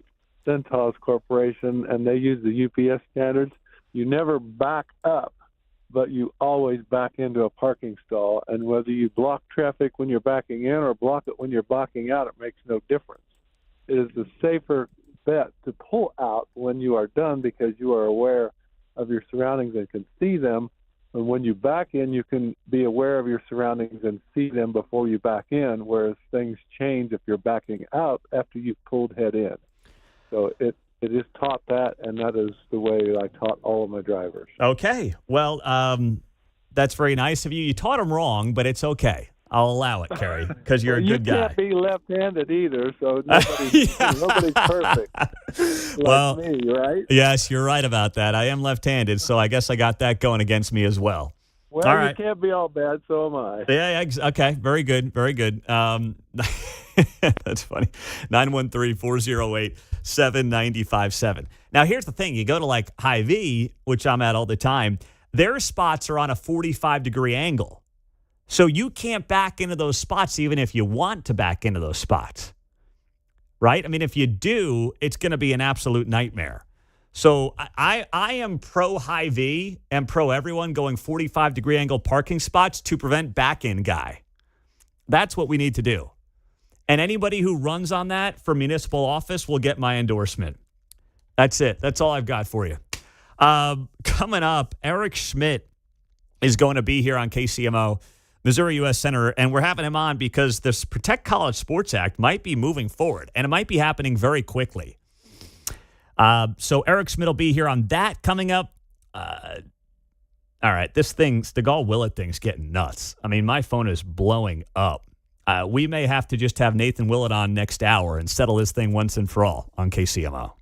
Centos Corporation, and they use the UPS standards. You never back up, but you always back into a parking stall. And whether you block traffic when you're backing in or block it when you're backing out, it makes no difference. It is the safer bet to pull out when you are done because you are aware of your surroundings and can see them. And when you back in, you can be aware of your surroundings and see them before you back in, whereas things change if you're backing out after you've pulled head in. So it is taught that, and that is the way I taught all of my drivers. Okay. Well, that's very nice of you. You taught him wrong, but it's okay. I'll allow it, Kerry, because you're a good guy. You can't be left-handed either, so nobody's perfect. Well, like me, right? Yes, you're right about that. I am left-handed, so I guess I got that going against me as well. Well, all you right. can't be all bad, so am I. Yeah, okay. Very good. Very good. That's funny. 913-408-7957. Now, here's the thing. You go to like Hy-Vee, which I'm at all the time. Their spots are on a 45-degree angle. So you can't back into those spots even if you want to back into those spots. Right? I mean, if you do, it's going to be an absolute nightmare. So I am pro Hy-Vee and pro everyone going 45-degree angle parking spots to prevent back-in guy. That's what we need to do. And anybody who runs on that for municipal office will get my endorsement. That's it. That's all I've got for you. Coming up, Eric Schmitt is going to be here on KCMO, Missouri U.S. Senator, and we're having him on because this Protect College Sports Act might be moving forward, and it might be happening very quickly. So Eric Schmitt will be here on that coming up. All right, this thing, Stigall Willett thing's getting nuts. I mean, my phone is blowing up. We may have to just have Nathan Willett on next hour and settle this thing once and for all on KCMO.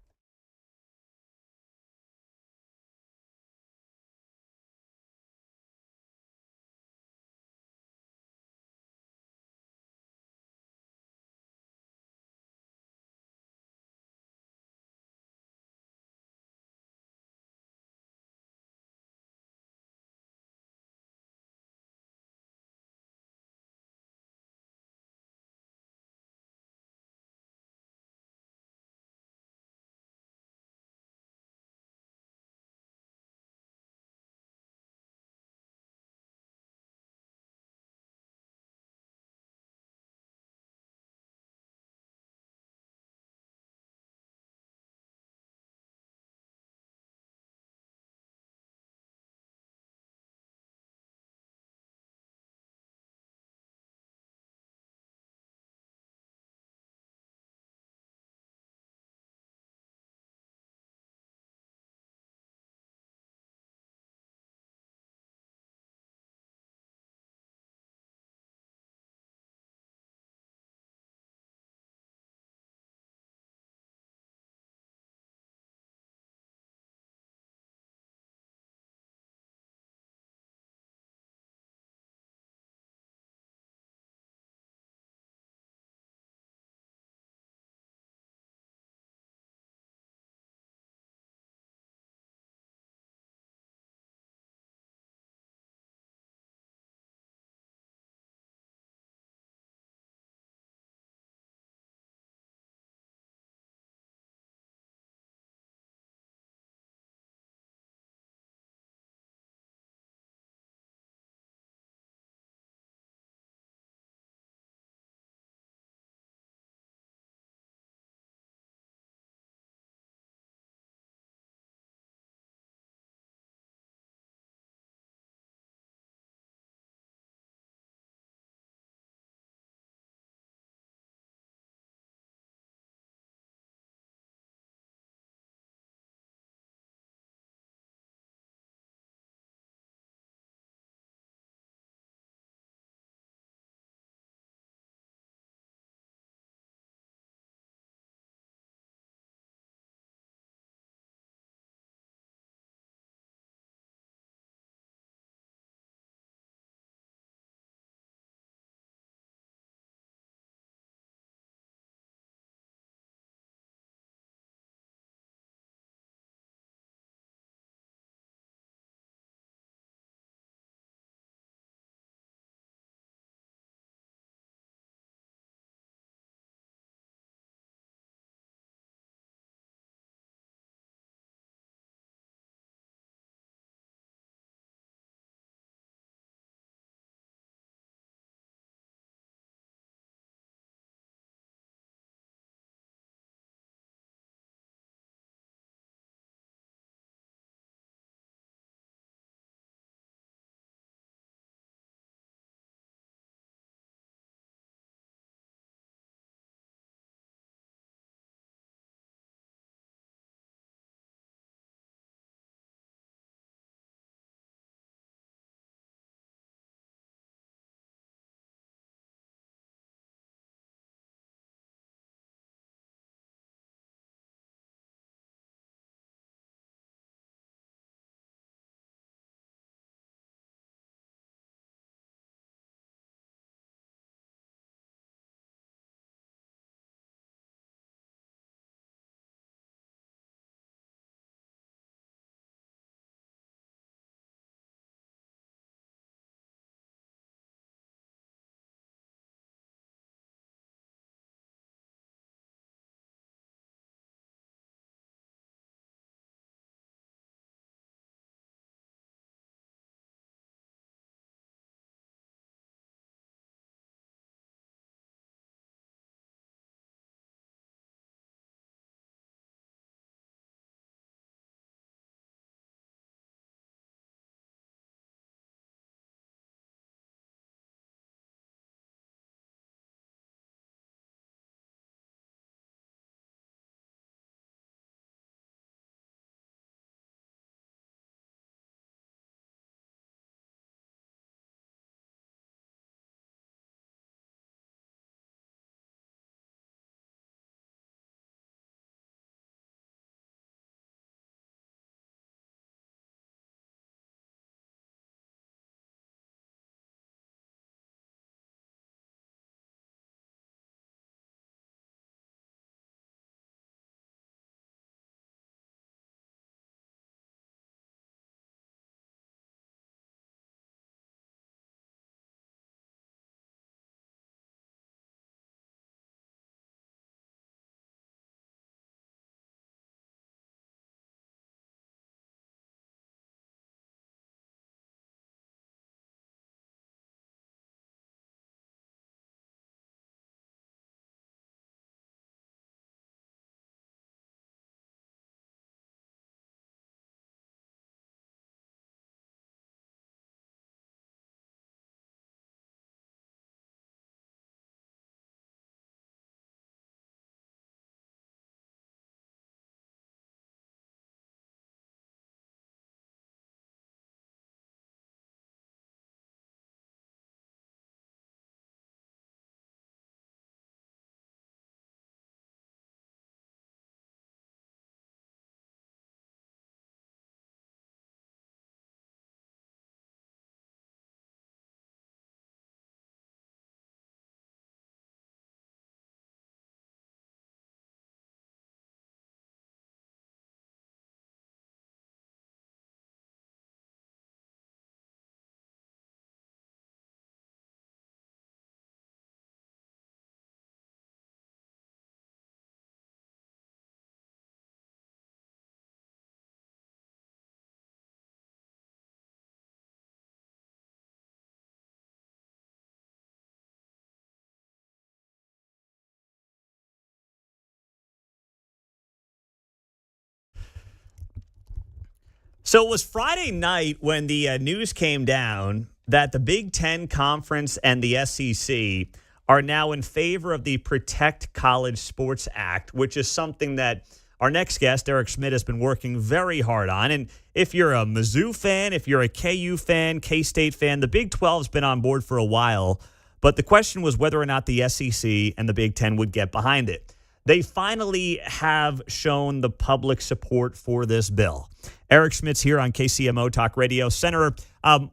So it was Friday night when the news came down that the Big Ten Conference and the SEC are now in favor of the Protect College Sports Act, which is something that our next guest, Eric Schmitt, has been working very hard on. And if you're a Mizzou fan, if you're a KU fan, K-State fan, the Big 12's been on board for a while. But the question was whether or not the SEC and the Big Ten would get behind it. They finally have shown the public support for this bill. Eric Schmitt's here on KCMO Talk Radio. Senator,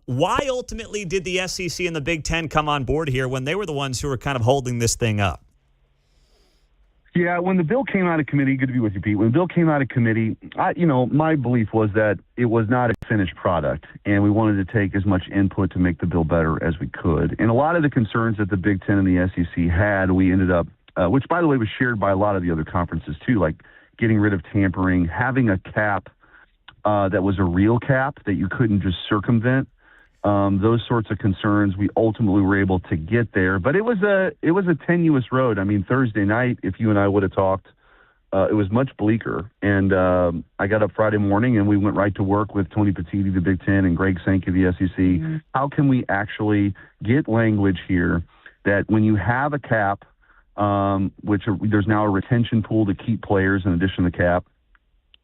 why ultimately did the SEC and the Big Ten come on board here when they were the ones who were kind of holding this thing up? Yeah, when the bill came out of committee, good to be with you, Pete. When the bill came out of committee, my belief was that it was not a finished product, and we wanted to take as much input to make the bill better as we could. And a lot of the concerns that the Big Ten and the SEC had, we ended up, which, by the way, was shared by a lot of the other conferences, too, like getting rid of tampering, having a cap that was a real cap that you couldn't just circumvent. Those sorts of concerns, we ultimately were able to get there. But it was a tenuous road. I mean, Thursday night, if you and I would have talked, it was much bleaker. And I got up Friday morning, and we went right to work with Tony Petitti, the Big Ten, and Greg Sankey, the SEC. Mm-hmm. How can we actually get language here that when you have a cap, which there's now a retention pool to keep players in addition to the cap,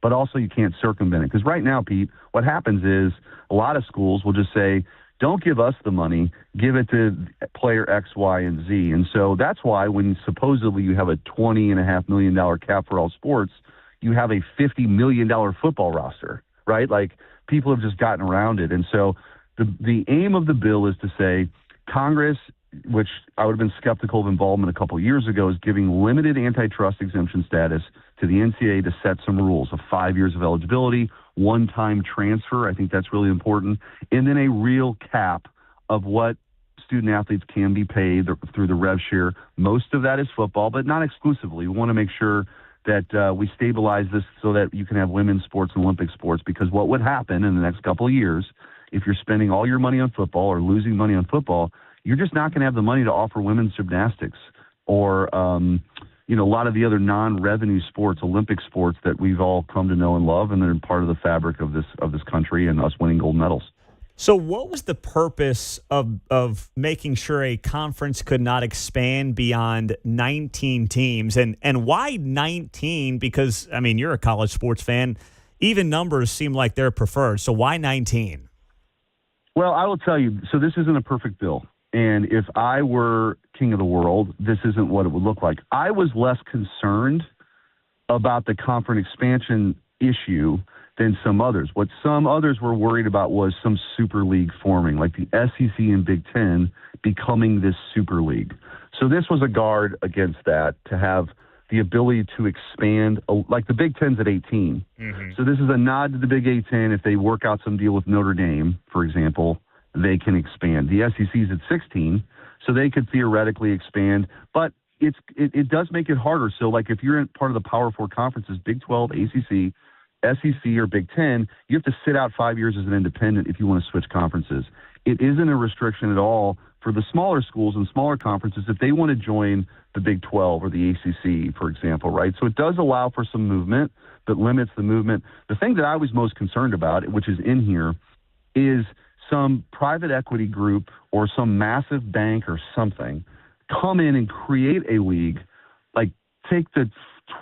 but also you can't circumvent it. Because right now, Pete, what happens is a lot of schools will just say, don't give us the money, give it to player X, Y, and Z. And so that's why when supposedly you have a $20.5 million cap for all sports, you have a $50 million football roster, right? Like, people have just gotten around it. And so the aim of the bill is to say Congress, which I would have been skeptical of involvement a couple of years ago, is giving limited antitrust exemption status to the NCAA to set some rules of 5 years of eligibility, one-time transfer. I think that's really important. And then a real cap of what student athletes can be paid through the rev share. Most of that is football, but not exclusively. We want to make sure that we stabilize this so that you can have women's sports and Olympic sports, because what would happen in the next couple of years, if you're spending all your money on football or losing money on football, you're just not going to have the money to offer women's gymnastics or, a lot of the other non-revenue sports, Olympic sports that we've all come to know and love, and they're part of the fabric of this country and us winning gold medals. So what was the purpose of making sure a conference could not expand beyond 19 teams? And why 19? Because, I mean, you're a college sports fan. Even numbers seem like they're preferred. So why 19? Well, I will tell you, so this isn't a perfect bill. And if I were king of the world, this isn't what it would look like. I was less concerned about the conference expansion issue than some others. What some others were worried about was some super league forming, like the SEC and Big Ten becoming this super league. So this was a guard against that, to have the ability to expand, like the Big Ten's at 18. Mm-hmm. So this is a nod to the Big 10. If they work out some deal with Notre Dame, for example, they can expand. The SEC's at 16, so they could theoretically expand, but it does make it harder. So, like, if you're in part of the Power Four conferences, Big 12, ACC, SEC, or Big 10, you have to sit out 5 years as an independent if you want to switch conferences. It isn't a restriction at all for the smaller schools and smaller conferences if they want to join the Big 12 or the ACC, for example, right? So it does allow for some movement, but limits the movement. The thing that I was most concerned about, which is in here, is some private equity group or some massive bank or something come in and create a league, like take the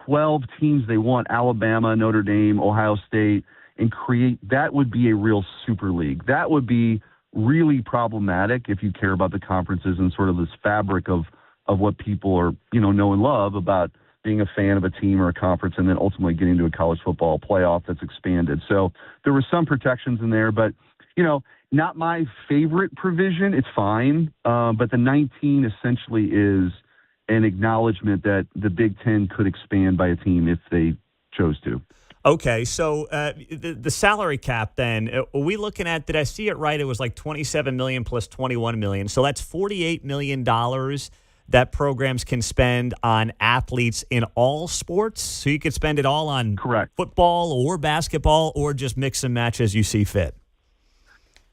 12 teams they want, Alabama, Notre Dame, Ohio State, and create, that would be a real super league. That would be really problematic if you care about the conferences and sort of this fabric of what people are, know and love about being a fan of a team or a conference, and then ultimately getting to a college football playoff that's expanded. So there were some protections in there, but, not my favorite provision. It's fine. But the 19 essentially is an acknowledgement that the Big Ten could expand by a team if they chose to. Okay, so the salary cap then, are we looking at, did I see it right? It was like $27 million plus $21 million. So that's $48 million that programs can spend on athletes in all sports. So you could spend it all on football or basketball, or just mix and match as you see fit.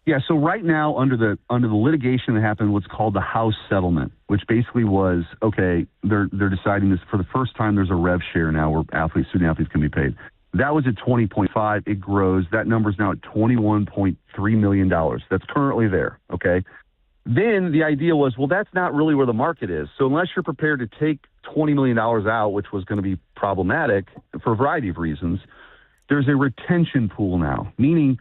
Yeah, so right now under the litigation that happened, what's called the House settlement, which basically was, okay, they're deciding this for the first time. There's a rev share now where student athletes can be paid. That was at 20.5. It grows. That number's now at $21.3 million. That's currently there, okay? Then the idea was, well, that's not really where the market is. So unless you're prepared to take $20 million out, which was going to be problematic for a variety of reasons, there's a retention pool now, meaning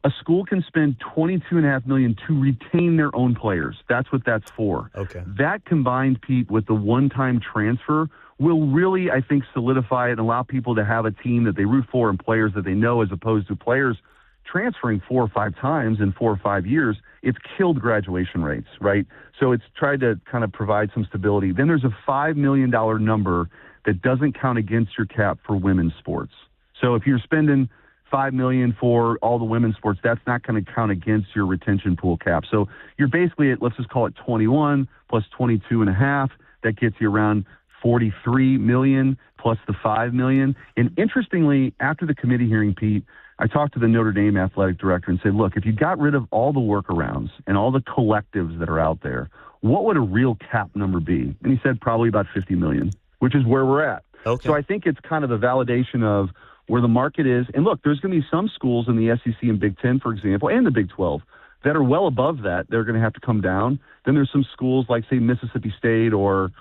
a school can spend $22.5 million to retain their own players. That's what that's for. Okay. That combined, Pete, with the one-time transfer will really, I think, solidify it and allow people to have a team that they root for and players that they know, as opposed to players transferring 4 or 5 times in 4 or 5 years. It's killed graduation rates, right? So it's tried to kind of provide some stability. Then there's a $5 million number that doesn't count against your cap for women's sports. So if you're spending $5 million for all the women's sports, that's not going to count against your retention pool cap. So you're basically at, let's just call it 21 plus 22.5. That gets you around $43 million plus the $5 million. And interestingly, after the committee hearing, Pete, I talked to the Notre Dame athletic director and said, look, if you got rid of all the workarounds and all the collectives that are out there, what would a real cap number be? And he said probably about $50 million, which is where we're at. Okay. So I think it's kind of a validation of where the market is. And look, there's going to be some schools in the SEC and Big Ten, for example, and the Big 12 that are well above that. They're going to have to come down. Then there's some schools like, say, Mississippi State, or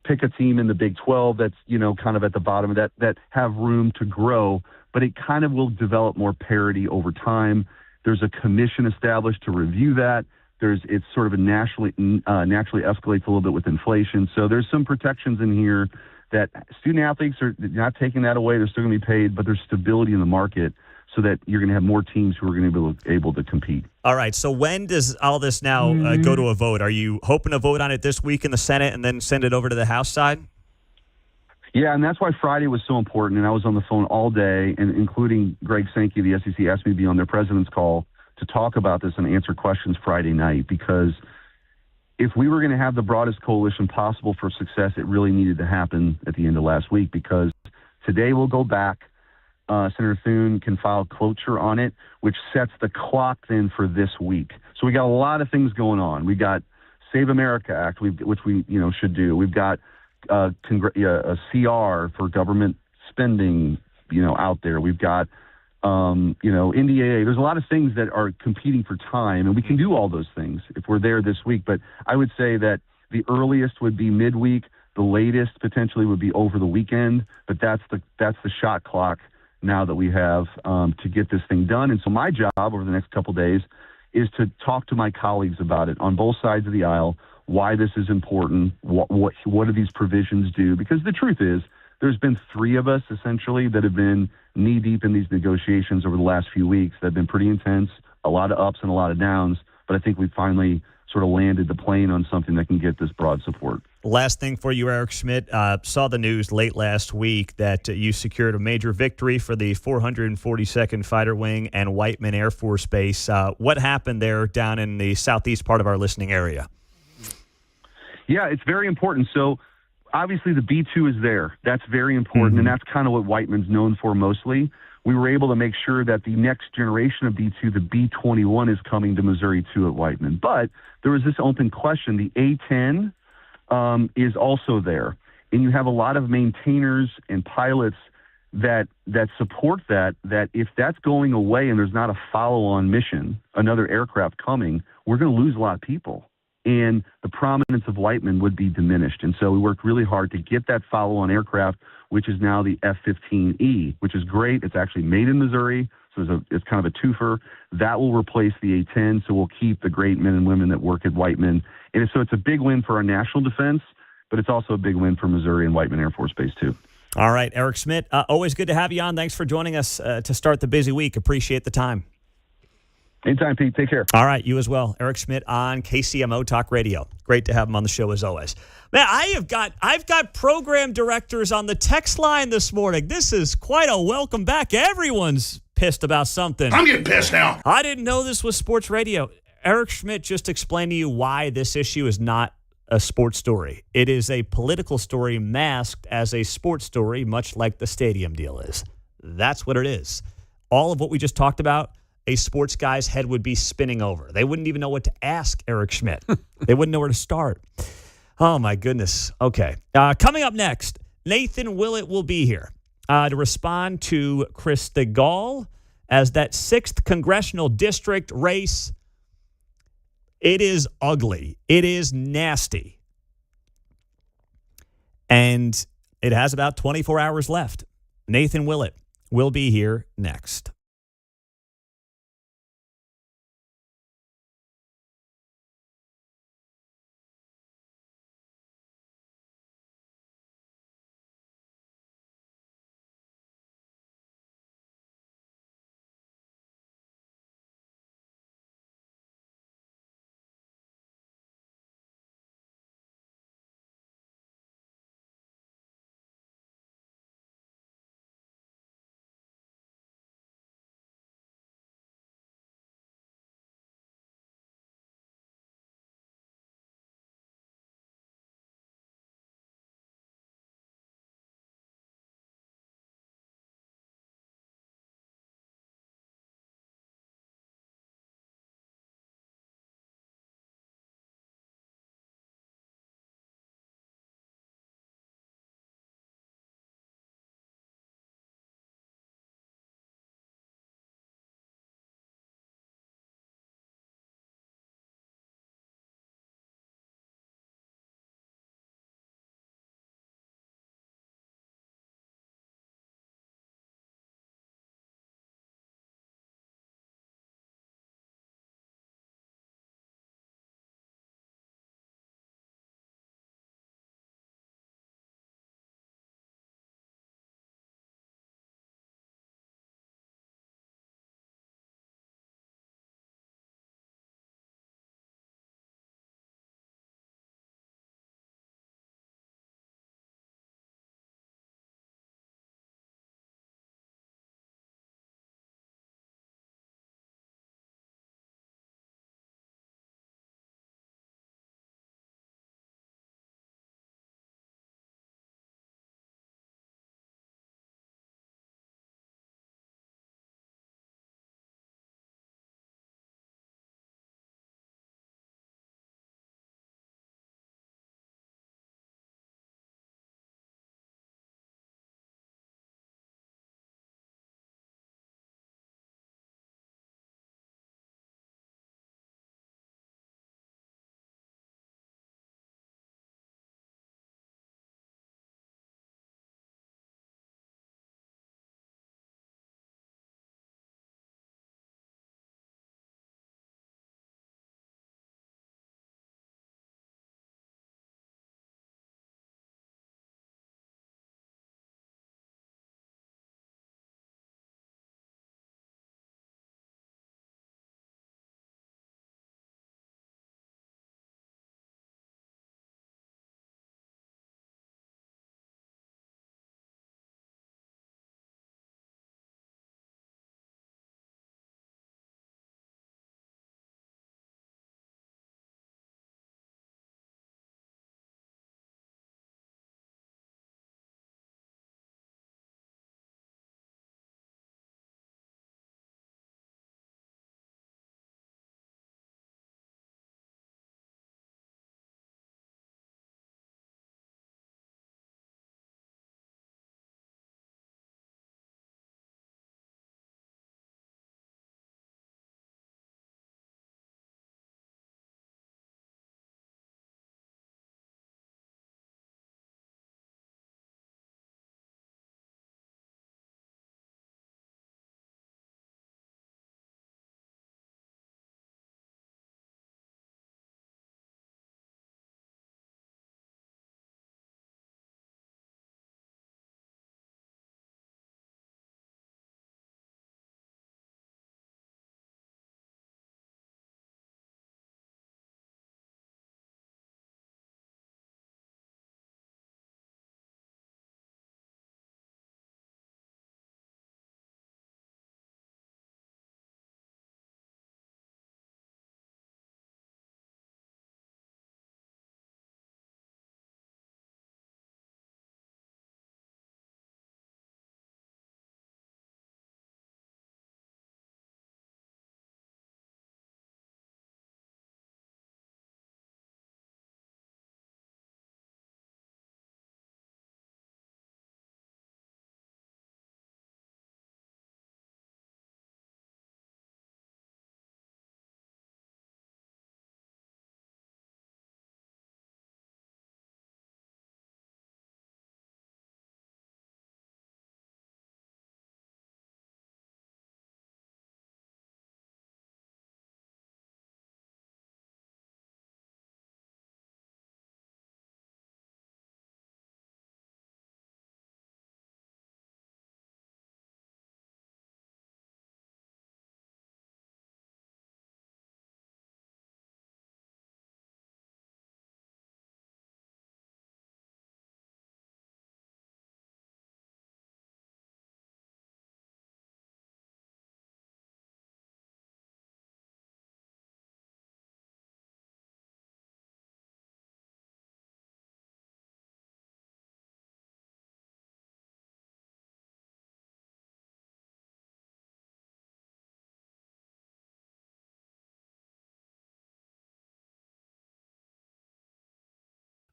pick a team in the Big 12 that's, kind of at the bottom of that have room to grow, but it kind of will develop more parity over time. There's a commission established to review that. It's sort of a naturally escalates a little bit with inflation. So there's some protections in here that student athletes are not taking that away. They're still going to be paid, but there's stability in the market so that you're going to have more teams who are going to be able to compete. All right. So when does all this now go to a vote? Are you hoping to vote on it this week in the Senate and then send it over to the House side? Yeah, and that's why Friday was so important. And I was on the phone all day, and including Greg Sankey, the SEC, asked me to be on their president's call to talk about this and answer questions Friday night, because if we were going to have the broadest coalition possible for success, it really needed to happen at the end of last week, because today we'll go back. Senator Thune can file cloture on it, which sets the clock then for this week. So we got a lot of things going on. We got Save America Act, which we should do. We've got a CR for government spending, out there. We've got NDAA. There's a lot of things that are competing for time, and we can do all those things if we're there this week. But I would say that the earliest would be midweek. The latest potentially would be over the weekend. But that's the shot clock now that we have to get this thing done. And so my job over the next couple of days is to talk to my colleagues about it on both sides of the aisle, why this is important, what do these provisions do? Because the truth is, there's been 3 of us essentially that have been knee-deep in these negotiations over the last few weeks that have been pretty intense, a lot of ups and a lot of downs, but I think we finally sort of landed the plane on something that can get this broad support. Last thing for you, Eric Schmitt. Saw the news late last week that you secured a major victory for the 442nd Fighter Wing and Whiteman Air Force Base. What happened there down in the southeast part of our listening area? Yeah, it's very important. So obviously the B-2 is there. That's very important, and that's kind of what Whiteman's known for mostly. We were able to make sure that the next generation of B-2, the B-21, is coming to Missouri 2 at Whiteman. But there was this open question. The A-10 is also there, and you have a lot of maintainers and pilots that support that if that's going away and there's not a follow-on mission, another aircraft coming, we're going to lose a lot of people. And the prominence of Whiteman would be diminished. And so we worked really hard to get that follow-on aircraft, which is now the F-15E, which is great. It's actually made in Missouri, so it's kind of a twofer. That will replace the A-10, so we'll keep the great men and women that work at Whiteman. And so it's a big win for our national defense, but it's also a big win for Missouri and Whiteman Air Force Base, too. All right, Eric Schmitt, always good to have you on. Thanks for joining us to start the busy week. Appreciate the time. Anytime, Pete. Take care. All right, you as well. Eric Schmitt on KCMO Talk Radio. Great to have him on the show as always. Man, I've got program directors on the text line this morning. This is quite a welcome back. Everyone's pissed about something. I'm getting pissed now. I didn't know this was sports radio. Eric Schmitt just explained to you why this issue is not a sports story. It is a political story masked as a sports story, much like the stadium deal is. That's what it is. All of what we just talked about, a sports guy's head would be spinning over. They wouldn't even know what to ask Eric Schmitt. They wouldn't know where to start. Oh, my goodness. Okay. Coming up next, Nathan Willett will be here. to respond to Chris Stigall as that 6th congressional district race. It is ugly. It is nasty. And it has about 24 hours left. Nathan Willett will be here next.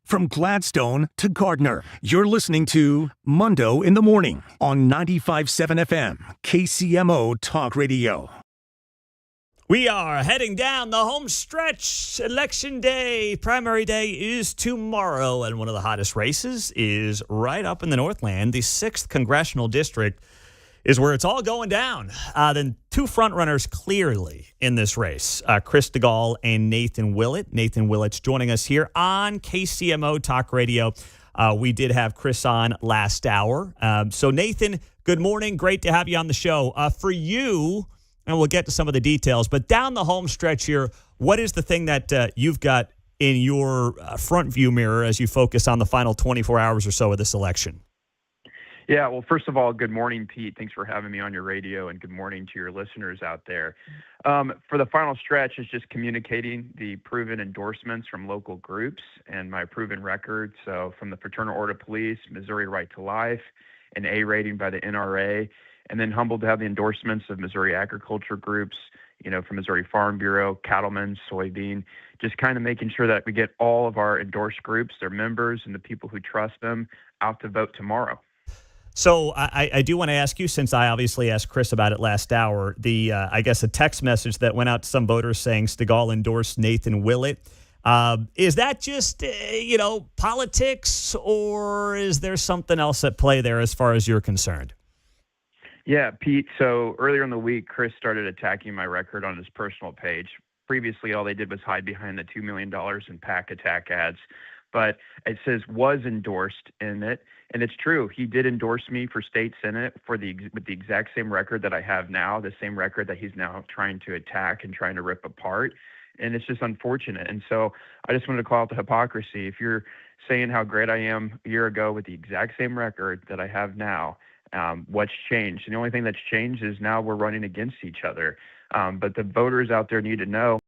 From Gladstone to Gardner, you're listening to Mundo in the Morning on 95.7 FM, KCMO Talk Radio. We are heading down the home stretch. Election day, primary day is tomorrow, and one of the hottest races is right up in the Northland. The 6th Congressional District is where it's all going down. Then two frontrunners clearly in this race, Chris Stigall and Nathan Willett. Nathan Willett's joining us here on KCMO Talk Radio. We did have Chris on last hour. So Nathan, good morning. Great to have you on the show. For you, and we'll get to some of the details, but down the home stretch here, what is the thing that you've got in your front view mirror as you focus on the final 24 hours or so of this election? Yeah, well, first of all, good morning, Pete. Thanks for having me on your radio, and good morning to your listeners out there. For the final stretch, it's just communicating the proven endorsements from local groups and my proven record. So from the Fraternal Order of Police, Missouri Right to Life, an A rating by the NRA, and then humbled to have the endorsements of Missouri agriculture groups, from Missouri Farm Bureau, cattlemen, soybean, just kind of making sure that we get all of our endorsed groups, their members, and the people who trust them out to vote tomorrow. So I do want to ask you, since I obviously asked Chris about it last hour, I guess a text message that went out to some voters saying Stigall endorsed Nathan Willett. Is that just, politics, or is there something else at play there as far as you're concerned? Yeah, Pete. So earlier in the week, Chris started attacking my record on his personal page. Previously, all they did was hide behind the $2 million in PAC attack ads. But it says was endorsed in it. And it's true. He did endorse me for state senate with the exact same record that I have now, the same record that he's now trying to attack and trying to rip apart. And it's just unfortunate. And so I just wanted to call out the hypocrisy. If you're saying how great I am a year ago with the exact same record that I have now, what's changed? And the only thing that's changed is now we're running against each other. But the voters out there need to know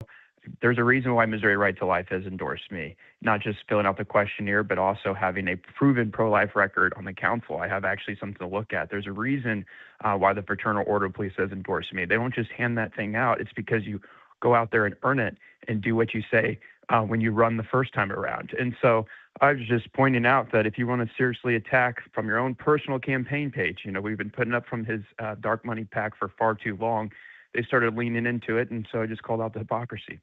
there's a reason why Missouri Right to Life has endorsed me, not just filling out the questionnaire, but also having a proven pro-life record on the council. I have actually something to look at. There's a reason why the Fraternal Order of Police has endorsed me. They don't just hand that thing out. It's because you go out there and earn it and do what you say when you run the first time around. And so I was just pointing out that if you want to seriously attack from your own personal campaign page, we've been putting up from his dark money PAC for far too long. They started leaning into it, and so I just called out the hypocrisy.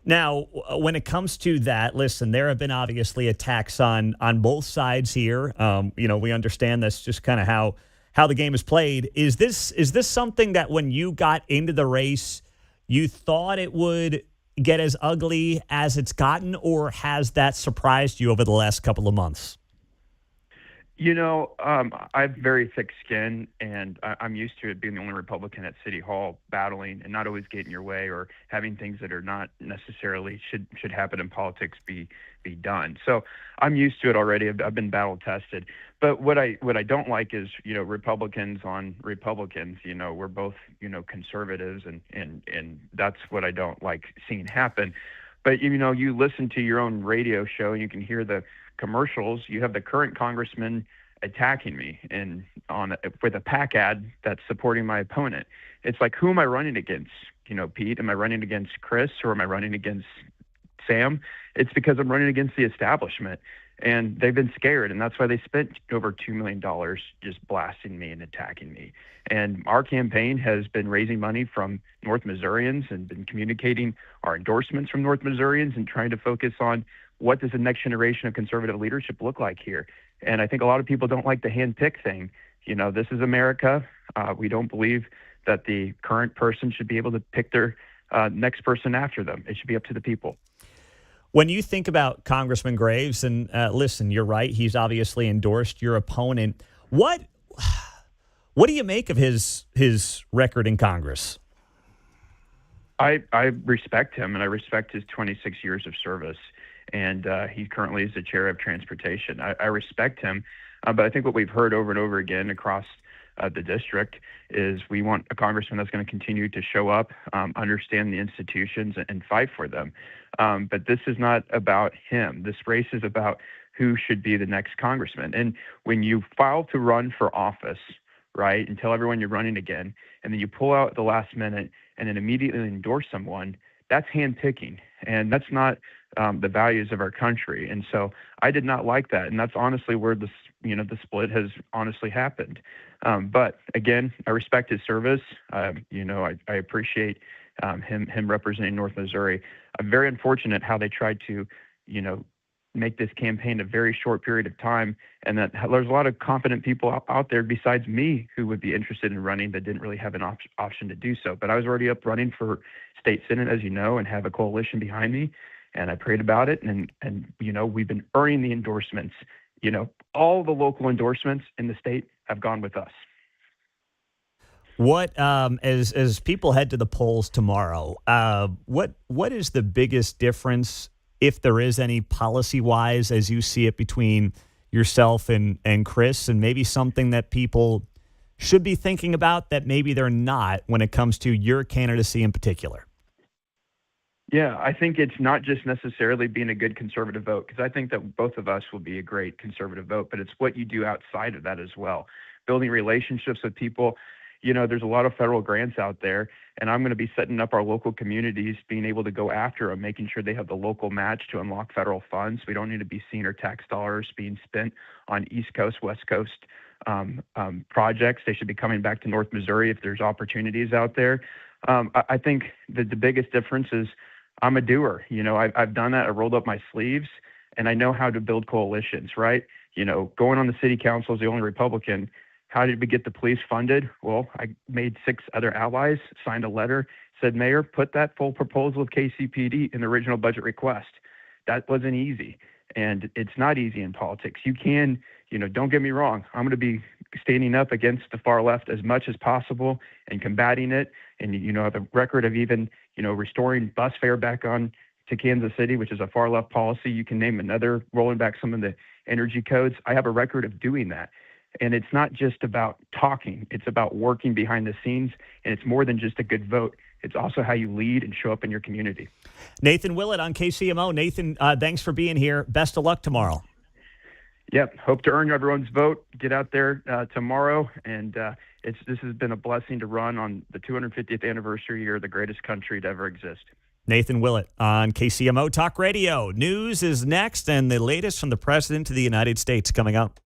Now, when it comes to that, listen, there have been obviously attacks on both sides here. We understand that's just kind of how the game is played. Is this something that when you got into the race, you thought it would get as ugly as it's gotten, or has that surprised you over the last couple of months? I have very thick skin, and I'm used to it being the only Republican at City Hall battling and not always getting your way or having things that are not necessarily should happen in politics be done. So I'm used to it already. I've been battle tested. But what I don't like is, Republicans on Republicans. We're both, conservatives, and that's what I don't like seeing happen. But, you listen to your own radio show and you can hear the commercials. You have the current congressman attacking me with a PAC ad that's supporting my opponent. It's like, who am I running against? Pete, am I running against Chris, or am I running against Sam? It's because I'm running against the establishment, and they've been scared, and that's why they spent over $2 million just blasting me and attacking me. And our campaign has been raising money from North Missourians and been communicating our endorsements from North Missourians and trying to focus on what does the next generation of conservative leadership look like here. And I think a lot of people don't like the hand-pick thing. This is America. We don't believe that the current person should be able to pick their next person after them. It should be up to the people. When you think about Congressman Graves, and listen, you're right, he's obviously endorsed your opponent. What do you make of his record in Congress? I respect him, and I respect his 26 years of service. And he currently is the chair of transportation. I respect him, but I think what we've heard over and over again across the district is we want a congressman that's going to continue to show up, understand the institutions, and fight for them. But this is not about him. This race is about who should be the next congressman. And when you file to run for office, right, and tell everyone you're running again, and then you pull out at the last minute and then immediately endorse someone, that's handpicking. And that's not the values of our country. And so I did not like that. And that's honestly where the split has honestly happened. But again, I respect his service. I appreciate him representing North Missouri. I'm very unfortunate how they tried to, make this campaign a very short period of time, and that there's a lot of confident people out there besides me who would be interested in running that didn't really have an option to do so. But I was already up running for state senate, as you know, and have a coalition behind me, and I prayed about it, and we've been earning the endorsements. All the local endorsements in the state have gone with us. What as people head to the polls tomorrow, what is the biggest difference, if there is any, policy-wise, as you see it, between yourself and Chris, and maybe something that people should be thinking about that maybe they're not when it comes to your candidacy in particular? Yeah, I think it's not just necessarily being a good conservative vote, because I think that both of us will be a great conservative vote, but it's what you do outside of that as well. Building relationships with people. There's a lot of federal grants out there, and I'm going to be setting up our local communities, being able to go after them, making sure they have the local match to unlock federal funds. We don't need to be seeing our tax dollars being spent on East Coast, West Coast projects. They should be coming back to North Missouri if there's opportunities out there. I think that the biggest difference is I'm a doer. I've done that. I rolled up my sleeves, and I know how to build coalitions, right? Going on the city council as the only Republican. How did we get the police funded? Well, I made 6 other allies, signed a letter, said, Mayor, put that full proposal of KCPD in the original budget request. That wasn't easy. And it's not easy in politics. You can, don't get me wrong. I'm going to be standing up against the far left as much as possible and combating it. And, have a record of even, restoring bus fare back on to Kansas City, which is a far left policy. You can name another, rolling back some of the energy codes. I have a record of doing that. And it's not just about talking. It's about working behind the scenes. And it's more than just a good vote. It's also how you lead and show up in your community. Nathan Willett on KCMO. Nathan, thanks for being here. Best of luck tomorrow. Yep. Hope to earn everyone's vote. Get out there tomorrow. And this has been a blessing to run on the 250th anniversary year of the greatest country to ever exist. Nathan Willett on KCMO Talk Radio. News is next, and the latest from the President of the United States coming up.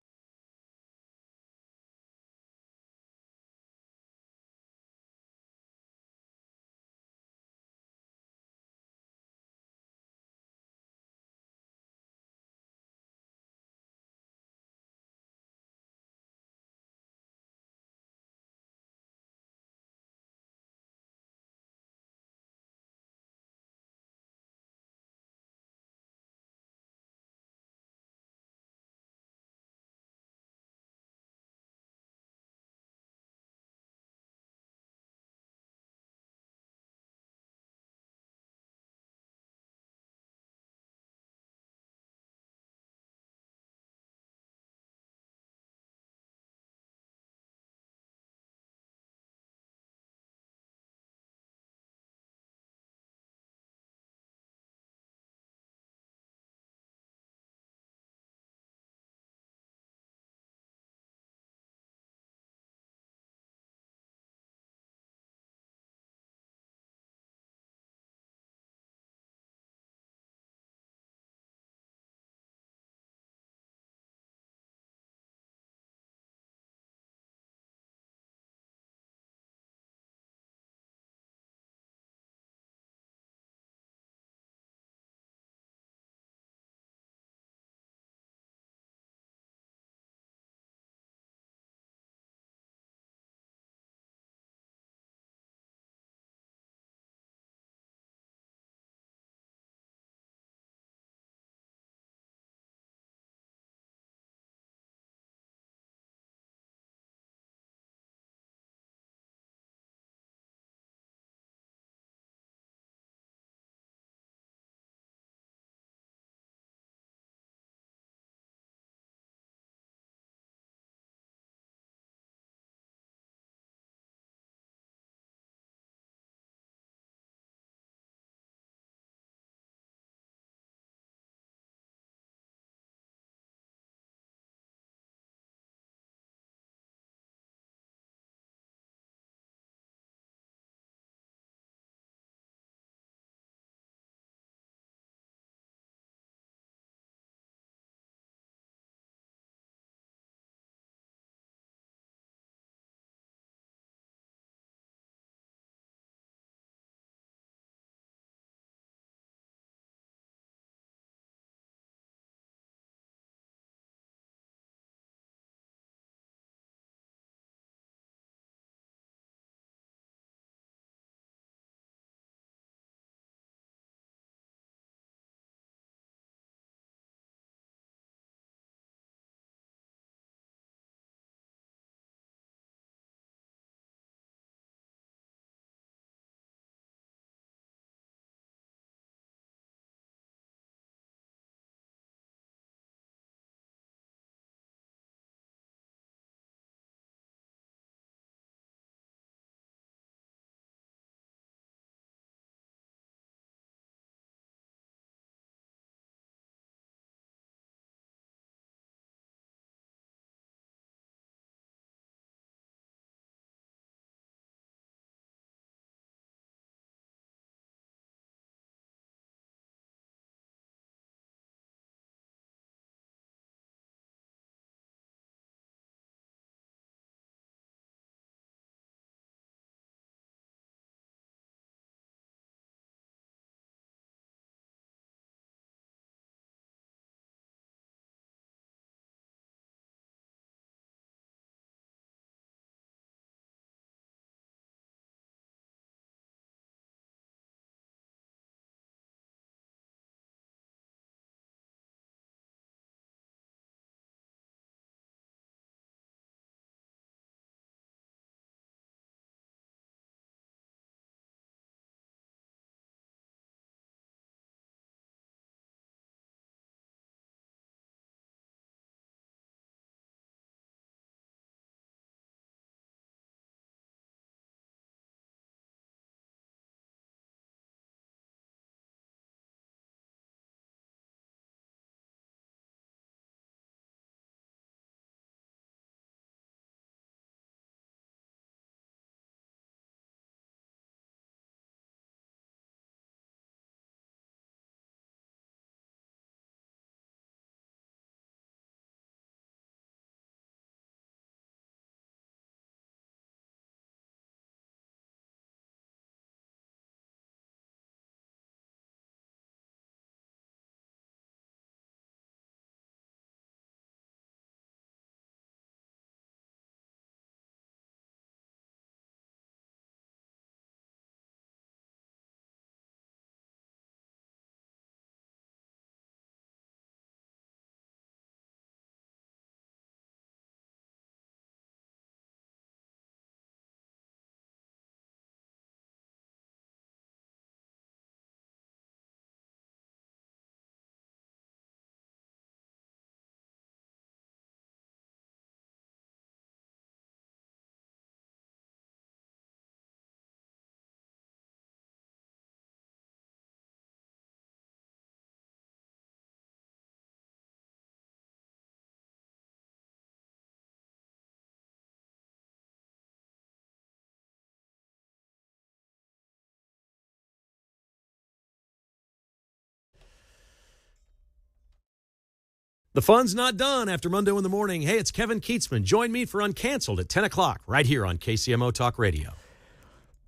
The fun's not done after Mundo in the Morning. Hey, it's Kevin Keatsman. Join me for Uncanceled at 10 o'clock right here on KCMO Talk Radio.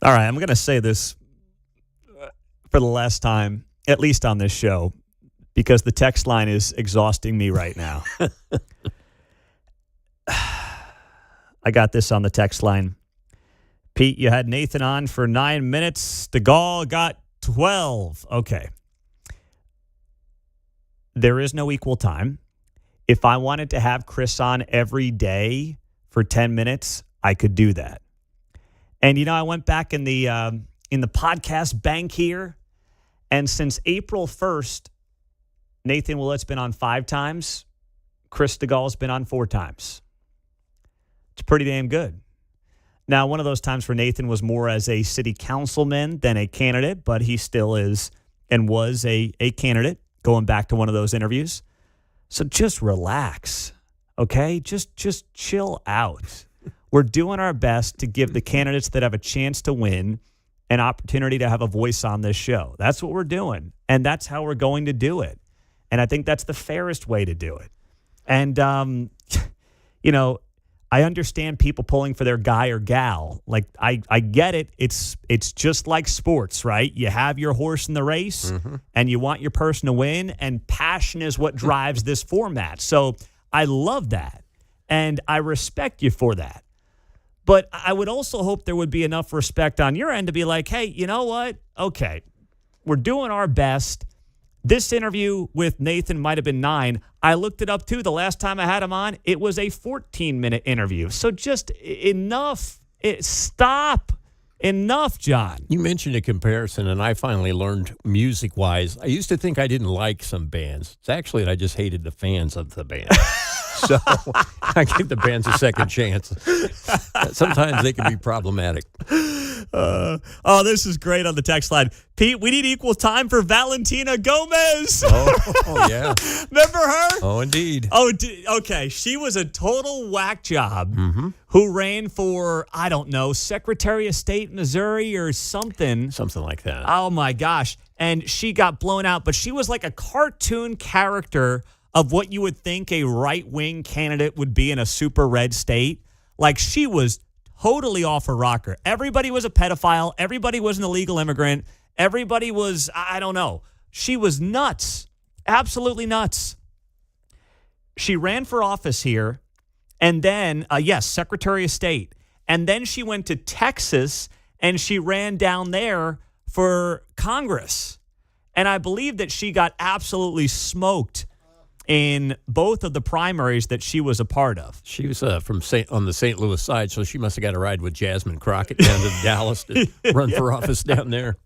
All right, I'm going to say this for the last time, at least on this show, because the text line is exhausting me right now. I got this on the text line. Pete, you had Nathan on for 9 minutes. Stigall got 12. Okay. There is no equal time. If I wanted to have Chris on every day for 10 minutes, I could do that. And, I went back in the podcast bank here, and since April 1st, Nathan Willett's been on 5 times. Chris Stigall's been on 4 times. It's pretty damn good. Now, one of those times for Nathan was more as a city councilman than a candidate, but he still is and was a candidate going back to one of those interviews. So just relax, okay? Just chill out. We're doing our best to give the candidates that have a chance to win an opportunity to have a voice on this show. That's what we're doing, and that's how we're going to do it. And I think that's the fairest way to do it. And, I understand people pulling for their guy or gal. Like, I get it. It's just like sports, right? You have your horse in the race, and you want your person to win, and passion is what drives this format. So I love that, and I respect you for that. But I would also hope there would be enough respect on your end to be like, hey, you know what? Okay, we're doing our best. This interview with Nathan might have been 9. I looked it up, too. The last time I had him on, it was a 14-minute interview. So just enough. Stop. Enough, John. You mentioned a comparison, and I finally learned music-wise. I used to think I didn't like some bands. It's actually that I just hated the fans of the band. So I give the bands a second chance. Sometimes they can be problematic. This is great on the text line. Pete, we need equal time for Valentina Gomez. Oh yeah. Remember her? Oh, indeed. Okay. She was a total whack job who ran for, I don't know, Secretary of State, Missouri or something. Something like that. Oh, my gosh. And she got blown out, but she was like a cartoon character of what you would think a right-wing candidate would be in a super red state. Like, she was totally off her rocker. Everybody was a pedophile. Everybody was an illegal immigrant. Everybody was, I don't know. She was nuts. Absolutely nuts. She ran for office here, and then, Secretary of State. And then she went to Texas, and she ran down there for Congress. And I believe that she got absolutely smoked in both of the primaries that she was a part of. She was on the St. Louis side, so she must have got a ride with Jasmine Crockett down to Dallas to run for office down there.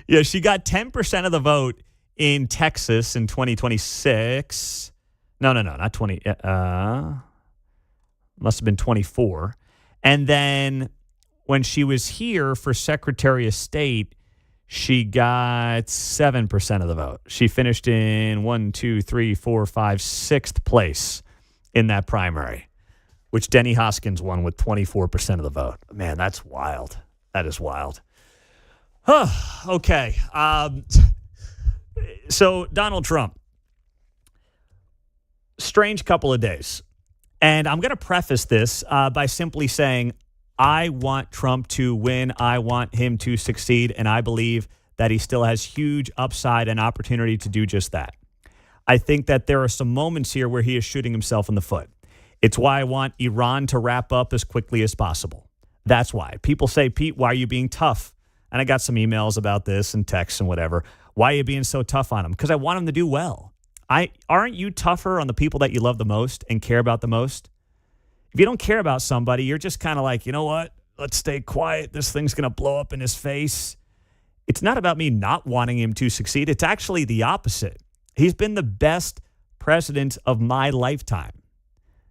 Yeah, she got 10% of the vote in Texas in 2026. No, not 20. Must have been 24. And then when she was here for Secretary of State, she got 7% of the vote. She finished in 6th place in that primary, which Denny Hoskins won with 24% of the vote. Man, that's wild. That is wild. Okay. So Donald Trump, strange couple of days. And I'm going to preface this by simply saying, I want Trump to win. I want him to succeed. And I believe that he still has huge upside and opportunity to do just that. I think that there are some moments here where he is shooting himself in the foot. It's why I want Iran to wrap up as quickly as possible. That's why. People say, Pete, why are you being tough? And I got some emails about this and texts and whatever. Why are you being so tough on him? Because I want him to do well. Aren't you tougher on the people that you love the most and care about the most? If you don't care about somebody, you're just kind of like, you know what? Let's stay quiet. This thing's going to blow up in his face. It's not about me not wanting him to succeed. It's actually the opposite. He's been the best president of my lifetime.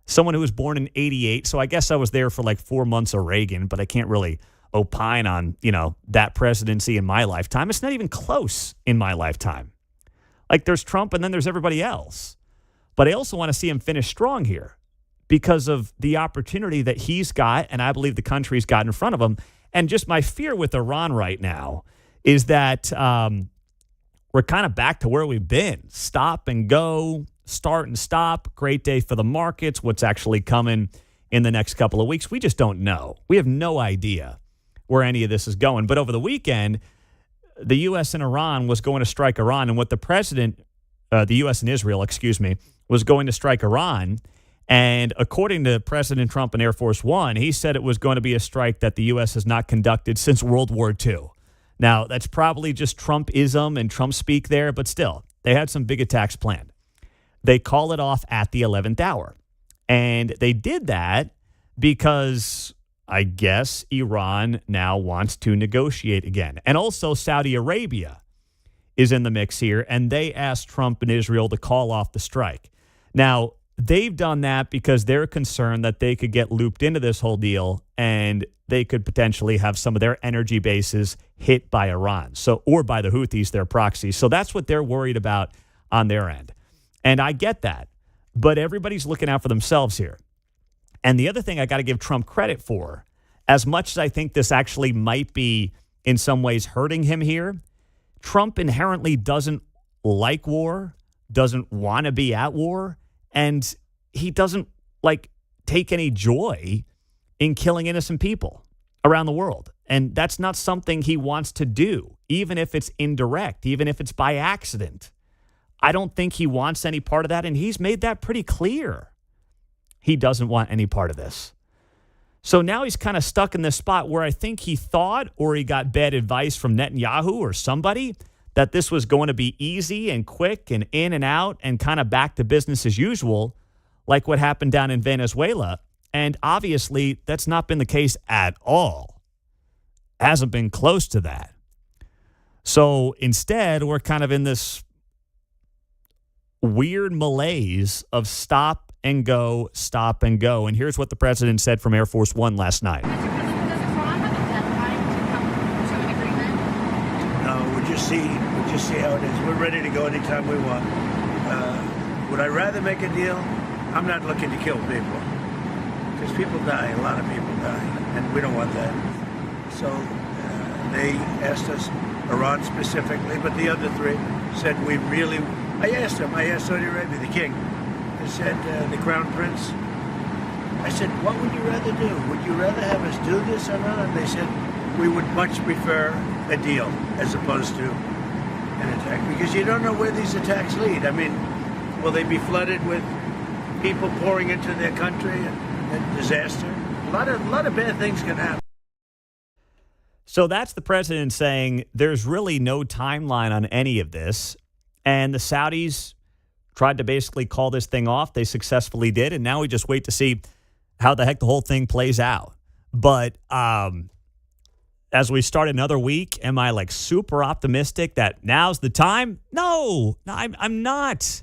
Someone who was born in 88, so I guess I was there for like 4 months of Reagan, but I can't really opine on, that presidency in my lifetime. It's not even close in my lifetime. Like, there's Trump and then there's everybody else. But I also want to see him finish strong here, because of the opportunity that he's got, and I believe the country's got in front of him. And just my fear with Iran right now is that we're kind of back to where we've been. Stop and go, start and stop. Great day for the markets. What's actually coming in the next couple of weeks? We just don't know. We have no idea where any of this is going. But over the weekend, the U.S. and Iran was going to strike Iran. And what the president, the U.S. and Israel, was going to strike Iran. And according to President Trump and Air Force One, he said it was going to be a strike that the U.S. has not conducted since World War II. Now, that's probably just Trumpism and Trump speak there, but still, they had some big attacks planned. They call it off at the 11th hour. And they did that because I guess Iran now wants to negotiate again. And also Saudi Arabia is in the mix here, and they asked Trump and Israel to call off the strike. Now, they've done that because they're concerned that they could get looped into this whole deal and they could potentially have some of their energy bases hit by Iran, or by the Houthis, their proxies. So that's what they're worried about on their end. And I get that, but everybody's looking out for themselves here. And the other thing I got to give Trump credit for, as much as I think this actually might be in some ways hurting him here, Trump inherently doesn't like war, doesn't want to be at war, and he doesn't take any joy in killing innocent people around the world. And that's not something he wants to do, even if it's indirect, even if it's by accident. I don't think he wants any part of that, and he's made that pretty clear. He doesn't want any part of this. So now he's kind of stuck in this spot where I think he thought, or he got bad advice from Netanyahu or somebody, that this was going to be easy and quick and in and out and kind of back to business as usual, like what happened down in Venezuela. And obviously, that's not been the case at all. Hasn't been close to that. So instead, we're kind of in this weird malaise of stop and go, stop and go. And here's what the president said from Air Force One last night. We'll just see how it is. We're ready to go anytime we want. Would I rather make a deal? I'm not looking to kill people. Because people die, a lot of people die, and we don't want that. So they asked us, Iran specifically, but the other three said I asked Saudi Arabia, the king, I said, the crown prince, I said, what would you rather do? Would you rather have us do this or not? They said, we would much prefer a deal as opposed to an attack, because you don't know where these attacks lead. I mean, will they be flooded with people pouring into their country and disaster? A lot of bad things can happen. So that's the president saying there's really no timeline on any of this. And the Saudis tried to basically call this thing off. They successfully did. And now we just wait to see how the heck the whole thing plays out. But as we start another week, am I super optimistic that now's the time? No, I'm not.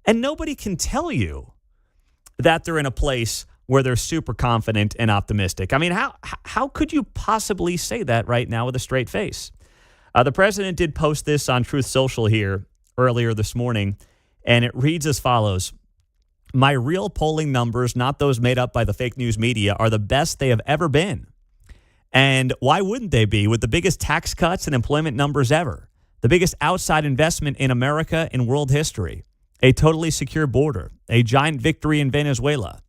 And nobody can tell you that they're in a place where they're super confident and optimistic. I mean, how could you possibly say that right now with a straight face? The president did post this on Truth Social here earlier this morning, and it reads as follows. My real polling numbers, not those made up by the fake news media, are the best they have ever been. And why wouldn't they be, with the biggest tax cuts and employment numbers ever, the biggest outside investment in America in world history, a totally secure border, a giant victory in Venezuela,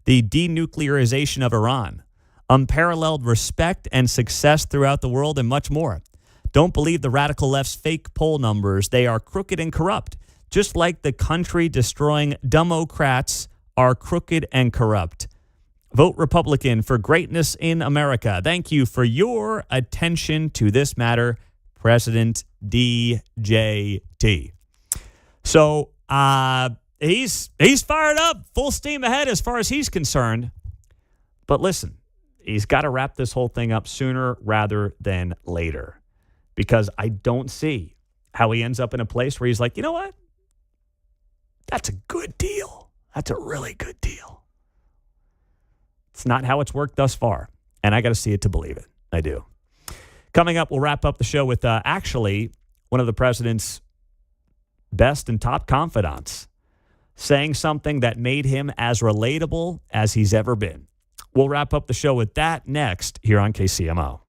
the denuclearization of Iran, unparalleled respect and success throughout the world, and much more. Don't believe the radical left's fake poll numbers. They are crooked and corrupt, just like the country-destroying Democrats are crooked and corrupt. Vote Republican for greatness in America. Thank you for your attention to this matter, President DJT. So he's fired up, full steam ahead as far as he's concerned. But listen, he's got to wrap this whole thing up sooner rather than later, because I don't see how he ends up in a place where he's like, you know what? That's a good deal. That's a really good deal. It's not how it's worked thus far, and I got to see it to believe it. I do. Coming up, we'll wrap up the show with actually one of the president's best and top confidants saying something that made him as relatable as he's ever been. We'll wrap up the show with that next here on KCMO.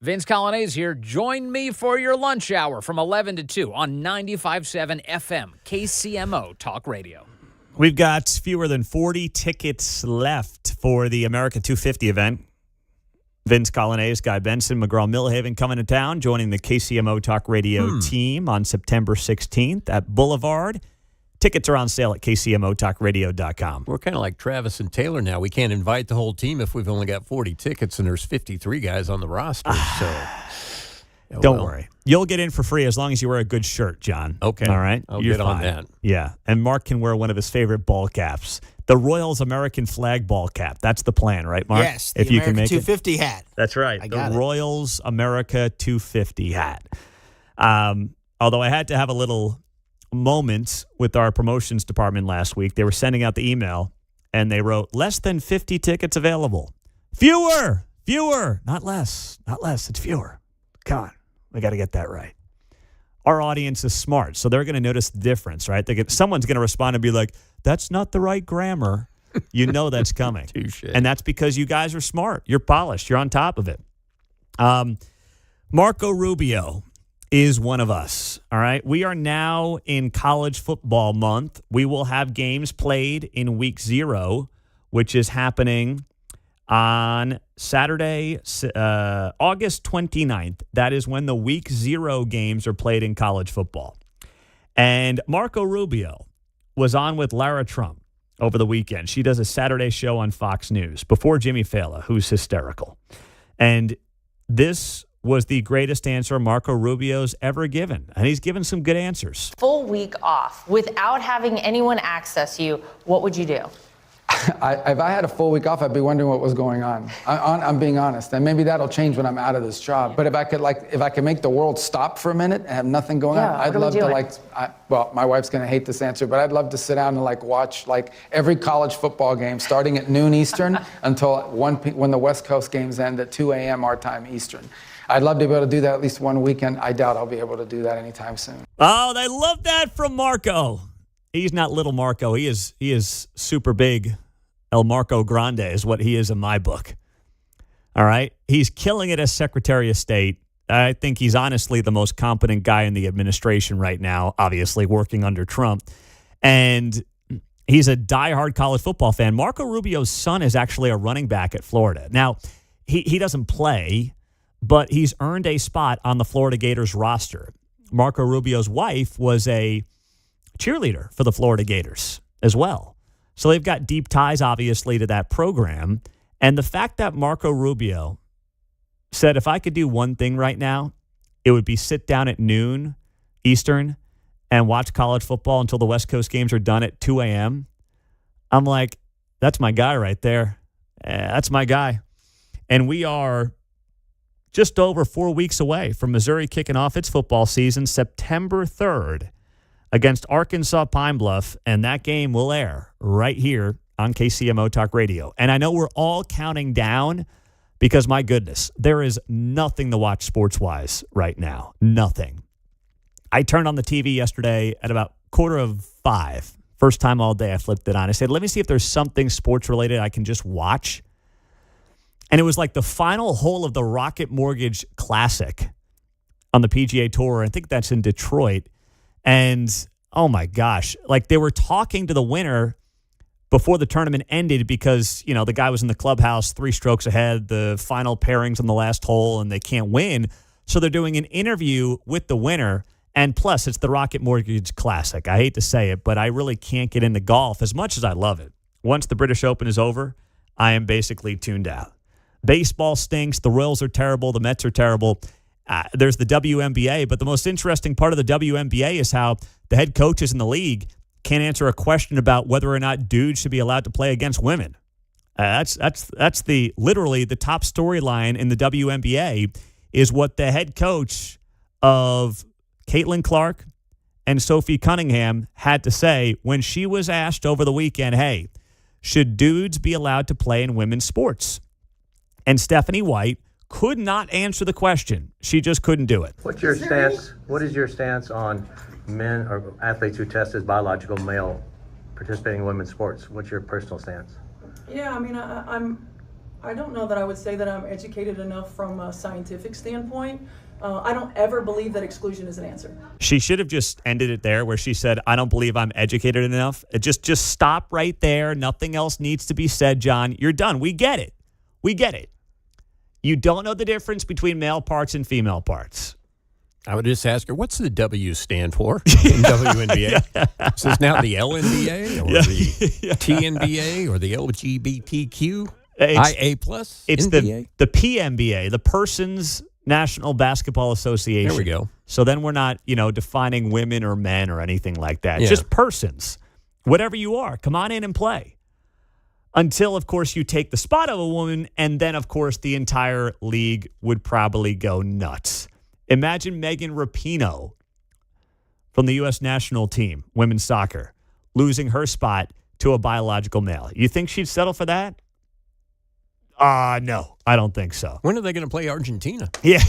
Vince Colonnese here. Join me for your lunch hour from 11 to 2 on 95.7 FM, KCMO Talk Radio. We've got fewer than 40 tickets left for the America 250 event. Vince Colonnese, Guy Benson, McGraw-Millhaven coming to town, joining the KCMO Talk Radio team on September 16th at Boulevard. Tickets are on sale at KCMOTalkRadio.com. We're kind of like Travis and Taylor now. We can't invite the whole team if we've only got 40 tickets and there's 53 guys on the roster. Don't worry. You'll get in for free as long as you wear a good shirt, John. Okay. All right? I'll You're get on fine. that. Yeah. And Mark can wear one of his favorite ball caps. The Royals American flag ball cap. That's the plan, right, Mark? Yes, the if you America can make 250 hat. That's right. I The got it. Royals America 250 hat. Although I had to have a little moment with our promotions department last week. They were sending out the email, and they wrote, less than 50 tickets available. Fewer. Not less. It's fewer. Come on. We got to get that right. Our audience is smart, so they're going to notice the difference, right? Someone's going to respond and be like, that's not the right grammar. You know that's coming. Touche. And that's because you guys are smart. You're polished. You're on top of it. Marco Rubio is one of us, all right? We are now in college football month. We will have games played in week 0, which is happening on Saturday, August 29th. That is when the week 0 games are played in college football. And Marco Rubio was on with Lara Trump over the weekend. She does a Saturday show on Fox News before Jimmy Fallon, who's hysterical. And this was the greatest answer Marco Rubio's ever given. And he's given some good answers. Full week off without having anyone access you, what would you do? If I had a full week off, I'd be wondering what was going on. I'm being honest, and maybe that'll change when I'm out of this job. But if I could make the world stop for a minute and have nothing going on, I'd love to well, my wife's gonna hate this answer, but I'd love to sit down and watch every college football game starting at noon Eastern until when the West Coast games end at 2 a.m. our time Eastern. I'd love to be able to do that at least one weekend. I doubt I'll be able to do that anytime soon. Oh, they love that from Marco. He's not little Marco. He is super big. El Marco Grande is what he is in my book. All right? He's killing it as Secretary of State. I think he's honestly the most competent guy in the administration right now, obviously working under Trump. And he's a diehard college football fan. Marco Rubio's son is actually a running back at Florida. Now, he doesn't play, but he's earned a spot on the Florida Gators roster. Marco Rubio's wife was a cheerleader for the Florida Gators as well. So they've got deep ties, obviously, to that program. And the fact that Marco Rubio said, if I could do one thing right now, it would be sit down at noon Eastern and watch college football until the West Coast games are done at 2 a.m. I'm like, that's my guy right there. That's my guy. And we are just over 4 weeks away from Missouri kicking off its football season September 3rd. Against Arkansas Pine Bluff, and that game will air right here on KCMO Talk Radio. And I know we're all counting down because, my goodness, there is nothing to watch sports-wise right now. Nothing. I turned on the TV yesterday at about 4:45. First time all day I flipped it on. I said, let me see if there's something sports-related I can just watch. And it was like the final hole of the Rocket Mortgage Classic on the PGA Tour. I think that's in Detroit. And, oh, my gosh, they were talking to the winner before the tournament ended because, the guy was in the clubhouse 3 strokes ahead, the final pairings on the last hole, and they can't win. So they're doing an interview with the winner. And plus, it's the Rocket Mortgage Classic. I hate to say it, but I really can't get into golf as much as I love it. Once the British Open is over, I am basically tuned out. Baseball stinks. The Royals are terrible. The Mets are terrible. There's the WNBA, but the most interesting part of the WNBA is how the head coaches in the league can't answer a question about whether or not dudes should be allowed to play against women. That's literally the top storyline in the WNBA is what the head coach of Caitlin Clark and Sophie Cunningham had to say when she was asked over the weekend, hey, should dudes be allowed to play in women's sports? And Stephanie White could not answer the question. She just couldn't do it. What's your stance? What is your stance on men or athletes who test as biological male participating in women's sports? What's your personal stance? Yeah, I mean, I don't know that I would say that I'm educated enough from a scientific standpoint. I don't ever believe that exclusion is an answer. She should have just ended it there where she said, I don't believe I'm educated enough. Just stop right there. Nothing else needs to be said, John. You're done. We get it. We get it. You don't know the difference between male parts and female parts. I would just ask her, what's the W stand for in WNBA? Yeah. Is this now the LNBA or the TNBA or the LGBTQ? IA plus? It's NBA? the PNBA, the Persons National Basketball Association. There we go. So then we're not, defining women or men or anything like that. Yeah. Just persons. Whatever you are, come on in and play. Until, of course, you take the spot of a woman, and then, of course, the entire league would probably go nuts. Imagine Megan Rapinoe from the U.S. national team, women's soccer, losing her spot to a biological male. You think she'd settle for that? No, I don't think so. When are they going to play Argentina? Yeah.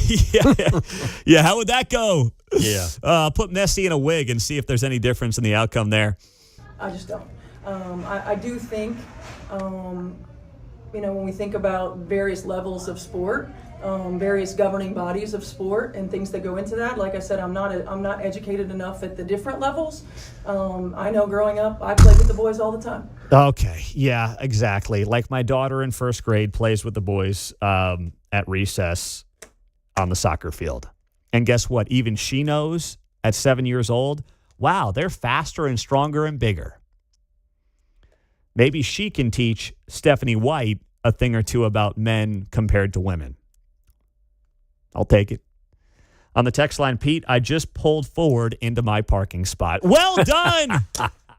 Yeah, how would that go? Yeah. Put Messi in a wig and see if there's any difference in the outcome there. I just don't. I do think, when we think about various levels of sport, various governing bodies of sport and things that go into that. Like I said, I'm not educated enough at the different levels. I know growing up, I played with the boys all the time. Okay, yeah, exactly. Like my daughter in first grade plays with the boys at recess on the soccer field. And guess what? Even she knows at 7 years old, wow, they're faster and stronger and bigger. Maybe she can teach Stephanie White a thing or two about men compared to women. I'll take it. On the text line, Pete, I just pulled forward into my parking spot. Well done.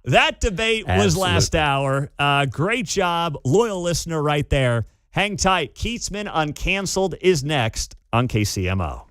That debate was last hour. Great job. Loyal listener right there. Hang tight. Keatsman Uncanceled is next on KCMO.